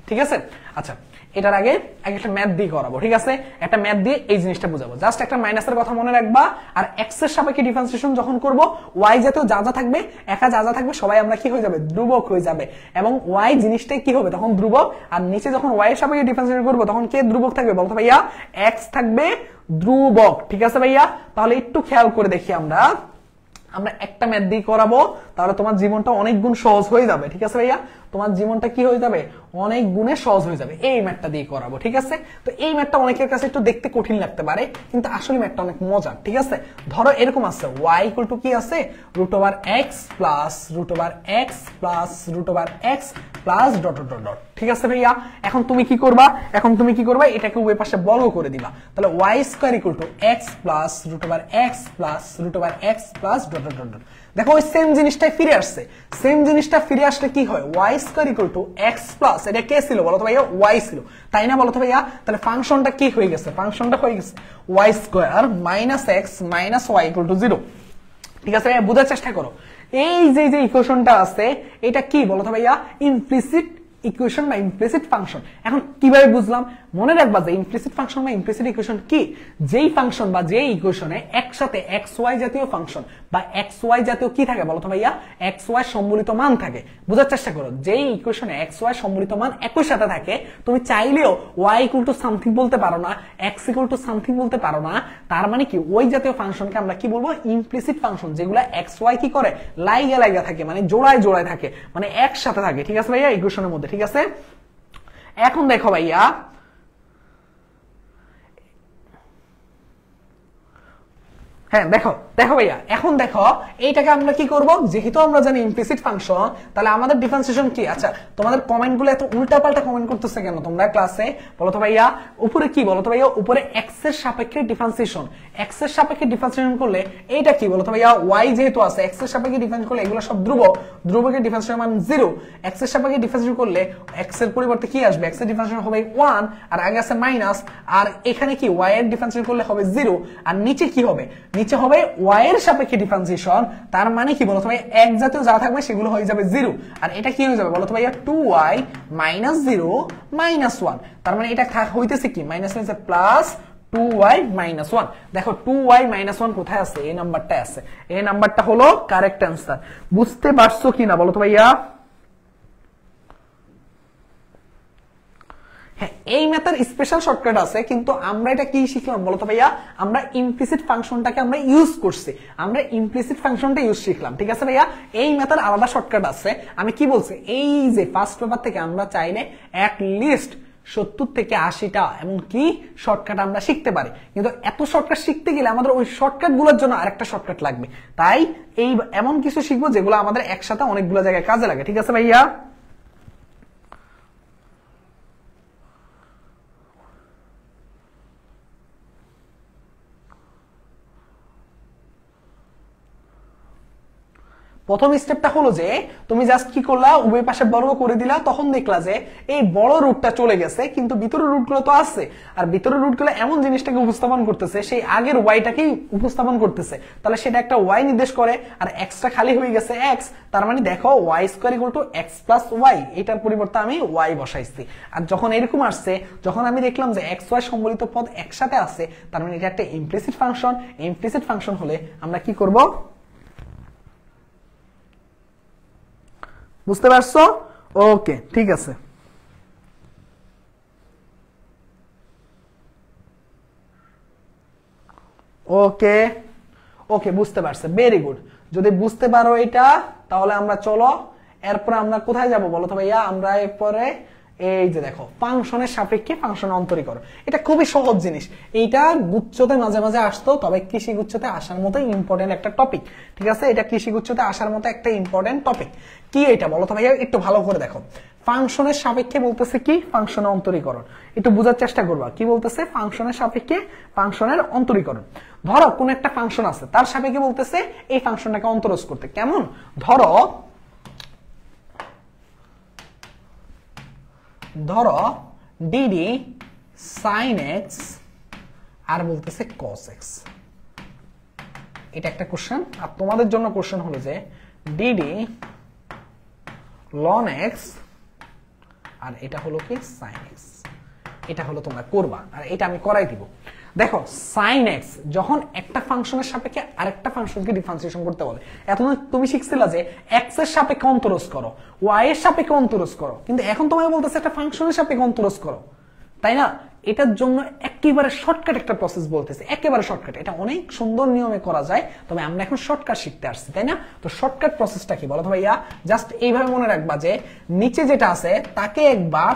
ঠিক আছে? আচ্ছা, এটার আগে একটা ম্যাথ দিয়ে করাবো, ঠিক আছে? একটা ম্যাথ দিয়ে এই জিনিসটা বুঝাবো। জাস্ট একটা মাইনাসের কথা মনে রাখবা, আর এক্স এর সাপেক্ষে ডিফারেন্সিয়েশন যখন করব, ওয়াই জাতীয় যা যা থাকবে, একা যা যা থাকবে সবাই আমরা কি হয়ে যাবে? ধ্রুবক হয়ে যাবে। এবং ওয়াই জিনিসটাই কি হবে তখন? ধ্রুবক। আর নিচে যখন ওয়াই এর সাপেক্ষে ডিফারেন্সিয়েশন করবো তখন কে ধ্রুবক থাকবে বলতো ভাইয়া? এক্স থাকবে ধ্রুবক, ঠিক আছে ভাইয়া? তাহলে একটু খেয়াল করে দেখি আমরা একটা ম্যাথ দিয়ে করাবো, তাহলে তোমার জীবনটা অনেক গুণ সহজ হয়ে যাবে, ঠিক আছে ভাইয়া? তোমার জীবনটা কি হয়ে যাবে? অনেক গুণে সহজ হয়ে যাবে। এই ম্যাথটা দিয়ে করাবো, ঠিক আছে? তো এই ম্যাথটা অনেকের কাছে একটু দেখতে কঠিন লাগতে পারে, কিন্তু আসলে ম্যাথটা অনেক মজার, ঠিক আছে? ধরো এরকম আছে, y ইকুয়াল টু কি আছে? Root over x plus root over x plus root over x plus dot dot dot, ঠিক আছে ভাইয়া? এখন তুমি কি করবা? এটাকে উভয় পাশে বর্গ করে দিবা। তাহলে y square equal to x plus root over x plus root over x plus dot dot dot. দেখো ওই সেম জিনিসটাই ফিরে আসছে। সেম জিনিসটা ফিরে আসলে কি হয়? y square equal to x plus, এটা কে ছিল বলো তো ভাইয়া? y ছিল, তাই না বলো তো ভাইয়া? তাহলে ফাংশনটা কি হয়ে গেছে? ফাংশনটা হয়ে গেছে y square minus x minus y equal to 0, ঠিক আছে? বোঝার চেষ্টা করো। এই যে ইকুয়েশনটা আছে এটা কি বলো তো ভাইয়া? ইমপ্লিসিট ইকুয়েশন বা ইমপ্লিসিট ফাংশন। এখন কিভাবে বুঝলাম? মনে রাখবা যে ইমপ্লিসিট ফাংশন বা ইমপ্লিসিট ইকুয়েশন কি? যেই ফাংশন বা যেই ইকুয়েশনে একসাথে এক্স ওয়াই জাতীয় ফাংশন বা এক্স ওয়াই জাতীয় কি থাকে বলো তো ভাইয়া? এক্স ওয়াই সম্মিলিত মান থাকে। বোঝার চেষ্টা করো, যেই ইকুয়েশনে এক্স ওয়াই সম্মিলিত মান একই সাথে থাকে, তুমি চাইলেও ওয়াই ইকুয়াল টু সামথিং বলতে পারো না, এক্স ইকুয়াল টু সামথিং বলতে পারো না। তার মানে কি ওই জাতীয় ফাংশনকে আমরা কি বলবো? ইমপ্লিসিট ফাংশন, যেগুলো এক্স ওয়াই কি করে? লাইগা থাকে, মানে জোড়ায় জোড়ায় থাকে, মানে একসাথে থাকে, ঠিক আছে ভাইয়া? ইকুয়েশনের মধ্যে, ঠিক আছে? এখন দেখো ভাইয়া, হ্যাঁ দেখো ভাইয়া, এখন দেখো এইটাকে আমরা কি করব? যেহেতু আমরা জানি ইমপ্লিসিট ফাংশন, তাহলে আমাদের ডিফারেন্সিয়েশন কি? আচ্ছা, তোমাদের কমেন্টগুলো এত উল্টাপাল্টা কমেন্ট করতেছে কেন তোমরা ক্লাসে বলো তো ভাইয়া? উপরে কি বলো তো ভাইয়া? উপরে এক্স এর সাপেক্ষে ডিফারেন্সিয়েশন, এক্স এর সাপেক্ষে ডিফারেন্সিয়েশন করলে এইটা কি বলো তো ভাইয়া? ওয়াই যেহেতু আছে, এক্স এর সাপেক্ষে ডিফারেন্স করলে এগুলো সব ধ্রুবক, ধ্রুবকের ডিফারেন্সিয়েশন মান 0। এক্স এর সাপেক্ষে ডিফারেন্সিয়েশন করলে এক্স এর পরিবর্তে কি আসবে? এক্স এর ডিফারেন্সিয়েশন হবে 1, আর আগে আছে মাইনাস, আর এখানে কি ওয়াই এর ডিফারেন্সিয়েশন করলে হবে 0, আর নিচে কি হবে? নিচে হবে y এর সাপেক্ষে ডিফারেন্সিয়েশন। তার মানে কি বলতো ভাই? এক জাতীয় যা থাকবে সেগুলো হয়ে যাবে 0, আর এটা কি হয়ে যাবে বলতো ভাইয়া? 2y - 0 - 1। তার মানে এটা হইতেছে কি? মাইনাস হইছে প্লাস 2y মাইনাস 1। দেখো 2y মাইনাস 1 কোথায় আছে? এই নাম্বারটা আছে। এই নাম্বারটা হলো কারেক্ট অ্যান্সার। বুঝতে পারছো কিনা বলো তো ভাইয়া? হ্যাঁ, এই মেথড স্পেশাল শর্টকাট আছে, কিন্তু আমরা এটা কি শিখলাম বলো তো ভাইয়া? আমরা ইমপ্লিসিট ফাংশনটাকে আমরা ইউজ করছি, আমরা ইমপ্লিসিট ফাংশনটা ইউজ শিখলাম। ঠিক আছে ভাইয়া, এই মেথড আলাদা শর্টকাট আছে। আমি কি বলছি, এই যে ফার্স্ট পেপার থেকে আমরা চাইলে অ্যাট লিস্ট 70 থেকে 80টা এমন কি শর্টকাট আমরা শিখতে পারি, কিন্তু এত শর্টকাট শিখতে গেলে আমাদের ওই শর্টকাট গুলোর জন্য আরেকটা শর্টকাট লাগবে। তাই এই এমন কিছু শিখবো যেগুলো আমাদের একসাথে অনেকগুলো জায়গায় কাজে লাগে। ঠিক আছে ভাইয়া? প্রথম স্টেপটা হলো যে তুমি জাস্ট কি করলা, উভয় পাশে বর্গ করে দিলা, তখন দেখলা যে এই বড় রুটটা চলে গেছে, কিন্তু ভিতরের রুটগুলো তো আছে। আর ভিতরের রুটগুলো এমন জিনিসটাকে উপস্থাপন করতেছে, সেই আগের ওয়াইটাকেই উপস্থাপন করতেছে, তাহলে সেটা একটা ওয়াই নির্দেশ করে। আর এক্সটা খালি হয়ে গেছে এক্স, তার মানে দেখো y square equal to x plus y, এটার পরিবর্তে আমি ওয়াই বসাইছি। আর যখন এরকম আসছে, যখন আমি দেখলাম যে এক্স ওয়াই সম্বলিত পদ একসাথে আছে, তার মানে এটা একটা ইমপ্লিসিট ফাংশন। ইমপ্লিসিট ফাংশন হলে আমরা কি করব? বুঝতে পারছো? ওকে, ঠিক আছে। ওকে ওকে, বুঝতে পারছে, ভেরি গুড। যদি বুঝতে পারো এটা, তাহলে আমরা চলো এরপরে আমরা কোথায় যাব বলো তো ভাইয়া? আমরা এরপরে এই যে দেখো ফাংশনের সাপেক্ষে ফাংশন অন্তরীকরণ, এটা খুবই সহজ জিনিস। এইটা গুচ্ছতে মাঝে মাঝে আসতো, তবে কৃষি গুচ্ছতে আসার মতো ইম্পর্টেন্ট একটা টপিক। ঠিক আছে, এটা কৃষি গুচ্ছতে আসার মতো একটা ইম্পর্টেন্ট টপিক। কি এটা বলো তো ভাইয়া? একটু ভালো করে দেখো। ফাংশনের সাপেক্ষে বলতেছে কি? ফাংশনের অন্তরীকরণ। একটু বোঝার চেষ্টা করবা কি বলতেছে? ফাংশনের সাপেক্ষে ফাংশনের অন্তরীকরণ। ধরো কোন একটা ফাংশন আছে, তার সাপেক্ষে বলতেছে এই ফাংশনটাকে অন্তরজ করতে। কেমন? ধরো ডিডি সাইন এক্স আর বলতেছে কস এক্স। এটা একটা কোশ্চেন। আর তোমাদের জন্য কোশ্চেন হলো যে ডিডি লন এক্স আর এটা হলো কি সাইন এক্স। এটা হলো তোমরা করবা, আর এটা আমি করাই দিব। দেখো সাইন এক্স যখন একটা ফাংশনের সাপেক্ষে আরেকটা ফাংশনকে ডিফারেন্সিয়েশন করতে বলে, এখন তুমি শিখছিলা যে এক্স এর সাপেক্ষে অন্তরজ করো, ওয়াই এর সাপেক্ষে অন্তরজ করো, কিন্তু এখন তোমাকে বলতেছে একটা ফাংশনের সাপেক্ষে অন্তরজ করো, তাই না? এটার জন্য একেবারে শর্টকাট একটা প্রসেস বলতেছে, একেবারে শর্টকাট। এটা অনেক সুন্দর নিয়মে করা যায়, তবে আমরা এখন শর্টকাট শিখতে আসছি, তাই না? তো শর্টকাট প্রসেসটা কি বলো তো ভাইয়া? জাস্ট এইভাবে মনে রাখবা যে নিচে যেটা আছে তাকে একবার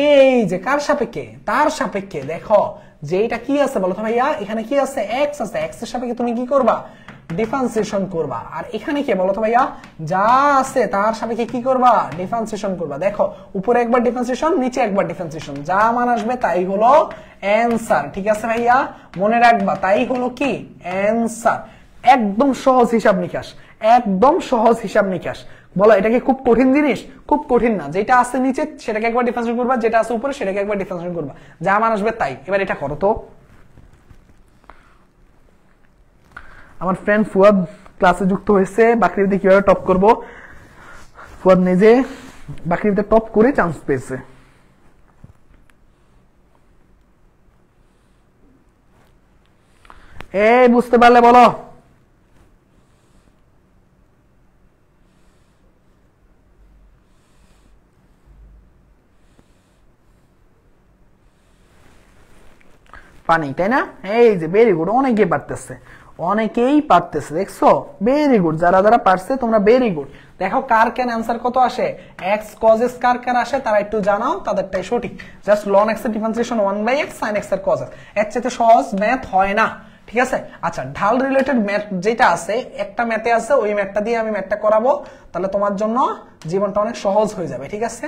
এই যে কার সাপেক্ষে, তার সাপেক্ষে দেখো যে এটা কি আছে বলো তো ভাইয়া? এখানে কি আছে? এক্স আছে। এক্স এর সাপেক্ষে তুমি কি করবা? ডিফারেন্সিয়েশন করবা। আর এখানে কি বলো তো ভাইয়া? যা আছে তার সাপেক্ষে কি করবা? ডিফারেন্সিয়েশন করবা। দেখো উপরে একবার ডিফারেন্সিয়েশন, নিচে একবার ডিফারেন্সিয়েশন, যা মান আসবে তাই হলো অ্যানসার। ঠিক আছে ভাইয়া, মনে রাখবা তাই হলো কি অ্যানসার। একদম সহজ হিসাব নিকাশ, একদম সহজ হিসাব নিকাশ। বলো এটা কি খুব কঠিন জিনিস? খুব কঠিন না। যেটা আছে নিচে সেটাকে একবার ডিফারেন্সিয়েশন করবা, যেটা আছে উপরে সেটাকে একবার ডিফারেন্সিয়েশন করবা, যা মান আসবে তাই। এবার এটা করো তো। আমার ফ্রেন্ড ফুয়াদ ক্লাসে যুক্ত হয়েছে। বাকরিতে কিভাবে টপ করব? ফুয়াদ নিজে বাকরিতে টপ করে চান্স পেয়েছে। এই বুঝতে পারলে বলো। পানি, তাই না? এই যে ভেরি গুড, অনেকেই পারতেছে, অনেকেই পারতেছে, দেখছো? ভেরি গুড, যারা যারা পারছে তোমরা ভেরি গুড। দেখো কার কেন অ্যান্সার কত আসে? এক্স কজ এক্স কার কার আসে তারা একটু জানাও, তাদেরটাই সঠিক। জাস্ট লন এক্স এর ডিফারেন্সিয়েশন 1/x সাইন এক্স এর কজ এক্স, এর চেয়ে সহজ ম্যাথ হয় না। ঠিক আছে, আচ্ছা ঢাল রিলেটেড ম্যাথ যেটা আছে, একটা ম্যাথে আছে, ওই ম্যাথটা দিয়ে আমি ম্যাথটা করাবো, তাহলে তোমার জন্য জীবনটা অনেক সহজ হয়ে যাবে। ঠিক আছে,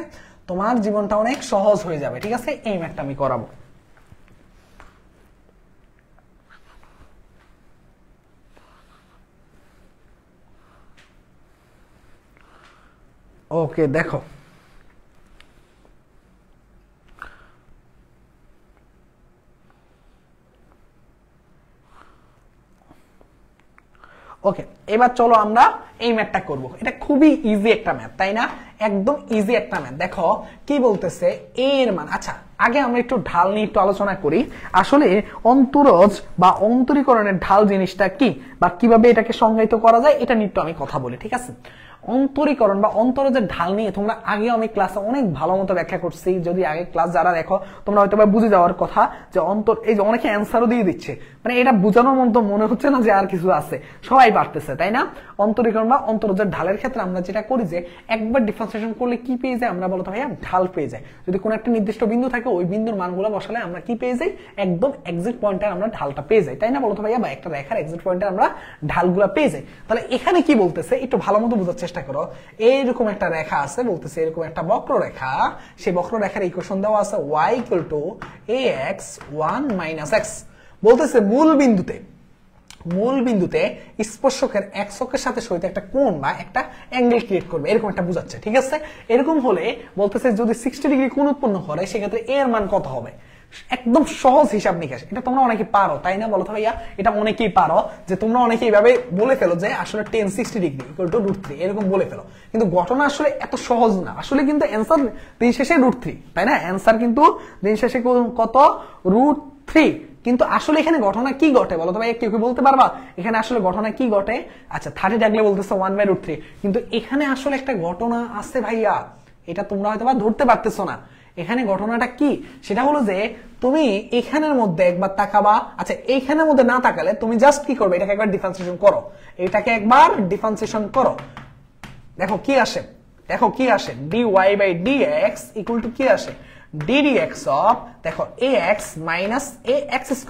তোমার জীবনটা অনেক সহজ হয়ে যাবে। ঠিক আছে, এই ম্যাথটা আমি করাবো। ওকে দেখো, ওকে এবার চলো আমরা এই ম্যাথটা করব। এটা খুবই ইজি একটা ম্যাথ, তাই না? একদম ইজি একটা ম্যাথ। দেখো কি বলতেছে, এ এর মান, আচ্ছা আগে আমরা একটু ঢাল নিয়ে একটু আলোচনা করি। আসলে অন্তরজ বা অন্তরীকরণের ঢাল জিনিসটা কি বা কিভাবে এটাকে সংজ্ঞায়িত করা যায় এটা নিয়ে একটু আমি কথা বলি, ঠিক আছে। অন্তরীকরণ বা অন্তরজের ঢাল নিয়ে তোমরা আগে আমি ক্লাসে অনেক ভালো মতো ব্যাখ্যা করছি। যদি আগে ক্লাস যারা দেখো তোমরা হয়তো বুঝে যাওয়ার কথা যে এই যে অনেকে অ্যান্সারও দিয়ে দিচ্ছে, মানে এটা বোঝানোর মতো মনে হচ্ছে না যে আর কিছু আছে, সবাই পারতেছে, তাই না। অন্তরীকরণ বা অন্তরজের ঢালের ক্ষেত্রে আমরা যেটা করি যে একবার ডিফারেন্সিয়েশন করলে কি পেয়ে যায় আমরা বলতো ভাইয়া ঢাল পেয়ে যায়। যদি কোনো একটা নির্দিষ্ট বিন্দু থাকে ওই বিন্দুর মানগুলো বসালে আমরা কি পেয়ে যাই, একদম এক্সাক্ট পয়েন্টে আমরা ঢালটা পেয়ে যাই, তাই না বলতো ভাইয়া, বা একটা রেখার এক্সাক্ট পয়েন্টে আমরা ঢালগুলো পেয়ে যাই। তাহলে এখানে কি বলতেছে একটু ভালো মতো বোঝার চেষ্টা করো। এইরকম একটা রেখা আছে, বলতেছে এরকম একটা বক্ররেখা, সেই বক্ররেখার ইকুয়েশন দেওয়া আছে y = ax 1 - x। বলতেছে মূল বিন্দুতে স্পর্শকের x অক্ষের সাথে সহিত একটা কোণ বা একটা অ্যাঙ্গেল ক্রিয়েট করবে, এরকম একটা বোঝাচ্ছে, ঠিক আছে। এরকম হলে বলতেছে যদি 60 ডিগ্রি কোণ উৎপন্ন করে সেক্ষেত্রে এর মান কত হবে। একদম সহজ হিসাব নিকাশ, এটা তোমরা অনেকে পারো, তাই না বলো তো ভাইয়া, এটা অনেকেই পারো যে তোমরা অনেকে এইভাবে বলে ফেলো যে আসলে tan 60 ডিগ্রি = √3 এরকম বলে ফেলো, কিন্তু ঘটনা আসলে এত সহজ না। আসলে কিন্তু অ্যান্সার দিন শেষে √3, তাই না, অ্যান্সার কিন্তু দিন শেষে কত √3। কিন্তু আসলে এখানে ঘটনা কি ঘটে বলো তো ভাই, কেউ কি বলতে পারবা এখানে আসলে ঘটনা কি ঘটে। আচ্ছা 30 ডাকলে বলতেছে 1/√3, কিন্তু এখানে আসলে একটা ঘটনা আছে ভাইয়া, এটা তোমরা হয়তো বা ধরতে পারতেছো না। এখানে ঘটনাটা কি সেটা হলো যে তুমি এখানের মধ্যে একবার তাকাবা। আচ্ছা এইখানের মধ্যে না তাকালে তুমি জাস্ট কি করবে, এটাকে একবার ডিফারেন্সিয়েশন করো, এটাকে একবার ডিফারেন্সিয়েশন করো, দেখো কি আসে dy/dx = কি আসে ddx অফ দেখো ax - ax²,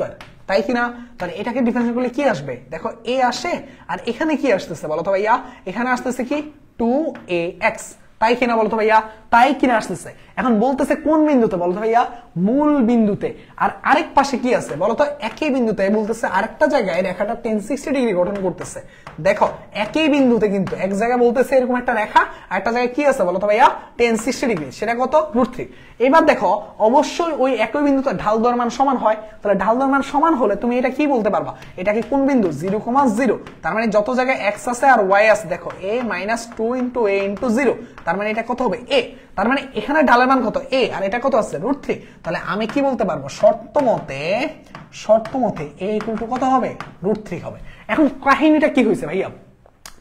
তাই কিনা। তাহলে এটাকে ডিফারেন্সিয়েট করলে কি আসবে, দেখো a আসে, আর এখানে কি আসতেছে বলো তো ভাইয়া, এখানে আসতেছে কি 2ax, তাই কিনা বলতো ভাইয়া, তাই কিনা আসতেছে। এখন বলতেছে কোন বিন্দুতে বলতো ভাইয়া, মূল বিন্দুতে। আর আরেক পাশে কি আছে বলতো, একই বিন্দুতে বলতেছে আরেকটা জায়গায় রেখাটা tan 60 ডিগ্রি গঠন করতেছে। দেখো একই বিন্দুতে কিন্তু এক জায়গায় বলতেছে এরকম একটা রেখা, আর একটা জায়গায় কি আছে বলতো ভাইয়া tan 60 ডিগ্রি, সেটা কত √3। এবার দেখো অবশ্যই ওই একই বিন্দুতে ঢাল দেওয়ার মান সমান হয়, তাহলে ঢাল দেওয়ার মান সমান হলে তুমি এটা কি বলতে পারবা, এটা কি কোন বিন্দু 0,0, তার মানে যত জায়গায় x আছে আর y আছে দেখো a - 2 × a × 0, তার মানে এটা কত হবে a, তার মানে এখানে ঢালের মান কত a, আর এটা কত আছে √3। তাহলে আমি কি বলতে পারবো, শর্ত মতে a = কত হবে √3 হবে। এখন কাহিনীটা কি হয়েছে ভাইয়া,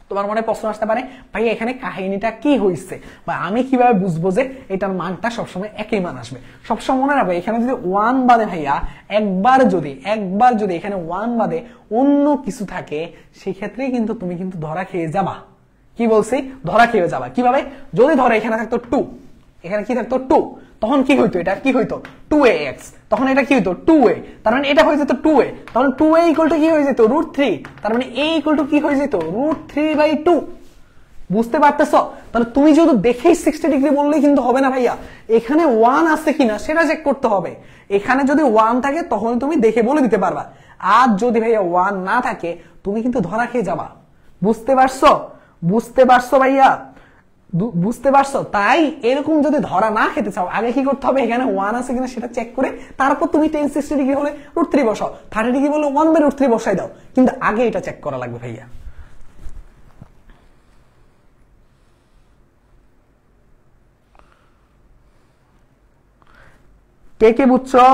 তোমার মনে প্রশ্ন আসতে পারে ভাইয়া এখানে কাহিনীটা কি হয়েছে, বা আমি কিভাবে বুঝবো যে এটার মানটা সবসময় একই মান আসবে। সবসময় মনে রাখবে এখানে যদি 1 বাদে ভাইয়া একবার যদি এখানে 1 বাদে অন্য কিছু থাকে সেক্ষেত্রে কিন্তু তুমি কিন্তু ধরা খেয়ে যাবা। কি বলছি, ধরা খেয়ে যাবা। কিভাবে, যদি ধরো এখানে থাকতো 2, এখানে কি থাকতো 2, তখন কি হইতো, এটা কি হইতো 2ax, তখন এটা কি হইতো 2a, তার মানে এটা হয়ে যেত 2a, তখন 2a = কি হয়ে যেত √3, তার মানে a = কি হয়ে যেত √3/2। বুঝতে পারতেছো। তাহলে তুমি যদি দেখেই 60 ডিগ্রি বললেই কিন্তু হবে না ভাইয়া, এখানে 1 আছে কিনা সেটা চেক করতে হবে। এখানে যদি 1 থাকে তখন তুমি দেখে বলে দিতে পারবা, আর যদি ভাইয়া 1 না থাকে তুমি কিন্তু ধরা খেয়ে যাবা। বুঝতে পারছো ভাইয়া, বুঝতে পারছো। তাই এরকম যদি ধরা না খেতে চাও আগে কি করতে হবে, এখানে 1 আছে কিনা সেটা চেক করে তারপর তুমি tan 60 ডিগ্রি হলে √3 বসাও, 30 ডিগ্রি বলে 1/√3 বসাই দাও, কিন্তু আগে এটা চেক করা লাগবে ভাইয়া। কে কে বুঝছো,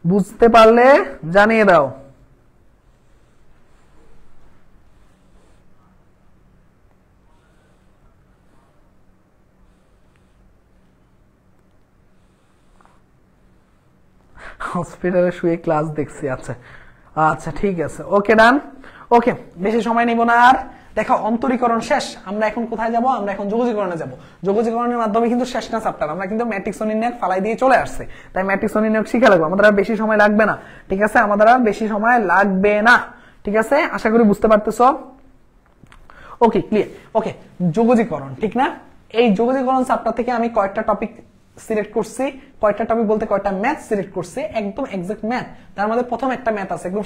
বুঝতে পারলে জানিয়ে দাও। হসপিটালে শুয়ে ক্লাস দেখছি, আচ্ছা আচ্ছা ঠিক আছে, ওকে ডান, ওকে বেশি সময় নিব না আর। দেখো অন্তরীকরণ শেষ, আমরা এখন কোথায় যাব, আমরা এখন যোগজীকরণে যাব। যোগজীকরণের মাধ্যমে কিন্তু শেষ না চ্যাপ্টার, আমরা কিন্তু ম্যাট্রিক্স ও নির্ণায়ক ফালাই দিয়ে চলে আসছে, তাই ম্যাট্রিক্স ও নির্ণায়ক শিখে লাগবে, আমাদের আর বেশি সময় লাগবে না, ঠিক আছে, আমাদের আর বেশি সময় লাগবে না, ঠিক আছে, আশা করি বুঝতে পারতেছো। ওকে ক্লিয়ার, ওকে যোগজীকরণ, ঠিক না। এই যোগজীকরণ চ্যাপ্টার থেকে আমি কয়েকটা টপিক সিলেক্ট করছি, কয়টা টপিক বলতে কয়টা ম্যাথ সিলেক্ট করছি, একদম এক্সাক্ট ম্যাথ। তার মধ্যে প্রথম একটা ম্যাথ আছে একদম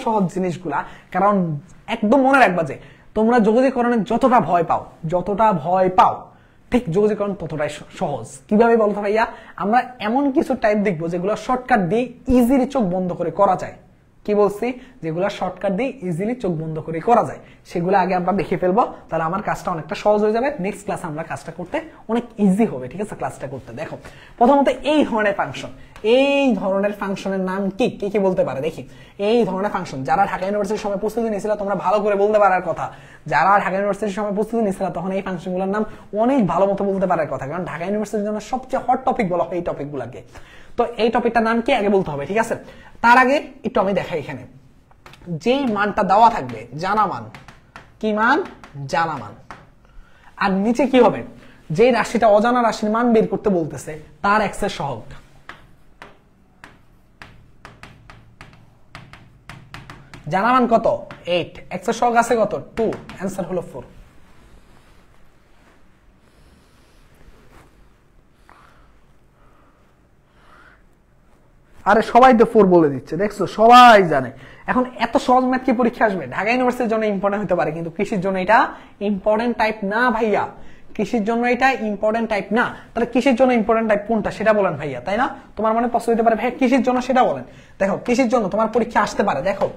সহজ জিনিসগুলা, কারণ একদম মনে রাখবা যে তোমরা যোগজীকরণে যতটা ভয় পাও ঠিক যোগজীকরণ ততটাই সহজ। কিভাবে বলতো ভাইয়া, আমরা এমন কিছু টাইপ দেখবো যেগুলো শর্টকাট দিয়ে ইজিলি চোখ বন্ধ করে করা যায়, কি বলছি, যেগুলো শর্টকাট দিয়ে ইজিলি চোখ বন্ধ করে করা যায় সেগুলো আগে আমরা দেখে ফেলবো, তাহলে আমার কাজটা অনেকটা সহজ হয়ে যাবে। নেক্সট ক্লাসে আমরা কাজটা করতে অনেক ইজি হবে, ঠিক আছে? ক্লাসটা করতে দেখো, প্রথমত এই ধরনের ফাংশন, এই ধরনের ফাংশনের নাম কি, কে কি বলতে পারে দেখি। এই ধরনের ফাংশন যারা ঢাকা ইউনিভার্সিটির সময় প্রস্তুতি নিয়েছিল তোমরা ভালো করে বলতে পারার কথা, যারা ঢাকা ইউনিভার্সিটির সময় প্রস্তুতি নিয়েছিল তখন এই ফাংশনগুলোর নাম অনেক ভালো মতো বলতে পারার কথা, কারণ ঢাকা ইউনিভার্সিটির জন্য সবচেয়ে হট টপিক বলা হয় এই টপিকগুলোকে। তো এই টপিকটার নাম কি আগে বলতে হবে, ঠিক আছে? তার আগে একটু আমি দেখাই, এখানে যে মানটা দেওয়া থাকবে জানা মান, কি মান, জানা মান, আর নিচে কি হবে, যে রাশিটা অজানা রাশির মান বের করতে বলতেছে তার এক্স এর সহগ। জানা মান কত 8, এক্স এর সহগ আছে কত 2, অ্যান্সার হলো 4। আরে সবাই তো 4 বলে দিচ্ছে, দেখছো সবাই জানে। এখন এত সহজ ম্যাথ কি পরীক্ষা আসবে? ঢাকা ইউনিভার্সিটির জন্য ইম্পর্টেন্ট হতে পারে, কিন্তু কৃষির জন্য এটা ইম্পর্টেন্ট টাইপ না ভাইয়া, কৃষির জন্য এটা ইম্পর্টেন্ট টাইপ না। তাহলে কৃষির জন্য ইম্পর্টেন্ট টাইপ কোনটা সেটা বলেন ভাইয়া, তাই না? তোমার মনে প্রশ্ন হতে পারে ভাইয়া কৃষির জন্য সেটা বলেন। দেখো কৃষির জন্য তোমার পরীক্ষা আসতে পারে, দেখো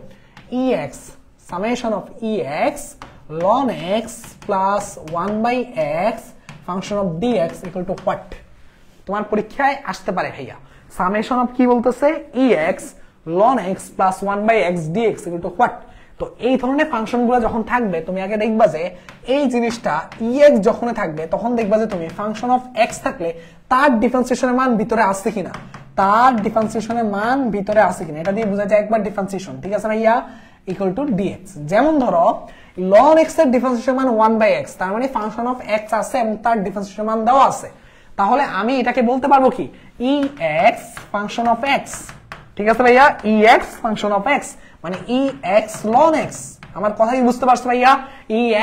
ex summation of ex ln x plus 1 by x function of dx equal to what? তোমার পরীক্ষায় আসতে পারে ভাইয়া সামেশন অফ কি বলতেছে, ex ln x plus 1 by x dx equal to what? তো এই ধরনের ফাংশনগুলো যখন থাকবে তুমি আগে দেখবা যে এই জিনিসটা ex যখন থাকবে তখন দেখবা যে তুমি ফাংশন অফ x থাকলে তার ডিফারেন্সিয়েশনের মান ভিতরে আছে কিনা, তার ডিফারেন্সিয়েশনের মান ভিতরে আছে কিনা, এটা দিয়ে বোঝা যায় একবার ডিফারেন্সিয়েশন, ঠিক আছে ভাইয়া, ইকুয়াল টু dx। যেমন ধরো ln x এর ডিফারেন্সিয়েশন মান 1 by x, তার মানে ফাংশন অফ x আছে এবং তার ডিফারেন্সিয়েশন মান দেওয়া আছে, তাহলে আমি এটাকে বলতে পারবো কি ex ফাংশন অফ x, ঠিক আছে ভাইয়া, ex ফাংশন অফ x মানে ex ln x। আমার কথা কি বুঝতে পারছো ভাইয়া?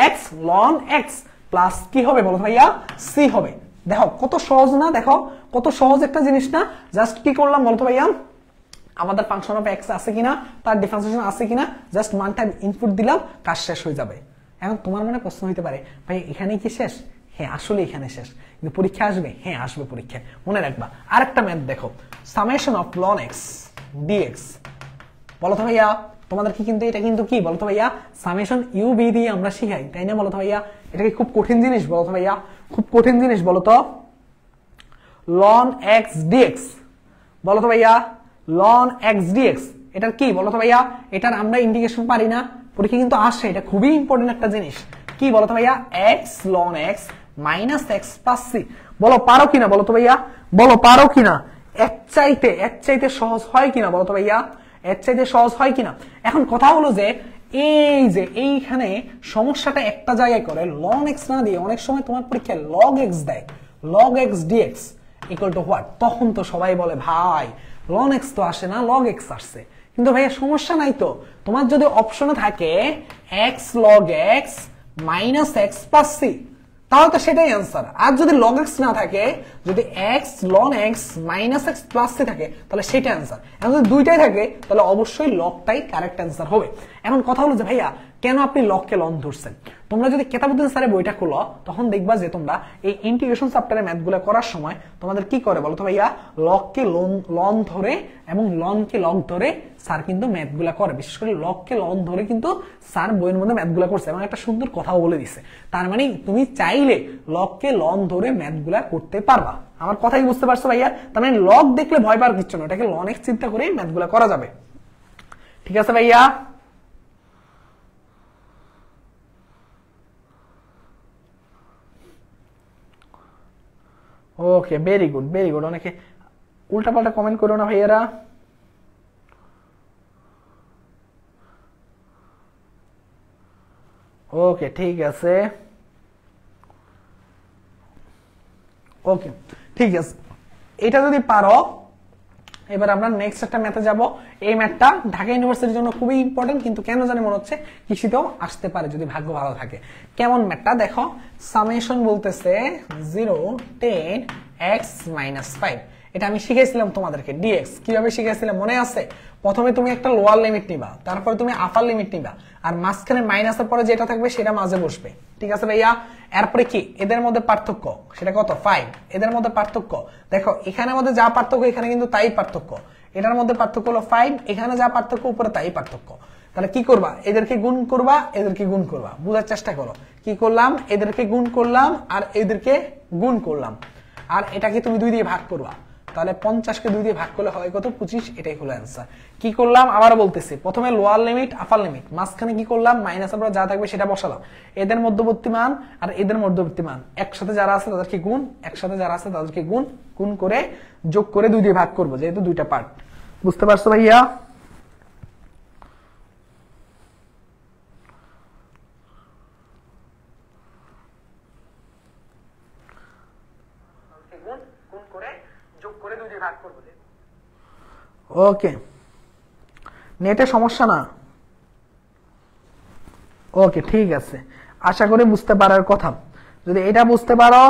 ex ln x প্লাস কি হবে বলো ভাইয়া, c হবে। দেখো কত সহজ না, দেখো কত সহজ একটা জিনিস না। জাস্ট কি করলাম বলতো ভাইয়া, আমাদের ফাংশন অফ এক্স আছে কিনা, তার ডিফারেন্সিয়েশন আছে কিনা, জাস্ট মানটা ইনপুট দিলাম, কাজ শেষ হয়ে যাবে। এখন তোমার মনে প্রশ্ন হইতে পারে ভাই এখানে কি শেষ? হ্যাঁ আসলে এখানে শেষ, কিন্তু পরীক্ষা আসবে, হ্যাঁ আসবে পরীক্ষায়, মনে রাখবা। আরেকটা ম্যাথ দেখো, summation of ln x dx, বলো তো ভাইয়া তোমাদেরকে কিন্তু এটা কিন্তু কি বলো তো ভাইয়া, সামেশন ইউ বি দিয়ে আমরা শিখাই, তাই না? বলো তো ভাইয়া এটা কি খুব কঠিন জিনিস? বলো তো ভাইয়া খুব কঠিন জিনিস বলো তো, ln x dx, বলো তো ভাইয়া ln x dx এটার কি বলো তো ভাইয়া, এটার আমরা ইন্টিগ্রেশন পারি না, পরীক্ষা কিন্তু আসে, এটা খুবই ইম্পর্টেন্ট একটা জিনিস। কি বলো তো ভাইয়া, x ln x minus x plus c, বলো পারো কিনা, বলো তো ভাইয়া, বলো পারো কিনা, এক চাইতে সহজ হয় কিনা বলো তো ভাইয়া, এর চাইতে সহজ হয় কিনা? এখন কথা হলো যে এই যে এইখানে সমস্যাটা একটা জায়গায় করে ln x না দিয়ে অনেক সময় তোমার পরীক্ষায় log x দেয়, log x dx equal to what? তখন তো সবাই বলে ভাই ln x তো আসে না, log x আসছে। কিন্তু ভাইয়া সমস্যা নাই তো, তোমার যদি অপশনে থাকে x log x minus x plus c, তাহলে তো সেটাই অ্যান্সার। আর যদি log x না থাকে, যদি x ln x minus x plus c থাকে, তাহলে সেটা অ্যান্সার। এখন যদি দুইটাই থাকে তাহলে অবশ্যই লগটাই কারেক্ট অ্যান্সার হবে। এখন কথা হলো যে ভাইয়া কেন আপনি লগকে লন ধরছেন? তোমরা যদি কেতাবুদ্দিন স্যারের বইটা খোলো তখন দেখবা যে তোমরা এই ইন্টিগ্রেশন চ্যাপ্টারের ম্যাথগুলো করার সময় তোমাদের কি করে বলো তো ভাইয়া, লগকে লন ধরে এবং লনকে লগ ধরে স্যার কিন্তু ম্যাথগুলো করে, বিশেষ করে লগকে লন ধরে কিন্তু স্যার বইয়ের মধ্যে ম্যাথগুলো করছে এবং একটা সুন্দর কথাও বলে দিছে। তার মানে তুমি চাইলে লগকে লন ধরে ম্যাথগুলো করতে পারবা। আমার কথাই বুঝতে পারছো ভাইয়া? তার মানে লগ দেখলে ভয় পাওয়ার কিছু না, এটাকে লন এক্স চিন্তা করে ম্যাথগুলো করা যাবে, ঠিক আছে ভাইয়া? Okay very good very good. অনেকে উল্টাপাল্টা কমেন্ট করো না ভাইয়ারা। ওকে ঠিক আছে, ওকে ঠিক আছে, এটা যদি পারো এবার আমরা নেক্সট একটা ম্যাথে যাব। এই ম্যাথটা ঢাকা ইউনিভার্সিটির জন্য খুবই ইম্পর্টেন্ট, কিন্তু কেন জানি মনে হচ্ছে কৃষিতেও আসতে পারে যদি ভাগ্য ভালো থাকে। কেমন ম্যাথটা দেখো, সামেশন বলতেছে 0 10 x - 5, এটা আমি শিখাইছিলাম তোমাদেরকে dx কিভাবে শিখাইছিলাম মনে আছে? প্রথমে তুমি একটা লোয়ার লিমিট নিবা, তারপরে তুমি আপার লিমিট নিবা, আর মাঝখানে মাইনাসের পরে যেটা থাকবে সেটা মাঝে বসবে, ঠিক আছে ভাইয়া? এরপরে কি এদের মধ্যে পার্থক্য, সেটা কত 5, এদের মধ্যে পার্থক্য দেখো, এখানের মধ্যে যা পার্থক্য এখানে কিন্তু তাই পার্থক্য, এটার মধ্যে পার্থক্য হলো 5, এখানে যা পার্থক্য উপরে তাই পার্থক্য। তাহলে কি করবা, এদেরকে গুণ করবা, এদেরকে গুণ করবা, বোঝার চেষ্টা করো। কি করলাম, এদেরকে গুণ করলাম আর এদেরকে গুণ করলাম, আর এটাকে তুমি 2 দিয়ে ভাগ করবা। তাহলে 50 কে 2 দিয়ে ভাগ করলে হয় কত, 25। এটাই হলো অ্যান্সার। কি করলাম আবার বলতেছি, প্রথমে লোয়ার লিমিট আপার লিমিট, মাঝখানে কি করলাম মাইনাস আমরা যা থাকবে সেটা বসালাম, এদের মধ্যবর্তী মান আর এদের মধ্যবর্তী মান একসাথে যারা আছে তাদেরকে গুণ, একসাথে যারা আছে তাদেরকে গুণ, গুণ করে যোগ করে 2 দিয়ে ভাগ করব, যেহেতু 2টা পার্ট। বুঝতে পারছো ভাইয়া? ওকে, নেটে সমস্যা না? ওকে ঠিক আছে, আশা করি বুঝতে পারার কথা। যদি এটা বুঝতে পারো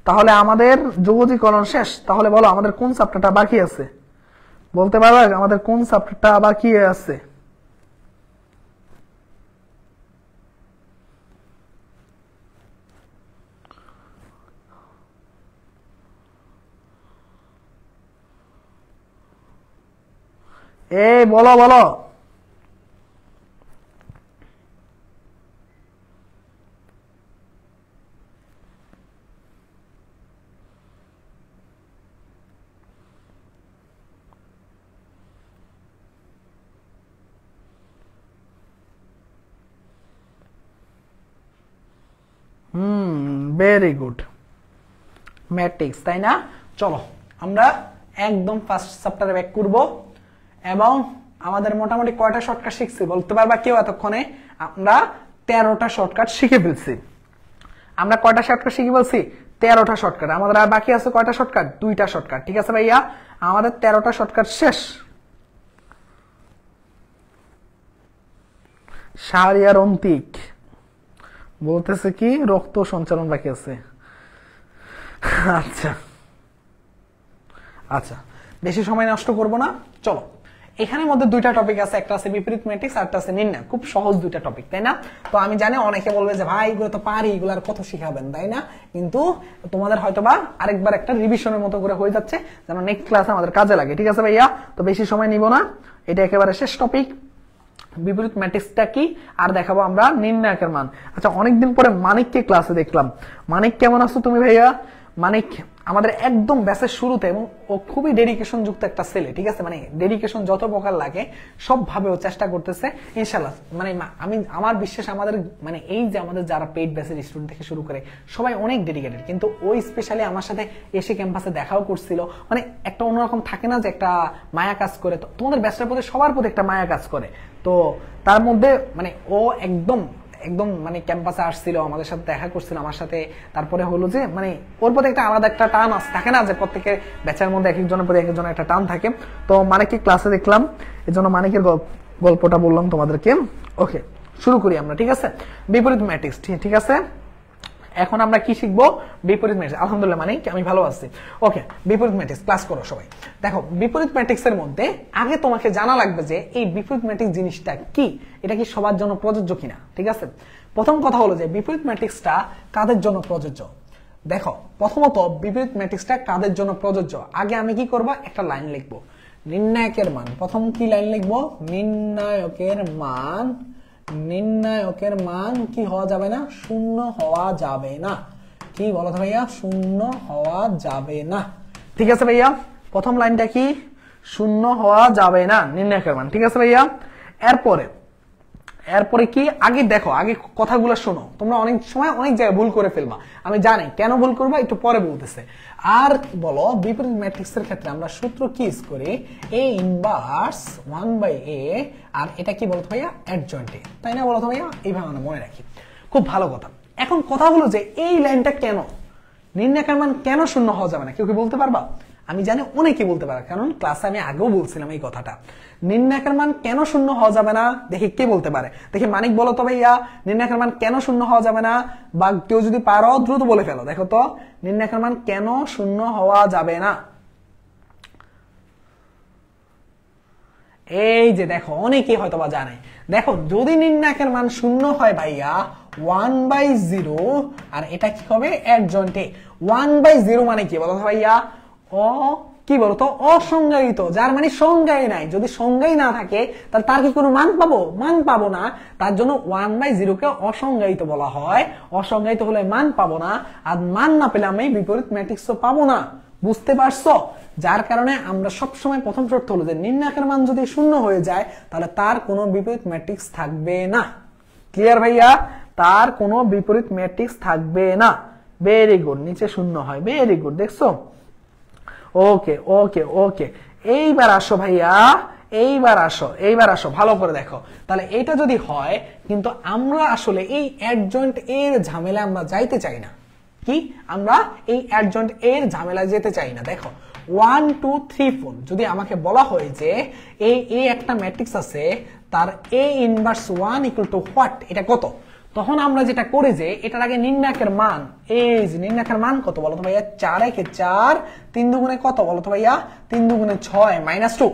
তাহলে আমাদের যোগজীকরণ শেষ। তাহলে বলো আমাদের কোন চ্যাপ্টারটা বাকি আছে, বলতে পারবে আমাদের কোন চ্যাপ্টারটা বাকি আছে? এই বলো বলো। ভেরি গুড, ম্যাট্রিক্স, তাই না? চলো আমরা একদম ফার্স্ট চ্যাপ্টারে ব্যাক করব, এবং আমাদের মোটামুটি কয়টা শর্টকাট শিখছি বলতে পারবা কেউ এতক্ষণে? আমরা 13টা শর্টকাট শিখে ফেলছি। আমরা কয়টা শর্টকাট শিখে বলছি? 13টা শর্টকাট। আমাদের আর বাকি আছে কয়টা শর্টকাট? 2টা শর্টকাট। ঠিক আছে ভাইয়া, আমাদের 13টা শর্টকাট শেষ। সারিয়ার অন্তিক বলতেছে কি রক্ত সঞ্চালন বাকি আছে। আচ্ছা আচ্ছা, বেশি সময় নষ্ট করব না, চলো। এখানের মধ্যে 2টা টপিক আছে, একটা আছে বিপরীত ম্যাট্রিক্স আর একটা আছে নির্ণয়। খুব সহজ 2টা টপিক, তাই না? তো আমি জানি অনেকে বলবে যে ভাই এগুলো তো পারি, এগুলো আর কত শিখাবেন, তাই না? কিন্তু তোমাদের হয়তোবা আরেকবার একটা রিভিশনের মতো করে হয়ে যাচ্ছে, যেন নেক্সট ক্লাসে আমাদের কাজে লাগে। ঠিক আছে ভাইয়া, তো বেশি সময় নিব না, এটা একেবারে শেষ টপিক। বিপরীত ম্যাট্রিক্সটা কি আর দেখাবো আমরা নির্ণায়কের মান। আচ্ছা, অনেকদিন পরে মানিককে ক্লাসে দেখলাম। মানিক কেমন আছো তুমি ভাইয়া? মানিক আমাদের একদম ব্যাচের শুরুতে, এবং ও খুবই ডেডিকেশন যুক্ত একটা ছেলে। ঠিক আছে, মানে ডেডিকেশন যত প্রকার লাগে সব ভাবে ও চেষ্টা করতেছে ইনশাআল্লাহ। মানে আমি আমার বিশ্বাস আমাদের মানে এই যে আমাদের যারা পেইড ব্যাচের স্টুডেন্ট থেকে শুরু করে সবাই অনেক ডেডিকেটেড, কিন্তু ওই স্পেশালি আমার সাথে এসে ক্যাম্পাসে দেখাও করছিল। মানে একটা অন্যরকম থাকে না যে একটা মায়া কাজ করে, তো তোমাদের ব্যাচটার প্রতি সবার প্রতি একটা মায়া কাজ করে। তো তার মধ্যে মানে ও একদম একদম মানে ক্যাম্পাসে আসছিল, আমাদের সাথে দেখা করছিল আমার সাথে। তারপরে হলো যে মানে ওর প্রতি একটা আলাদা একটা টান আছে, থাকে না যে প্রত্যেকের ব্যাচের মধ্যে এক একজনের প্রতি এক একজনের একটা টান থাকে। তো মানিককে ক্লাসে দেখলাম, এই জন্য মানিকের গল্পটা বললাম তোমাদেরকে। ওকে, শুরু করি আমরা। ঠিক আছে, বিপরীত ম্যাট্রিক্স। ঠিক আছে, এখন আমরা কি শিখবো? বিপরীত ম্যাট্রিক্স। আলহামদুলিল্লাহ মানিক, আমি ভালো আছি। ওকে, বিপরীত ম্যাট্রিক্স ক্লাস করো সবাই। দেখো, বিপরীত ম্যাট্রিক্সের মধ্যে আগে তোমাকে জানা লাগবে যে এই বিপরীত ম্যাট্রিক্স জিনিসটা কি, এটা কি সবার জন্য প্রযোজ্য কিনা। ঠিক আছে, প্রথম কথা হলো যে বিপরীত ম্যাট্রিক্সটা কাদের জন্য প্রযোজ্য। দেখো, প্রথমত বিপরীত ম্যাট্রিক্সটা কাদের জন্য প্রযোজ্য, আগে আমি কি করব, একটা লাইন লিখবো, নির্ণায়কের মান। প্রথম কি লাইন লিখবো? নির্ণায়কের মান। নির্ণায়কের মান কি হওয়া যাবে না? শূন্য হওয়া যাবে না। কি বলো তো ভাইয়া? শূন্য হওয়া যাবে না। ঠিক আছে ভাইয়া, প্রথম লাইনটা কি? শূন্য হওয়া যাবে না নির্ণায়কের মান। ঠিক আছে ভাইয়া, এরপরে কি? আগে দেখো, আগে কথাগুলো শোনো। তোমরা অনেক সময় অনেক জায়গায় ভুল করে ফেলবা, আমি জানি কেন ভুল করবা, একটু পরে বলতেছে। আর বলো, বিপরীত ম্যাট্রিক্সের ক্ষেত্রে আমরা সূত্র কি ইউজ করি? a ইনভার্স 1/a, আর এটা কি বলতো ভাইয়া? অ্যাডজয়েন্ট a, তাই না? বলতো ভাইয়া, এইভাবে আমরা মনে রাখি। খুব ভালো কথা। এখন কথা হলো যে এই লাইনটা কেন, নির্ণায়কের মান কেন শূন্য হওয়া যাবে না, কেউ কি বলতে পারবা? আমি জানি অনেকে বলতে পারে, কারণ ক্লাসে আমি আগেও বলছিলাম এই কথাটা। নির্ণায়কের মান কেন শূন্য হওয়া যাবে না, দেখি কে বলতে পারে। দেখি মানিক বলো তো ভাইয়া, নির্ণায়কের মান কেন শূন্য হওয়া যাবে না? বা কেউ যদি পারো দ্রুত বলে ফেলো। দেখো তো, নির্ণায়কের মান কেন শূন্য হওয়া যাবে না? এই যে দেখো, অনেকেই হয়তো বা জানে। দেখো, যদি নির্ণায়কের মান শূন্য হয় ভাইয়া 1/0, আর এটা কি হবে? Adjoint a। 1/0 মানে কি বলো ভাইয়া? কি বলতো অসংজ্ঞায়িত, যার মানে সংজ্ঞাই নাই। যদি সংজ্ঞাই না থাকে তাহলে তার কি কোনো মান পাবো? মান পাবো না। তার জন্য 1/0 কে অসংজ্ঞায়িত বলা হয়। অসংজ্ঞায়িত হলে মান পাবো না, আর মান না পেলে আমি বিপরীত ম্যাট্রিক্সও পাবো না। বুঝতে পারছো? যার কারণে আমরা সবসময় প্রথম শর্ত হলো যে নির্ণায়কের মান যদি শূন্য হয়ে যায় তাহলে তার কোনো বিপরীত ম্যাট্রিক্স থাকবে না। ক্লিয়ার ভাইয়া? তার কোনো বিপরীত ম্যাট্রিক্স থাকবে না। ভেরি গুড, নিচে শূন্য হয়। ভেরি গুড, দেখছো? ওকে ওকে ওকে, এইবার আসো ভাইয়া, এইবার আসো ভালো করে দেখো। তাহলে এটা যদি হয়, কিন্তু আমরা আসলে এই অ্যাডজয়েন্ট এর ঝামেলা আমরা যাইতে চাই না। কি আমরা এই অ্যাডজয়েন্ট এর ঝামেলা যেতে চাই না। দেখো 1 2 3 4 যদি আমাকে বলা হয় যে এই একটা ম্যাট্রিক্স আছে, তার A inverse 1 equal to what, এটা কত, তখন আমরা যেটা করি যে এটার আগে নির্ণায়কের মান, এই যে নির্ণায়কের মান কত বলো তো ভাইয়া? 4 একে 4, 3 দুগুণে কত বলো তো ভাইয়া? 3 দুগুণে 6 -2।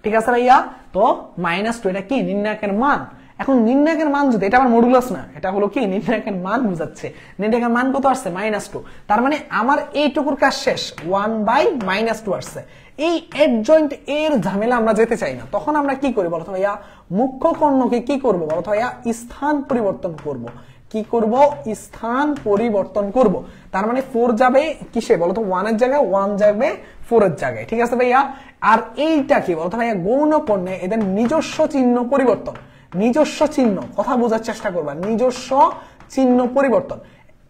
ঠিক আছে ভাইয়া? তো -2 এটা কি নির্ণায়কের মান। এখন নির্ণায়কের মান যদি, এটা আমার মডুলাস না, এটা হলো কি নির্ণায়কের মান বুঝাচ্ছে। নির্ণায়কের মান কত আসছে? -2। তার মানে আমার এইটুকুর কাজ শেষ, 1/-2 আসছে। এই অ্যাডজয়েন্ট এর ঝামেলা আমরা যেতে চাই না। তখন আমরা কি করি বলতো ভাইয়া? মুখ্য কর্ণকে কি করব বলতো ভাইয়া? স্থান পরিবর্তন করব। কি করব? স্থান পরিবর্তন করব। তার মানে 4 যাবে কিসে বলতো? 1 এর জায়গায়, 1 যাবে 4 এর জায়গায়। ঠিক আছে ভাইয়া? আর এইটা কি বলতো ভাইয়া? গৌণ কর্ণে এদের নিজস্ব চিহ্ন পরিবর্তন। নিজস্ব চিহ্ন, কথা বোঝার চেষ্টা করবা, নিজস্ব চিহ্ন পরিবর্তন।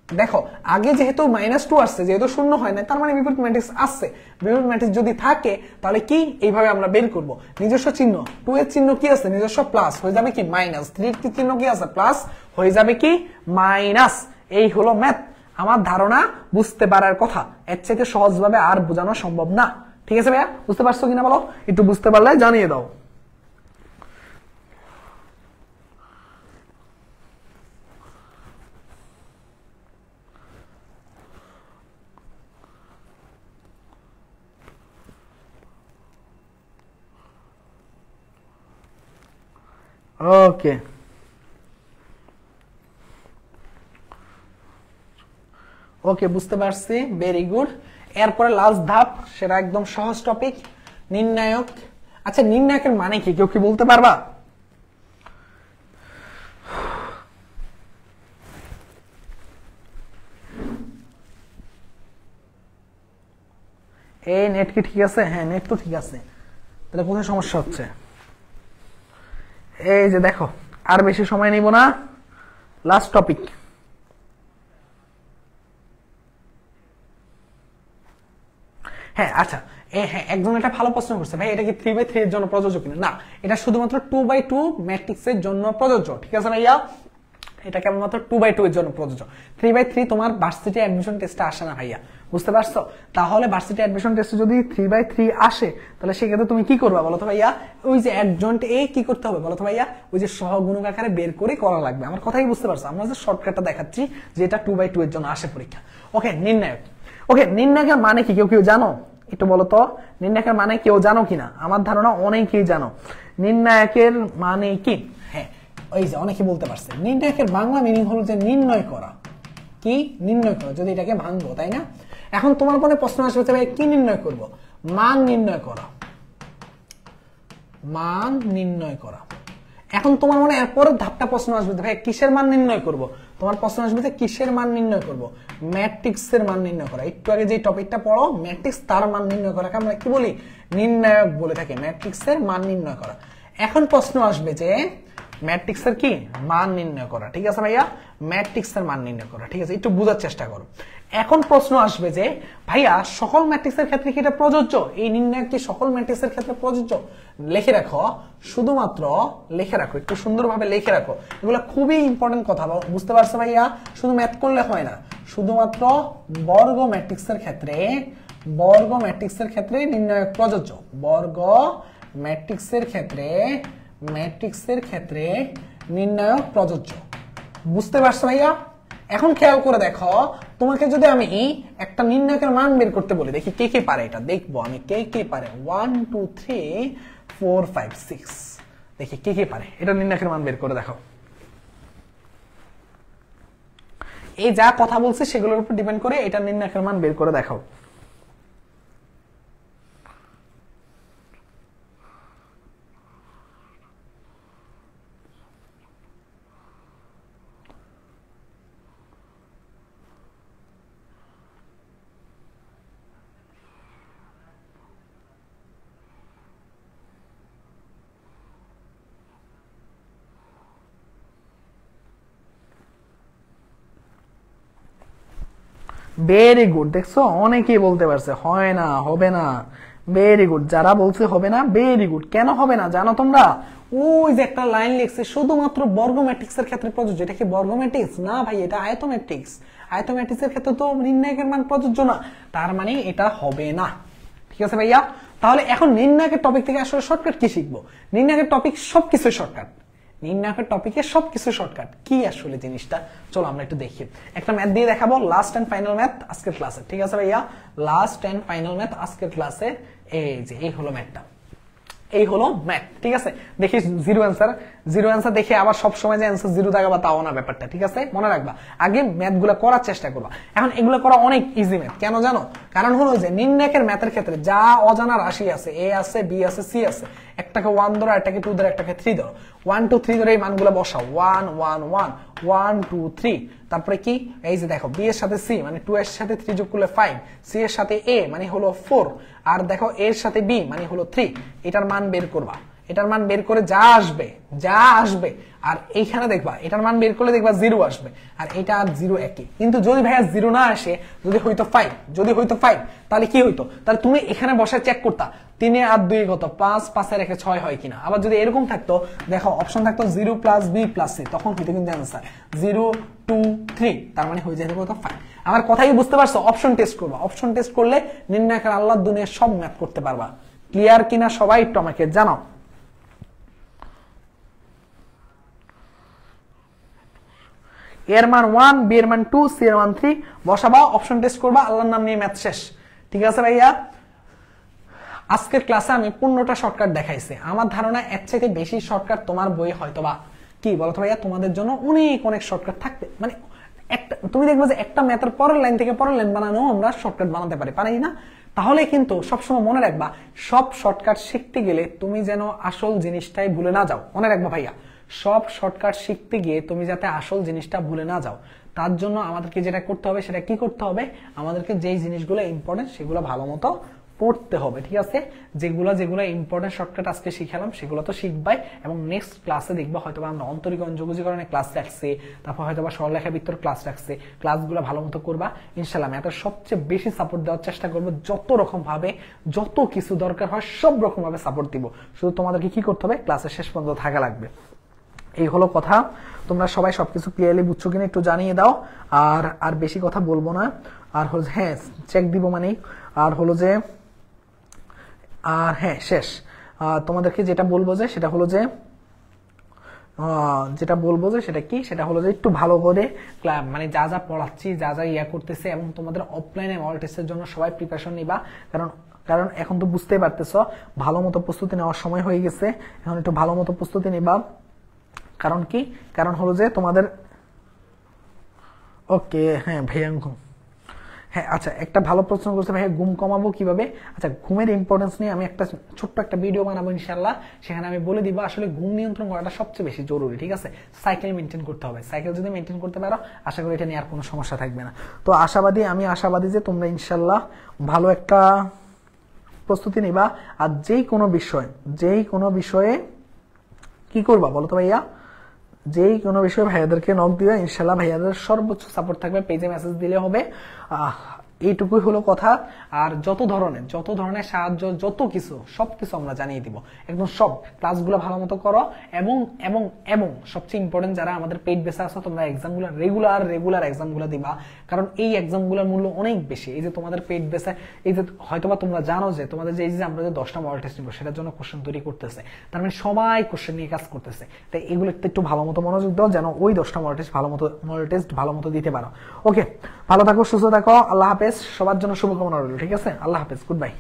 দেখো আগে যেহেতু -2 আসছে, যেহেতু শূন্য হয় না, তার মানে বিপরীত ম্যাট্রিক্স আসছে। বিপরীত ম্যাট্রিক্স যদি থাকে তাহলে কি এইভাবে আমরা বের করব। নিজস্ব চিহ্ন, 2 এর চিহ্ন কি আছে? নিজস্ব প্লাস, হয়ে যাবে কি মাইনাস। 3 এর চিহ্ন কি আছে? প্লাস, হয়ে যাবে কি মাইনাস। এই হলো ম্যাথ। আমার ধারণা বুঝতে পারার কথা, এর চাইতে সহজভাবে আর বোঝানো সম্ভব না। ঠিক আছে ভাইয়া? বুঝতে পারছো কিনা বলো? একটু বুঝতে পারলে জানিয়ে দাও। ওকে ওকে, বুঝতে পারছি। Very good. এরপরে লাস্ট ধাপ, সেটা একদম সহজ টপিক, নির্ণায়ক। আচ্ছা নির্ণায়কের মানে কি কেউ কি বলতে পারবা? এই নেট কি ঠিক আছে? হ্যাঁ নেট তো ঠিক আছে। তাহলে কোথায় সমস্যা হচ্ছে? এই যে দেখো, আর বেশি সময় নিব না, লাস্ট টপিক। হ্যাঁ আচ্ছা, হ্যাঁ একজন একটা ভালো প্রশ্ন করছে, ভাই এটা কি 3/3 এর জন্য প্রযোজ্য কিনা? না, এটা শুধুমাত্র 2/2 ম্যাট্রিক্সের জন্য প্রযোজ্য। ঠিক আছে ভাইয়া? এটা কেবলমাত্র 2/2 এর জন্য প্রযোজ্য। 3/3 তোমার ভার্সিটি অ্যাডমিশন টেস্টে আসে না ভাইয়া। বুঝতে পারছো? তাহলে ভার্সিটি অ্যাডমিশন টেস্টে যদি 3/3 আসে, তাহলে সেক্ষেত্রে তুমি কি করবা বলো তো ভাইয়া? ওই যে অ্যাডজয়েন্ট এ কি করতে হবে বলো তো ভাইয়া? ওই যে সহগুণক আকারে বের করে করা লাগবে। আমার কথাই বুঝতে পারছো? আমরা যে শর্টকাটটা দেখাচ্ছি যে এটা 2/2 এর জন্য আসে পরীক্ষা। ওকে, নির্ণায়ক। ওকে, নির্ণায়কের মানে কি কেউ জানো? একটু বলো তো, নির্ণায়কের মানে কেউ জানো কিনা? আমার ধারণা অনেকেই জানো। নির্ণায়কের মানে কি? হ্যাঁ, ওই যে অনেকে বলতে পারছে। নির্ণায়কের বাংলা মিনিং হলো যে নির্ণয় করা। কি? নির্ণয় করা, যদি এটাকে ভাঙবো, তাই না? এখন তোমার মনে প্রশ্ন আসবে, ভাই কি নির্ণয় করব? মান নির্ণয় করা। মান নির্ণয় করা। এখন তোমার মনে এরপরের ধাপটা প্রশ্ন আসবে, ভাই কিসের মান নির্ণয় করব? তোমার প্রশ্ন আসবে যে কিসের মান নির্ণয় করব? ম্যাট্রিক্সের মান নির্ণয় করা। একটু আগে যে টপিকটা পড়ো, ম্যাট্রিক্স, তার মান নির্ণয় করাকে আমরা কি বলি? নির্ণায়ক বলে থাকি। ম্যাট্রিক্সের মান নির্ণয় করা। এখন প্রশ্ন আসবে যে ম্যাট্রিক্সের কি মান নির্ণয় করা। ঠিক আছে ভাইয়া? ম্যাট্রিক্সের মান নির্ণয় করা। ঠিক আছে, একটু বোঝার চেষ্টা করো। এখন প্রশ্ন আসবে যে ভাইয়া সকল ম্যাট্রিক্সের ক্ষেত্রে কি এটা প্রযোজ্য? এই নির্ণায়ক কি সকল ম্যাট্রিক্সের ক্ষেত্রে প্রযোজ্য? লিখে রাখো, শুধুমাত্র লিখে রাখো, একটু সুন্দরভাবে লিখে রাখো। এগুলো খুবই ইম্পর্টেন্ট কথা, বুঝতে পারছো ভাইয়া? শুধু ম্যাথ করলে হয় না, শুধুমাত্র বর্গ ম্যাট্রিক্সের ক্ষেত্রে, বর্গ ম্যাট্রিক্সের ক্ষেত্রে নির্ণায়ক প্রযোজ্য। বর্গ ম্যাট্রিক্সের ক্ষেত্রে, ম্যাট্রিক্সের ক্ষেত্রে নির্ণায়ক প্রযোজ্য। বুঝতে পারছো ভাইয়া? এখন খেয়াল করে দেখো, তোমাকে যদি আমি একটা নির্ণায়কের মান বের করতে বলি, দেখি কে কে পারে এটা, দেখবো আমি কে কে পারে। 1 2 3 4 5 6, দেখি কে কে পারে এটা নির্ণায়কের মান বের করে দেখো। এই যা কথা বলছে সেগুলোর উপর ডিপেন্ড করে এটা নির্ণায়কের মান বের করে দেখাও। ভেরি গুড, দেখছো অনেকেই বলতে পারছে হয় না, হবে না। ভেরি গুড, যারা বলছে হবে না ভেরি গুড। কেন হবে না জানো তোমরা? ওই যে একটা লাইন লিখছে শুধুমাত্র বর্গ ম্যাট্রিক্সের ক্ষেত্রে প্রযোজ্য। এটা কি বর্গ ম্যাট্রিক্স? না ভাই, এটা আয়ত ম্যাট্রিক্স। আয়ত ম্যাট্রিক্সের ক্ষেত্রে তো নির্ণায়কের মান প্রযোজ্য না, তার মানে এটা হবে না। ঠিক আছে ভাইয়া? তাহলে এখন নির্ণায়কের টপিক থেকে আসলে শর্টকাট কি শিখবো? নির্ণায়কের টপিক সবকিছু শর্টকাট। নির্ণায়কের টপিকে সবকিছু শর্টকাট। কি আসলে জিনিসটা চলো আমরা একটু দেখি। একটা ম্যাথ দিয়ে দেখাবো, লাস্ট এন্ড ফাইনাল ম্যাথ আজকের ক্লাসে। ঠিক আছে ভাইয়া? লাস্ট এন্ড ফাইনাল ম্যাথ আজকের ক্লাসে। এই যে এই হলো ম্যাথটা, এই হলো ম্যাথ। ঠিক আছে? দেখি জিরো অ্যান্সার, জিরো অ্যান্সার দেখে আবার সব সময় যে অ্যান্সার জিরো দেখাবা তাও না ব্যাপারটা। ঠিক আছে? মনে রাখবা, আগে ম্যাথ গুলা করার চেষ্টা করবা। এখন এগুলো করা অনেক ইজি ম্যাথ। কেন জানো? কারণ হলো যে নির্ণায়কের ম্যাথের ক্ষেত্রে যা অজানা রাশি আছে, এ আছে, বি আছে, সি আছে, একটাকে 1 ধরো, একটাকে 2 ধরো, একটাকে 3 ধরো। 1 2 3 ধরে এই মানগুলো বসাও। 1 1 1 1 2 3। তারপরে কি? এই যে দেখো, বি এর সাথে সি মানে 2 এর সাথে 3 যোগ করলে 5, সি এর সাথে এ মানে হলো 4, আর দেখো এর সাথে বি মানে হলো 3। এটার মান বের করবা। এটার মান বের করে যা আসবে, যা আসবে, আর এইখানে দেখবা এটার মান বের করলে দেখবা 0 আসবে, আর এটা আর 0 একই। কিন্তু যদি ভাইয়া 0 না আসে, যদি হইতো 5, যদি হইতো 5, তাহলে কি হইতো? তাহলে তুমি এখানে বসে চেক করতা 3 আর 2 কত, 5, 5 এর 1 6 হয় কিনা। আবার যদি এরকম থাকতো, দেখো অপশন থাকতো 0 প্লাস বি প্লাস সি, তখন হইতো কিন্তু অ্যান্সার 0 2 3, তার মানে হয়ে যেত কত 5। আমার কথাই বুঝতে পারছো? অপশন টেস্ট করবা। অপশন টেস্ট করলে নির্ণায়কের আল্লাহর দুনিয়ার সব ম্যাথ করতে পারবা। ক্লিয়ার কিনা সবাই একটু আমাকে জানাও। এর মান 1, বি এর মান 2, সি এর মান 3 বসাবা, অপশন টেস্ট করবা, আল্লাহর নাম নিয়ে ম্যাথ শেষ। ঠিক আছে ভাইয়া? আজকের ক্লাসে আমি 15টা শর্টকাট দেখাইছি। আমার ধারণা এর চাইতে বেশি শর্টকাট তোমার বই হয়তোবা কি বলতো ভাইয়া, তোমাদের জন্য অনেক অনেক শর্টকাট থাকবে। মানে একটা তুমি দেখবে যে একটা ম্যাথের পরের লাইন থেকে পরের লাইন বানানো আমরা শর্টকাট বানাতে পারি না? তাহলে কিন্তু সবসময় মনে রাখবা, সব শর্টকাট শিখতে গেলে তুমি যেন আসল জিনিসটাই ভুলে না যাও। মনে রাখবা ভাইয়া, সব শর্টকাট শিখতে গিয়ে তুমি যাতে আসল জিনিসটা ভুলে না যাও, তার জন্য আমাদেরকে যেটা করতে হবে সেটা কি করতে হবে? আমাদেরকে যেই জিনিসগুলো ইম্পর্টেন্ট সেগুলো ভালো মতো পড়তে হবে। ঠিক আছে? যেগুলো ইম্পর্টেন্ট শর্টকাট আজকে শিখালাম সেগুলো তো শিখবাই, এবং নেক্সট ক্লাসে দেখবো হয়তো আমরা অন্তরীকরণ যোগজীকরণের ক্লাস রাখছি, তারপর হয়তো সরলরেখা বৃত্তর ক্লাস রাখছি। ক্লাসগুলো ভালো মতো করবা ইনশাল্লাহ। ম্যাথের সবচেয়ে বেশি সাপোর্ট দেওয়ার চেষ্টা করবো, যত রকম ভাবে যত কিছু দরকার হয় সব রকম ভাবে সাপোর্ট দিব। শুধু তোমাদেরকে কি করতে হবে? ক্লাসের শেষ পর্যন্ত থাকা লাগবে। এই হলো কথা। তোমরা সবাই সবকিছু ক্লিয়ারলি বুঝছো কিনা একটু জানিয়ে দাও। আর বেশি কথা বলবো না। আর হলো হ্যাঁ চেক দিব মানে, আর হলো যে আর হ্যাঁ শেষ। তোমাদেরকে যেটা বলবো যে সেটা হলো যে সেটা কি, সেটা হলো যে একটু ভালো করে মানে যা যা পড়াচ্ছি, যা যা ইয়া করতেছে, এবং তোমাদের অফলাইনে মডেল টেস্টের জন্য সবাই প্রিপারেশন নিবা। কারণ এখন তো বুঝতেই পারতেছো ভালো মতো প্রস্তুতি নেওয়ার সময় হয়ে গেছে। এখন একটু ভালো মতো প্রস্তুতি নিবা। কারণ কি? কারণ হলো যে তোমাদের ওকে হ্যাঁ ভাইয়া হ্যাঁ আচ্ছা, একটা ভালো প্রশ্ন করছে ভাইয়া, ঘুম কমাবো কিভাবে? আচ্ছা, ঘুমের ইম্পর্টেন্স নিয়ে আমি একটা ছোট্ট একটা ভিডিও বানাবো ইনশাল্লাহ। সেখানে আমি বলে দিব আসলে ঘুম নিয়ন্ত্রণ করাটা সবচেয়ে বেশি জরুরি। ঠিক আছে? সাইকেল মেনটেন করতে হবে। সাইকেল যদি মেনটেন করতে পারো, আশা করি এটা নিয়ে আর কোনো সমস্যা থাকবে না। তো আমি আশাবাদী যে তোমরা ইনশাল্লাহ ভালো একটা প্রস্তুতি নিবা। আর যেই কোনো বিষয়ে কি করবা বলো তো ভাইয়া? যেই কোনো বিষয়ে ভাইয়াদেরকে নক দিবে, ইনশাল্লাহ ভাইয়াদের সর্বোচ্চ সাপোর্ট থাকবে। পেজে মেসেজ দিলে হবে। এইটুকুই হলো কথা। আর যত ধরনের সাহায্য, যত কিছু সবকিছু আমরা জানিয়ে দিব একদম সব। ক্লাসগুলো ভালো মতো করো, এবং এবং এবং সবচেয়ে ইম্পর্টেন্ট যারা আমাদের পেইড বেসে আসো, তোমরা এক্সামগুলো রেগুলার এক্সামগুলো দিবা। কারণ এই এক্সামগুলোর মূল্য অনেক বেশি। এই যে তোমাদের পেইড বেসে, এই যে হয়তোবা তোমরা জানো যে তোমাদের যে এই যে আমরা যে 10টা মডেল টেস্ট নিব সেটার জন্য কোশ্চেন তৈরি করতেছে, তার মানে সবাই কোশ্চেন নিয়ে কাজ করতেছে। তাই এগুলো একটু ভালো মতো মনোযোগ দাও, যেন ওই 10টা মডেল টেস্ট ভালো মতো দিতে পারো। ওকে, ভালো থাকো, সুস্থ থাকো। আল্লাহ হাফেজ। সবার জন্য শুভকামনা রইল। ঠিক আছে? আল্লাহ হাফেজ, গুড বাই।